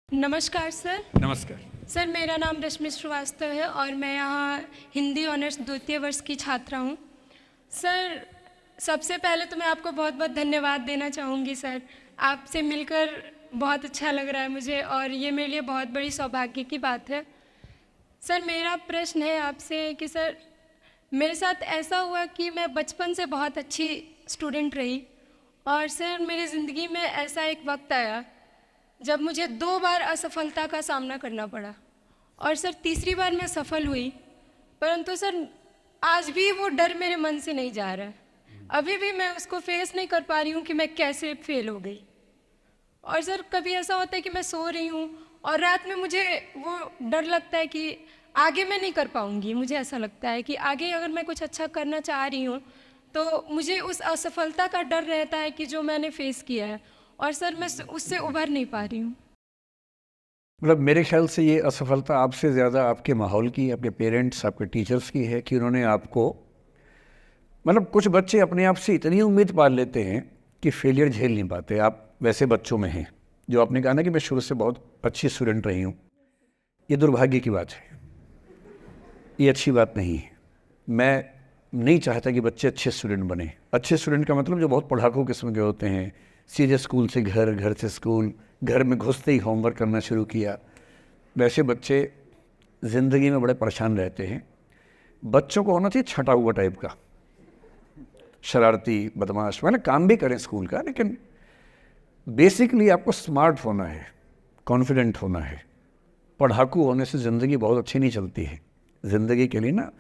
नमस्कार सर। नमस्कार सर, मेरा नाम रश्मि श्रीवास्तव है और मैं यहाँ हिंदी ऑनर्स द्वितीय वर्ष की छात्रा हूँ। सर, सबसे पहले तो मैं आपको बहुत बहुत धन्यवाद देना चाहूँगी सर। आपसे मिलकर बहुत अच्छा लग रहा है मुझे और ये मेरे लिए बहुत बड़ी सौभाग्य की बात है। सर, मेरा प्रश्न है आपसे कि सर, मेरे साथ ऐसा हुआ कि मैं बचपन से बहुत अच्छी स्टूडेंट रही और सर मेरी ज़िंदगी में ऐसा एक वक्त आया जब मुझे 2 बार असफलता का सामना करना पड़ा और सर तीसरी बार मैं सफल हुई, परंतु सर आज भी वो डर मेरे मन से नहीं जा रहा है। अभी भी मैं उसको फेस नहीं कर पा रही हूँ कि मैं कैसे फेल हो गई। और सर कभी ऐसा होता है कि मैं सो रही हूँ और रात में मुझे वो डर लगता है कि आगे मैं नहीं कर पाऊँगी। मुझे ऐसा लगता है कि आगे अगर मैं कुछ अच्छा करना चाह रही हूँ तो मुझे उस असफलता का डर रहता है कि जो मैंने फेस किया है, और सर मैं उससे उभर नहीं पा रही हूँ। मतलब मेरे ख्याल से ये असफलता आपसे ज़्यादा आपके माहौल की, आपके पेरेंट्स, आपके टीचर्स की है कि उन्होंने आपको, मतलब कुछ बच्चे अपने आप से इतनी उम्मीद पाल लेते हैं कि फेलियर झेल नहीं पाते। आप वैसे बच्चों में हैं। जो आपने कहा ना कि मैं शुरू से बहुत अच्छी स्टूडेंट रही हूँ, ये दुर्भाग्य की बात है, ये अच्छी बात नहीं है। मैं नहीं चाहता कि बच्चे अच्छे स्टूडेंट बने। अच्छे स्टूडेंट का मतलब जो बहुत पढ़ाकू किस्म के होते हैं, सीधे स्कूल से घर, घर से स्कूल, घर में घुसते ही होमवर्क करना शुरू किया, वैसे बच्चे ज़िंदगी में बड़े परेशान रहते हैं। बच्चों को होना चाहिए छटा हुआ टाइप का, शरारती, बदमाश, मतलब काम भी करें स्कूल का, लेकिन बेसिकली आपको स्मार्ट होना है, कॉन्फिडेंट होना है। पढ़ाकू होने से ज़िंदगी बहुत अच्छी नहीं चलती है। ज़िंदगी के लिए ना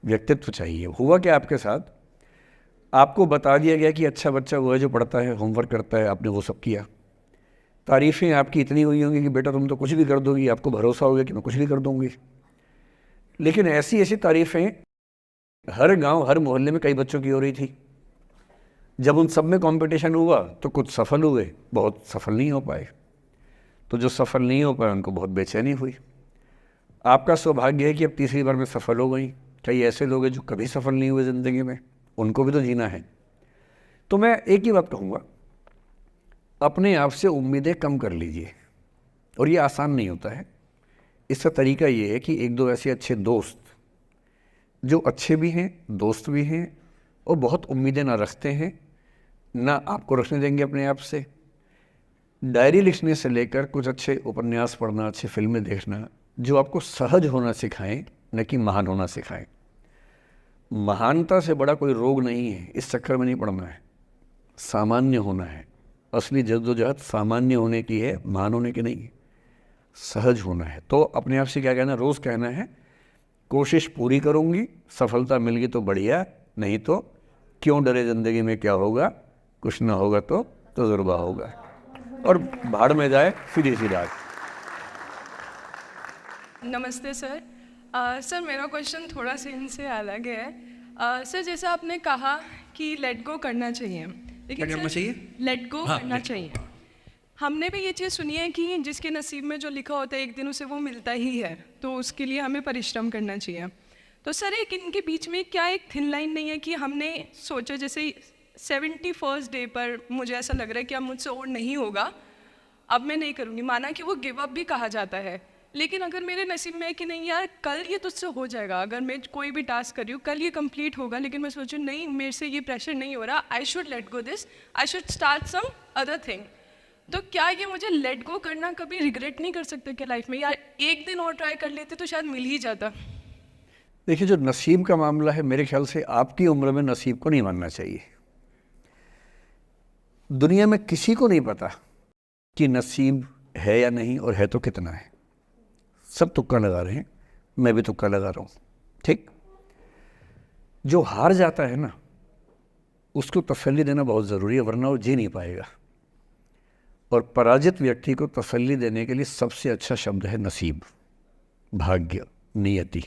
व्यक्तित्व चाहिए। हुआ क्या आपके साथ, आपको बता दिया गया कि अच्छा बच्चा वो है जो पढ़ता है, होमवर्क करता है, आपने वो सब किया। तारीफ़ें आपकी इतनी हुई होंगी कि बेटा तुम तो कुछ भी कर दोगी, आपको भरोसा हो गया कि मैं कुछ भी कर दूँगी। लेकिन ऐसी ऐसी तारीफ़ें हर गांव, हर मोहल्ले में कई बच्चों की हो रही थी जब उन सब में कंपटीशन हुआ तो कुछ सफल हुए, बहुत सफल नहीं हो पाए। तो जो सफल नहीं हो पाए उनको बहुत बेचैनी हुई। आपका सौभाग्य है कि अब तीसरी बार में सफल हो गई। कई ऐसे लोग हैं जो कभी सफल नहीं हुए ज़िंदगी में, उनको भी तो जीना है। तो मैं एक ही बात कहूँगा, अपने आप से उम्मीदें कम कर लीजिए। और ये आसान नहीं होता है। इसका तरीका ये है कि एक दो ऐसे अच्छे दोस्त जो अच्छे भी हैं, दोस्त भी हैं और बहुत उम्मीदें ना रखते हैं, ना आपको रखने देंगे अपने आप से। डायरी लिखने से लेकर कुछ अच्छे उपन्यास पढ़ना, अच्छी फिल्में देखना, जो आपको सहज होना सिखाएं, न कि महान होना सिखाएं। महानता से बड़ा कोई रोग नहीं है, इस चक्कर में नहीं पड़ना है। सामान्य होना है। असली जद्दोजहद सामान्य होने की है, महान होने की नहीं है। सहज होना है। तो अपने आप से क्या कहना, रोज़ कहना है कोशिश पूरी करूँगी, सफलता मिल गई तो बढ़िया, नहीं तो क्यों डरे, ज़िंदगी में क्या होगा, कुछ ना होगा तो तजुर्बा होगा। और भाड़ में जाए सीधी सी रात। नमस्ते सर। सर मेरा क्वेश्चन थोड़ा सा इनसे अलग है। सर जैसे आपने कहा कि लेट गो करना चाहिए, लेकिन क्या करना चाहिए? लेट गो करना चाहिए। हमने भी ये चीज़ सुनी है कि जिसके नसीब में जो लिखा होता है एक दिन उसे वो मिलता ही है, तो उसके लिए हमें परिश्रम करना चाहिए। तो सर एक इनके बीच में क्या एक थिन लाइन नहीं है कि हमने सोचा जैसे 71st डे पर मुझे ऐसा लग रहा है कि अब मुझसे और नहीं होगा, अब मैं नहीं करूँगी। माना कि वो गिव अप भी कहा जाता है, लेकिन अगर मेरे नसीब में है कि नहीं यार कल ये तुझसे हो जाएगा, अगर मैं कोई भी टास्क कर रही हूँ कल ये कंप्लीट होगा, लेकिन मैं सोचूँ नहीं मेरे से ये प्रेशर नहीं हो रहा, I should let go this, I should start some other thing. तो क्या ये मुझे लेट गो करना कभी रिग्रेट नहीं कर सकते क्या लाइफ में, यार एक दिन और ट्राई कर लेते तो शायद मिल ही जाता? देखिए, जो नसीब का मामला है, मेरे ख्याल से आपकी उम्र में नसीब को नहीं मानना चाहिए। दुनिया में किसी को नहीं पता कि नसीब है या नहीं, और है तो कितना है। सब तुक्का लगा रहे हैं, मैं भी तुक्का लगा रहा हूँ, ठीक। जो हार जाता है ना, उसको तसल्ली देना बहुत ज़रूरी है, वरना वो जी नहीं पाएगा। और पराजित व्यक्ति को तसल्ली देने के लिए सबसे अच्छा शब्द है नसीब, भाग्य, नियति।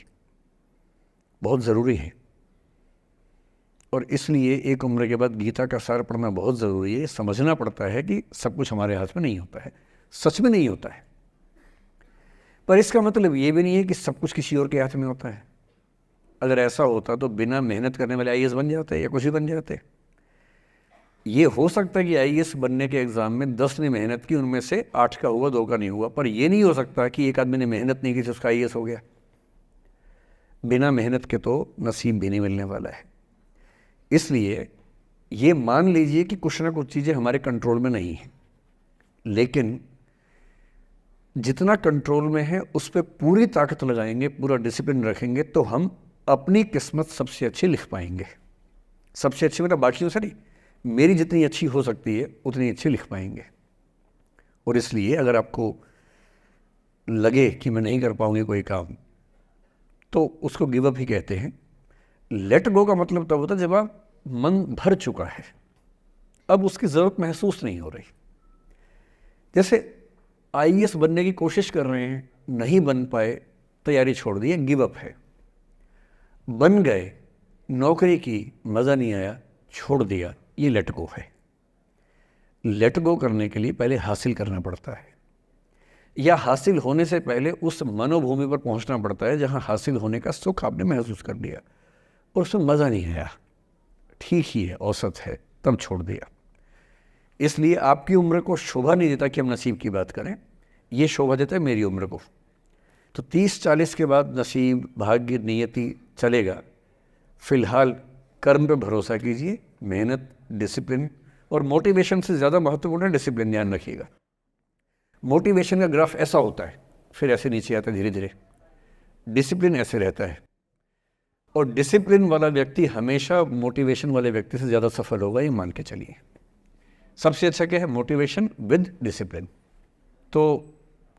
बहुत ज़रूरी है। और इसलिए एक उम्र के बाद गीता का सार पढ़ना बहुत ज़रूरी है। समझना पड़ता है कि सब कुछ हमारे हाथ में नहीं होता है, सच में नहीं होता है। पर इसका मतलब ये भी नहीं है कि सब कुछ किसी और के हाथ में होता है। अगर ऐसा होता तो बिना मेहनत करने वाले IAS बन जाते या कुछ भी बन जाते। ये हो सकता है कि IAS बनने के एग्ज़ाम में 10 ने मेहनत की, उनमें से 8 का हुआ, 2 का नहीं हुआ। पर ये नहीं हो सकता कि एक आदमी ने मेहनत नहीं की तो उसका IAS हो गया। बिना मेहनत के तो नसीब भी नहीं मिलने वाला है। इसलिए ये मान लीजिए कि कुछ ना कुछ चीज़ें हमारे कंट्रोल में नहीं हैं, लेकिन जितना कंट्रोल में है उस पर पूरी ताकत लगाएंगे, पूरा डिसिप्लिन रखेंगे, तो हम अपनी किस्मत सबसे अच्छी लिख पाएंगे। सबसे अच्छी मतलब बाकियों से नहीं, मेरी जितनी अच्छी हो सकती है उतनी अच्छी लिख पाएंगे। और इसलिए अगर आपको लगे कि मैं नहीं कर पाऊंगी कोई काम, तो उसको गिव अप ही कहते हैं। लेट गो का मतलब तब होता है जब आप मन भर चुका है, अब उसकी ज़रूरत महसूस नहीं हो रही। जैसे IAS बनने की कोशिश कर रहे हैं, नहीं बन पाए, तैयारी छोड़ दी, गिव अप है। बन गए, नौकरी की, मज़ा नहीं आया, छोड़ दिया, ये लेट गो है। लेट गो करने के लिए पहले हासिल करना पड़ता है, या हासिल होने से पहले उस मनोभूमि पर पहुंचना पड़ता है जहां हासिल होने का सुख आपने महसूस कर लिया और उसमें मज़ा नहीं आया, ठीक ही है, औसत है, तब छोड़ दिया। इसलिए आपकी उम्र को शोभा नहीं देता कि हम नसीब की बात करें, ये शोभा देता है मेरी उम्र को। तो 30-40 के बाद नसीब, भाग्य, नियति चलेगा। फिलहाल कर्म पे भरोसा कीजिए, मेहनत, डिसिप्लिन, और मोटिवेशन से ज़्यादा महत्वपूर्ण है डिसिप्लिन, ध्यान रखिएगा। मोटिवेशन का ग्राफ ऐसा होता है, फिर ऐसे नीचे आता है धीरे धीरे। डिसिप्लिन ऐसे रहता है, और डिसिप्लिन वाला व्यक्ति हमेशा मोटिवेशन वाले व्यक्ति से ज़्यादा सफल होगा, ये मान के चलिए। सबसे अच्छा क्या है? Motivation with discipline. तो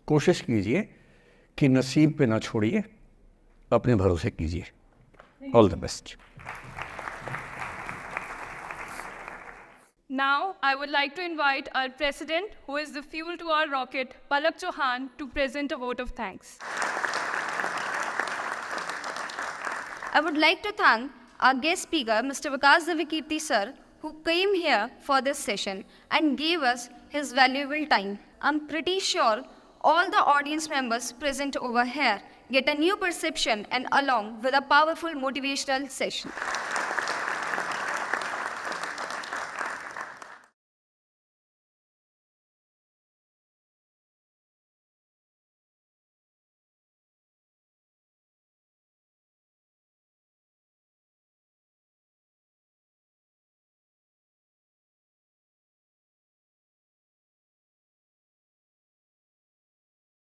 कोशिश कीजिए कि नसीब पे ना छोड़िए, अपने भरोसे कीजिए। All the best. Now, I would like to invite our president, who is the fuel to our rocket, Palak Chauhan, to present a vote of thanks. I would like to thank our guest speaker, Mr. Vikas Divikirti sir, who came here for this session and gave us his valuable time. I'm pretty sure all the audience members present over here get a new perception and along with a powerful motivational session.